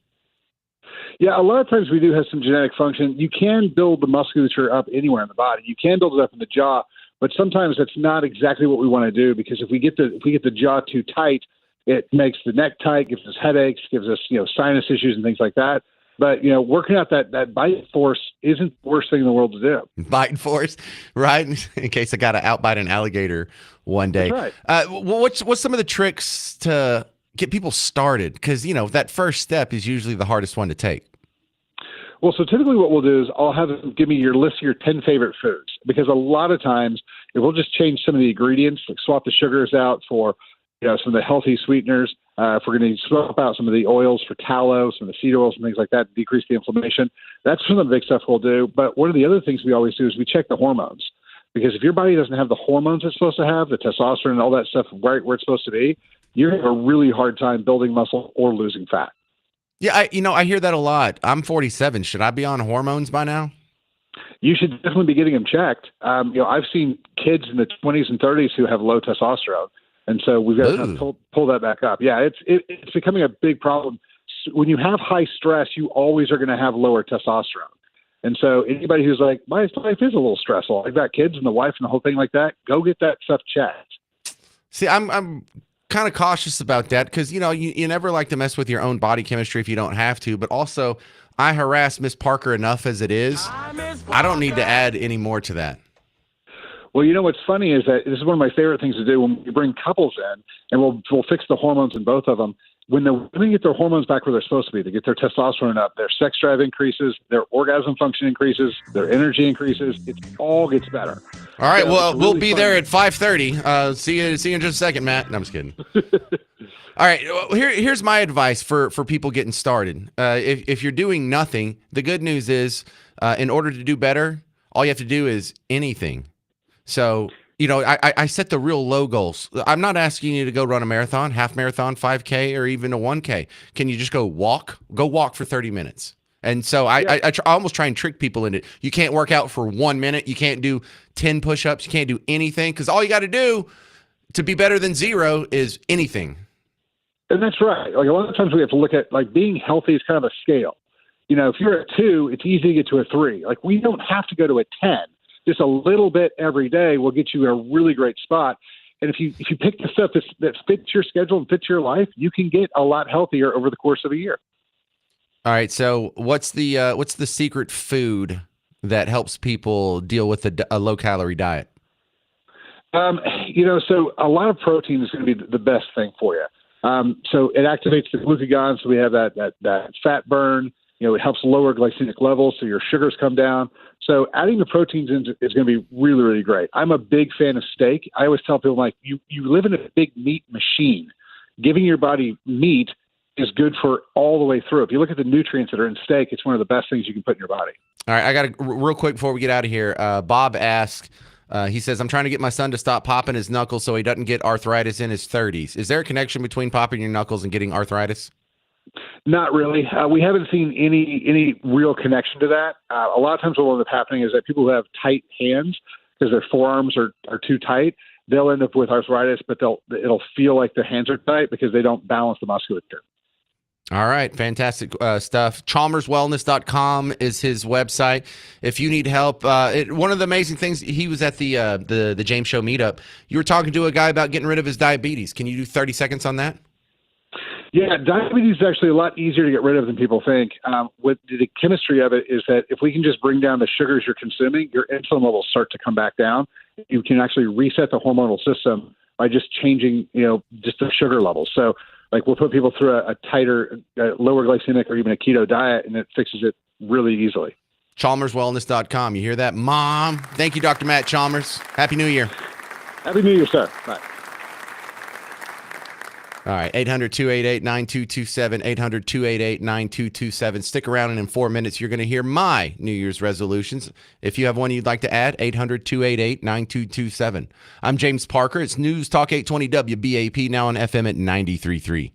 Yeah, a lot of times we do have some genetic function. You can build the musculature up anywhere in the body. You can build it up in the jaw. But sometimes that's not exactly what we want to do, because if we get the jaw too tight, it makes the neck tight, gives us headaches, gives us sinus issues and things like that. But working out that bite force isn't the worst thing in the world to do. Bite force, right? In case I got to outbite an alligator one day. That's right. What's some of the tricks to get people started? Because that first step is usually the hardest one to take. Well, so typically what we'll do is I'll have them give me your list of your 10 favorite foods, because a lot of times if we'll just change some of the ingredients, like swap the sugars out for some of the healthy sweeteners, if we're going to swap out some of the oils for tallow, some of the seed oils and things like that, decrease the inflammation, that's some of the big stuff we'll do. But one of the other things we always do is we check the hormones, because if your body doesn't have the hormones it's supposed to have, the testosterone and all that stuff right where it's supposed to be, you're going to have a really hard time building muscle or losing fat. Yeah, I hear that a lot. I'm 47. Should I be on hormones by now? You should definitely be getting them checked. I've seen kids in the 20s and 30s who have low testosterone, and so we've got to kind of pull that back up. Yeah, it's becoming a big problem. When you have high stress, you always are going to have lower testosterone. And so anybody who's like, my life is a little stressful, I've got kids and the wife and the whole thing like that, go get that stuff checked. See, I'm kind of cautious about that because, you never like to mess with your own body chemistry if you don't have to. But also, I harass Miss Parker enough as it is. I don't need to add any more to that. Well, what's funny is that this is one of my favorite things to do when we bring couples in, and we'll fix the hormones in both of them. When the women get their hormones back where they're supposed to be, they get their testosterone up, their sex drive increases, their orgasm function increases, their energy increases. It all gets better. All right. Well, we'll be there at 5:30. See you in just a second, Matt. No, I'm just kidding. All right. Here's my advice for people getting started. If you're doing nothing, the good news is, in order to do better, all you have to do is anything. So, I set the real low goals. I'm not asking you to go run a marathon, half marathon, 5K, or even a 1K. Can you just go walk? Go walk for 30 minutes. And so I almost try and trick people into it. You can't work out for 1 minute. You can't do 10 push-ups. You can't do anything because all you got to do to be better than zero is anything. And that's right. Like a lot of times we have to look at like being healthy is kind of a scale. If you're at 2, it's easy to get to a 3. Like we don't have to go to a 10. Just a little bit every day will get you in a really great spot. And if you pick the stuff that fits your schedule and fits your life, you can get a lot healthier over the course of a year. All right. So what's the secret food that helps people deal with a low calorie diet? So a lot of protein is going to be the best thing for you. So it activates the glucagon, so we have that fat burn. It helps lower glycemic levels, so your sugars come down. So adding the proteins in is going to be really, really great. I'm a big fan of steak. I always tell people, like, you live in a big meat machine. Giving your body meat is good for all the way through. If you look at the nutrients that are in steak, it's one of the best things you can put in your body. All right, I got to real quick before we get out of here. Bob asked, he says, I'm trying to get my son to stop popping his knuckles so he doesn't get arthritis in his 30s. Is there a connection between popping your knuckles and getting arthritis? Not really. We haven't seen any real connection to that. A lot of times what will end up happening is that people who have tight hands because their forearms are too tight, they'll end up with arthritis, but it'll feel like their hands are tight because they don't balance the musculature. All right. Fantastic stuff. ChalmersWellness.com is his website. If you need help, one of the amazing things, he was at the James Show meetup. You were talking to a guy about getting rid of his diabetes. Can you do 30 seconds on that? Yeah, diabetes is actually a lot easier to get rid of than people think. What the chemistry of it is that if we can just bring down the sugars you're consuming, your insulin levels start to come back down. You can actually reset the hormonal system by just changing, just the sugar levels. So, like, we'll put people through a tighter, lower glycemic or even a keto diet, and it fixes it really easily. ChalmersWellness.com. You hear that, Mom? Thank you, Dr. Matt Chalmers. Happy New Year. Happy New Year, sir. Bye. All right, 800-288-9227, 800-288-9227. Stick around, and in 4 minutes, you're going to hear my New Year's resolutions. If you have one you'd like to add, 800-288-9227. I'm James Parker. It's News Talk 820 WBAP, now on FM at 93.3.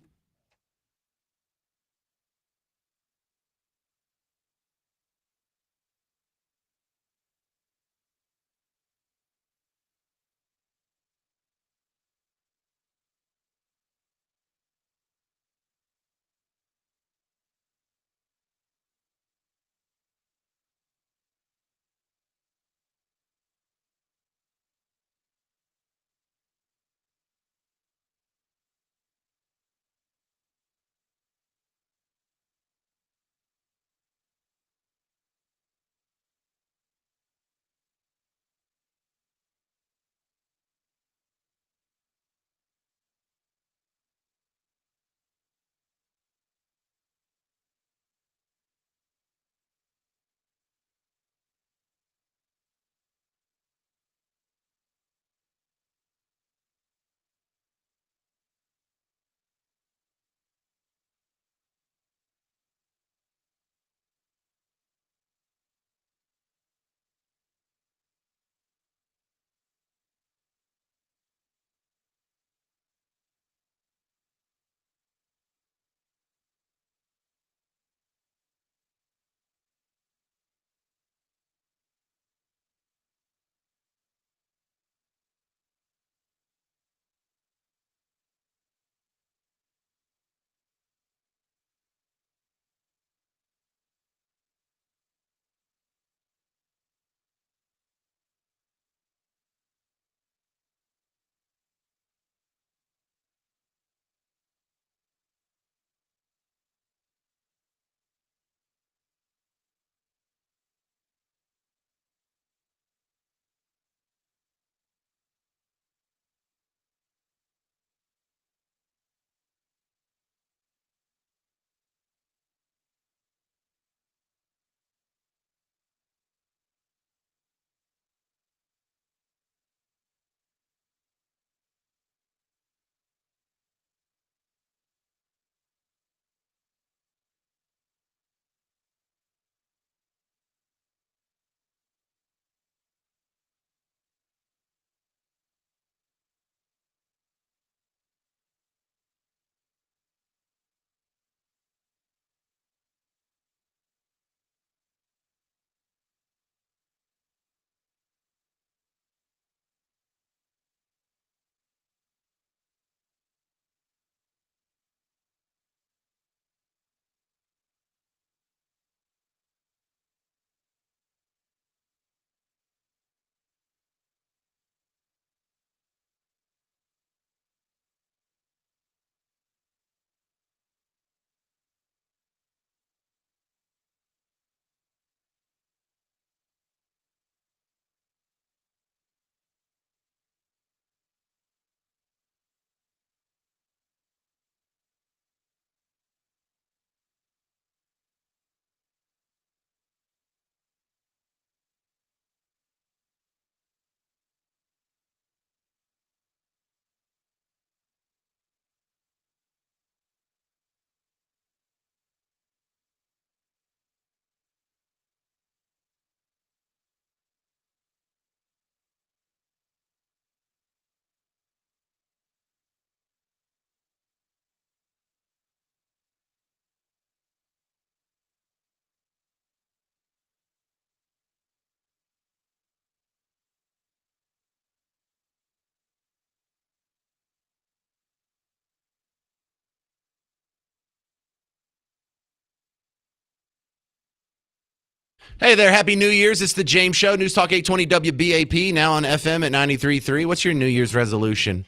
Hey there, happy New Year's. It's the James Show, News Talk 820 WBAP, now on FM at 93.3. What's your New Year's resolution?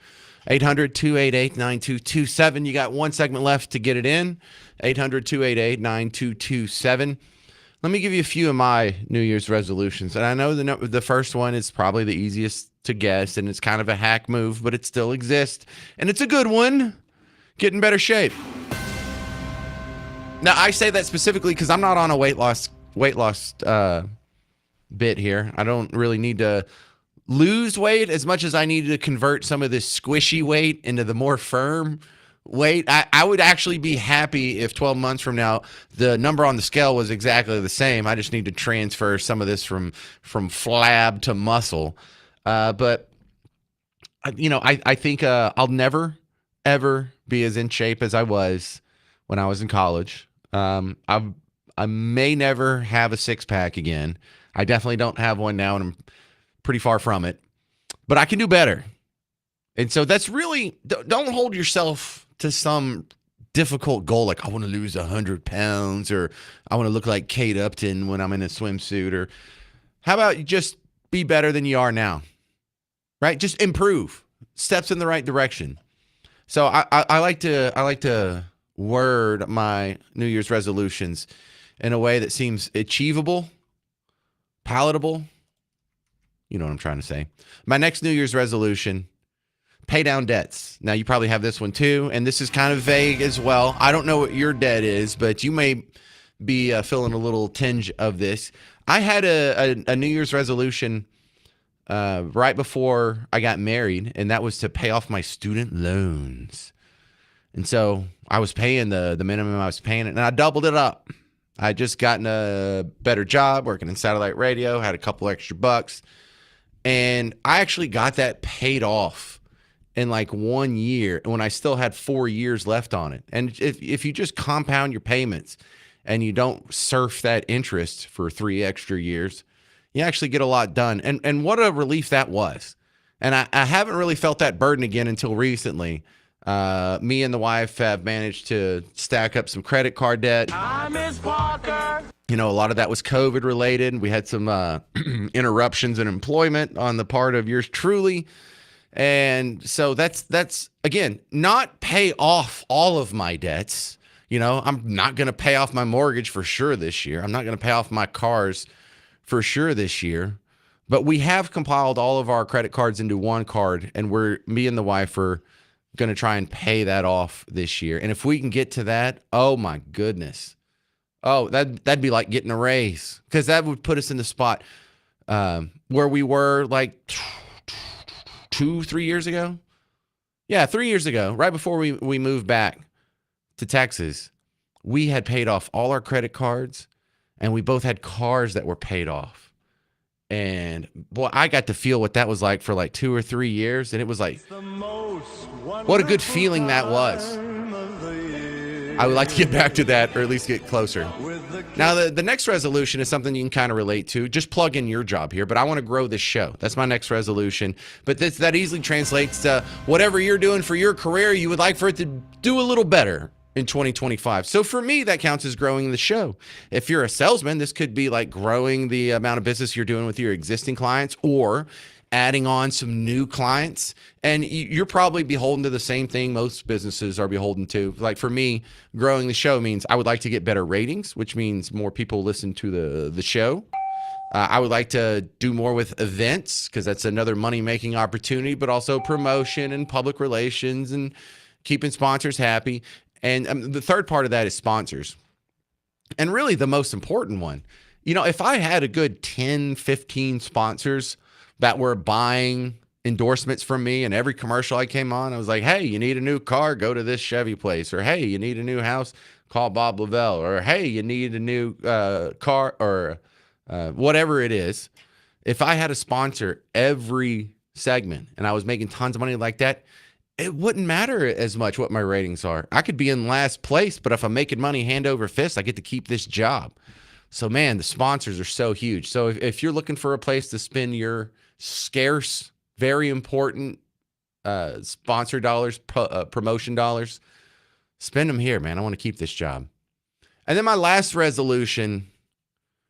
800-288-9227. You got one segment left to get it in. 800-288-9227. Let me give you a few of my New Year's resolutions. And I know the first one is probably the easiest to guess, and it's kind of a hack move, but it still exists. And it's a good one. Get in better shape. Now, I say that specifically because I'm not on a weight loss bit here. I don't really need to lose weight as much as I need to convert some of this squishy weight into the more firm weight. I would actually be happy if 12 months from now the number on the scale was exactly the same. I just need to transfer some of this from flab to muscle. But I think I'll never ever be as in shape as I was when I was in college. I may never have a six-pack again. I definitely don't have one now, and I'm pretty far from it. But I can do better. And so that's really, don't hold yourself to some difficult goal like I want to lose 100 pounds or I want to look like Kate Upton when I'm in a swimsuit. Or how about you just be better than you are now, right? Just improve. Steps in the right direction. So I like to word my New Year's resolutions in a way that seems achievable, palatable. You know what I'm trying to say. My next New Year's resolution, pay down debts. Now, you probably have this one too, and this is kind of vague as well. I don't know what your debt is, but you may be feeling a little tinge of this. I had a New Year's resolution right before I got married, and that was to pay off my student loans. And so I was paying the minimum I was paying, and I doubled it up. I had just gotten a better job working in satellite radio, had a couple extra bucks, and I actually got that paid off in like 1 year when I still had 4 years left on it. And if you just compound your payments and you don't surf that interest for 3 extra years, you actually get a lot done. And what a relief that was. And I haven't really felt that burden again until recently. Me and the wife have managed to stack up some credit card debt. I miss Parker. You know, a lot of that was COVID related. We had some interruptions in employment on the part of yours truly. And so that's again, not pay off all of my debts. You know, I'm not going to pay off my mortgage for sure this year. I'm not going to pay off my cars for sure this year. But we have compiled all of our credit cards into one card, and me and the wife are going to try and pay that off this year. And if we can get to that, oh my goodness. Oh, that'd be like getting a raise, because that would put us in the spot where we were like 2-3 years ago. Yeah, 3 years ago, right before we moved back to Texas, we had paid off all our credit cards, and we both had cars that were paid off. And boy, I got to feel what that was like for like 2 or 3 years. And it was like, what a good feeling that was. I would like to get back to that, or at least get closer. Now, the next resolution is something you can kind of relate to. Just plug in your job here, but I want to grow this show. That's my next resolution. But that easily translates to whatever you're doing for your career, you would like for it to do a little better in 2025. So for me, that counts as growing the show. If you're a salesman, this could be like growing the amount of business you're doing with your existing clients, or adding on some new clients. And you're probably beholden to the same thing most businesses are beholden to. Like for me, growing the show means I would like to get better ratings, which means more people listen to the show. I would like to do more with events, because that's another money-making opportunity, but also promotion and public relations and keeping sponsors happy. And the third part of that is sponsors. And really the most important one, you know, if I had a good 10, 15 sponsors that were buying endorsements from me, and every commercial I came on, I was like, hey, you need a new car, go to this Chevy place. Or, hey, you need a new house, call Bob Lavelle. Or, hey, you need a new car, or whatever it is. If I had a sponsor every segment and I was making tons of money like that, it wouldn't matter as much what my ratings are. I could be in last place, but if I'm making money hand over fist, I get to keep this job. So, man, the sponsors are so huge. So if you're looking for a place to spend your scarce, very important sponsor dollars, promotion dollars, spend them here, man. I want to keep this job. And then my last resolution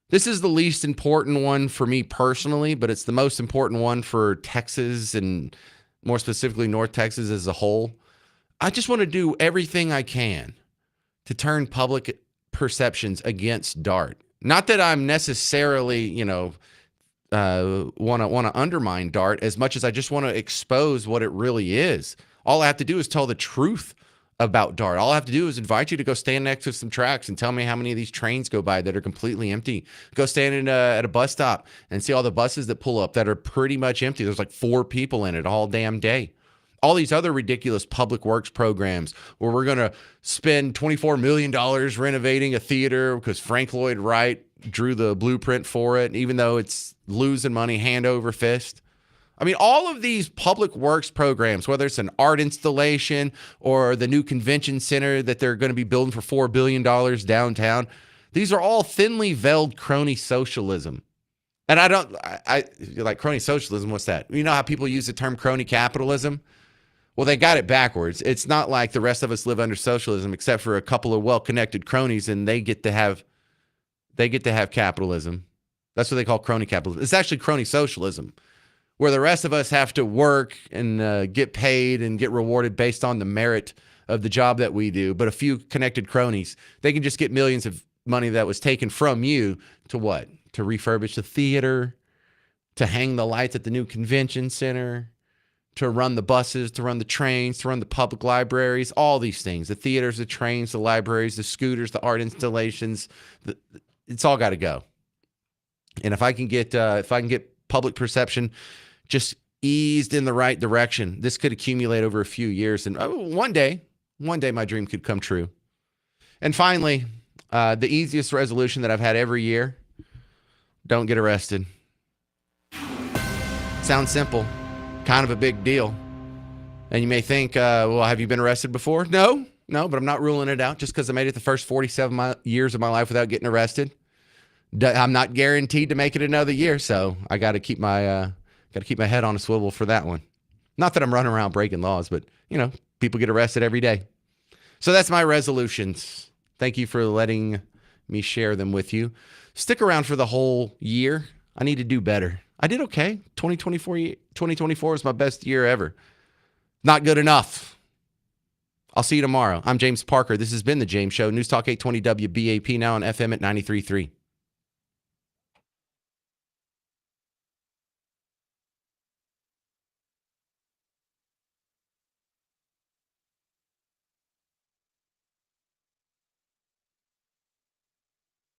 This is the least important one for me personally, but it's the most important one for Texas and more specifically North Texas as a whole. I just want to do everything I can to turn public perceptions against DART. Not that I'm necessarily, want to undermine DART as much as I just want to expose what it really is. All I have to do is tell the truth about DART. All I have to do is invite you to go stand next to some tracks and tell me how many of these trains go by that are completely empty. Go stand at a bus stop and see all the buses that pull up that are pretty much empty. There's like 4 people in it all damn day. All these other ridiculous public works programs where we're going to spend $24 million renovating a theater because Frank Lloyd Wright drew the blueprint for it, even though it's losing money hand over fist. I mean, all of these public works programs, whether it's an art installation or the new convention center that they're going to be building for $4 billion downtown, these are all thinly veiled crony socialism. And I like crony socialism. What's that? You know how people use the term crony capitalism? Well, they got it backwards. It's not like the rest of us live under socialism, except for a couple of well-connected cronies, and they get to have capitalism. That's what they call crony capitalism. It's actually crony socialism, where the rest of us have to work and get paid and get rewarded based on the merit of the job that we do. But a few connected cronies, they can just get millions of money that was taken from you to what? To refurbish the theater, to hang the lights at the new convention center, to run the buses, to run the trains, to run the public libraries, all these things, the theaters, the trains, the libraries, the scooters, the art installations, it's all got to go. And if I can get public perception just eased in the right direction, this could accumulate over a few years. And one day my dream could come true. And finally, the easiest resolution that I've had every year, don't get arrested. Sounds simple, kind of a big deal. And you may think, well, have you been arrested before? No, but I'm not ruling it out just because I made it the first 47 years of my life without getting arrested. I'm not guaranteed to make it another year, so I got to keep my head on a swivel for that one. Not that I'm running around breaking laws, but people get arrested every day. So that's my resolutions. Thank you for letting me share them with you. Stick around for the whole year. I need to do better. I did okay. 2024 is my best year ever. Not good enough. I'll see you tomorrow. I'm James Parker. This has been The James Show. News Talk 820 WBAP, now on FM at 93.3.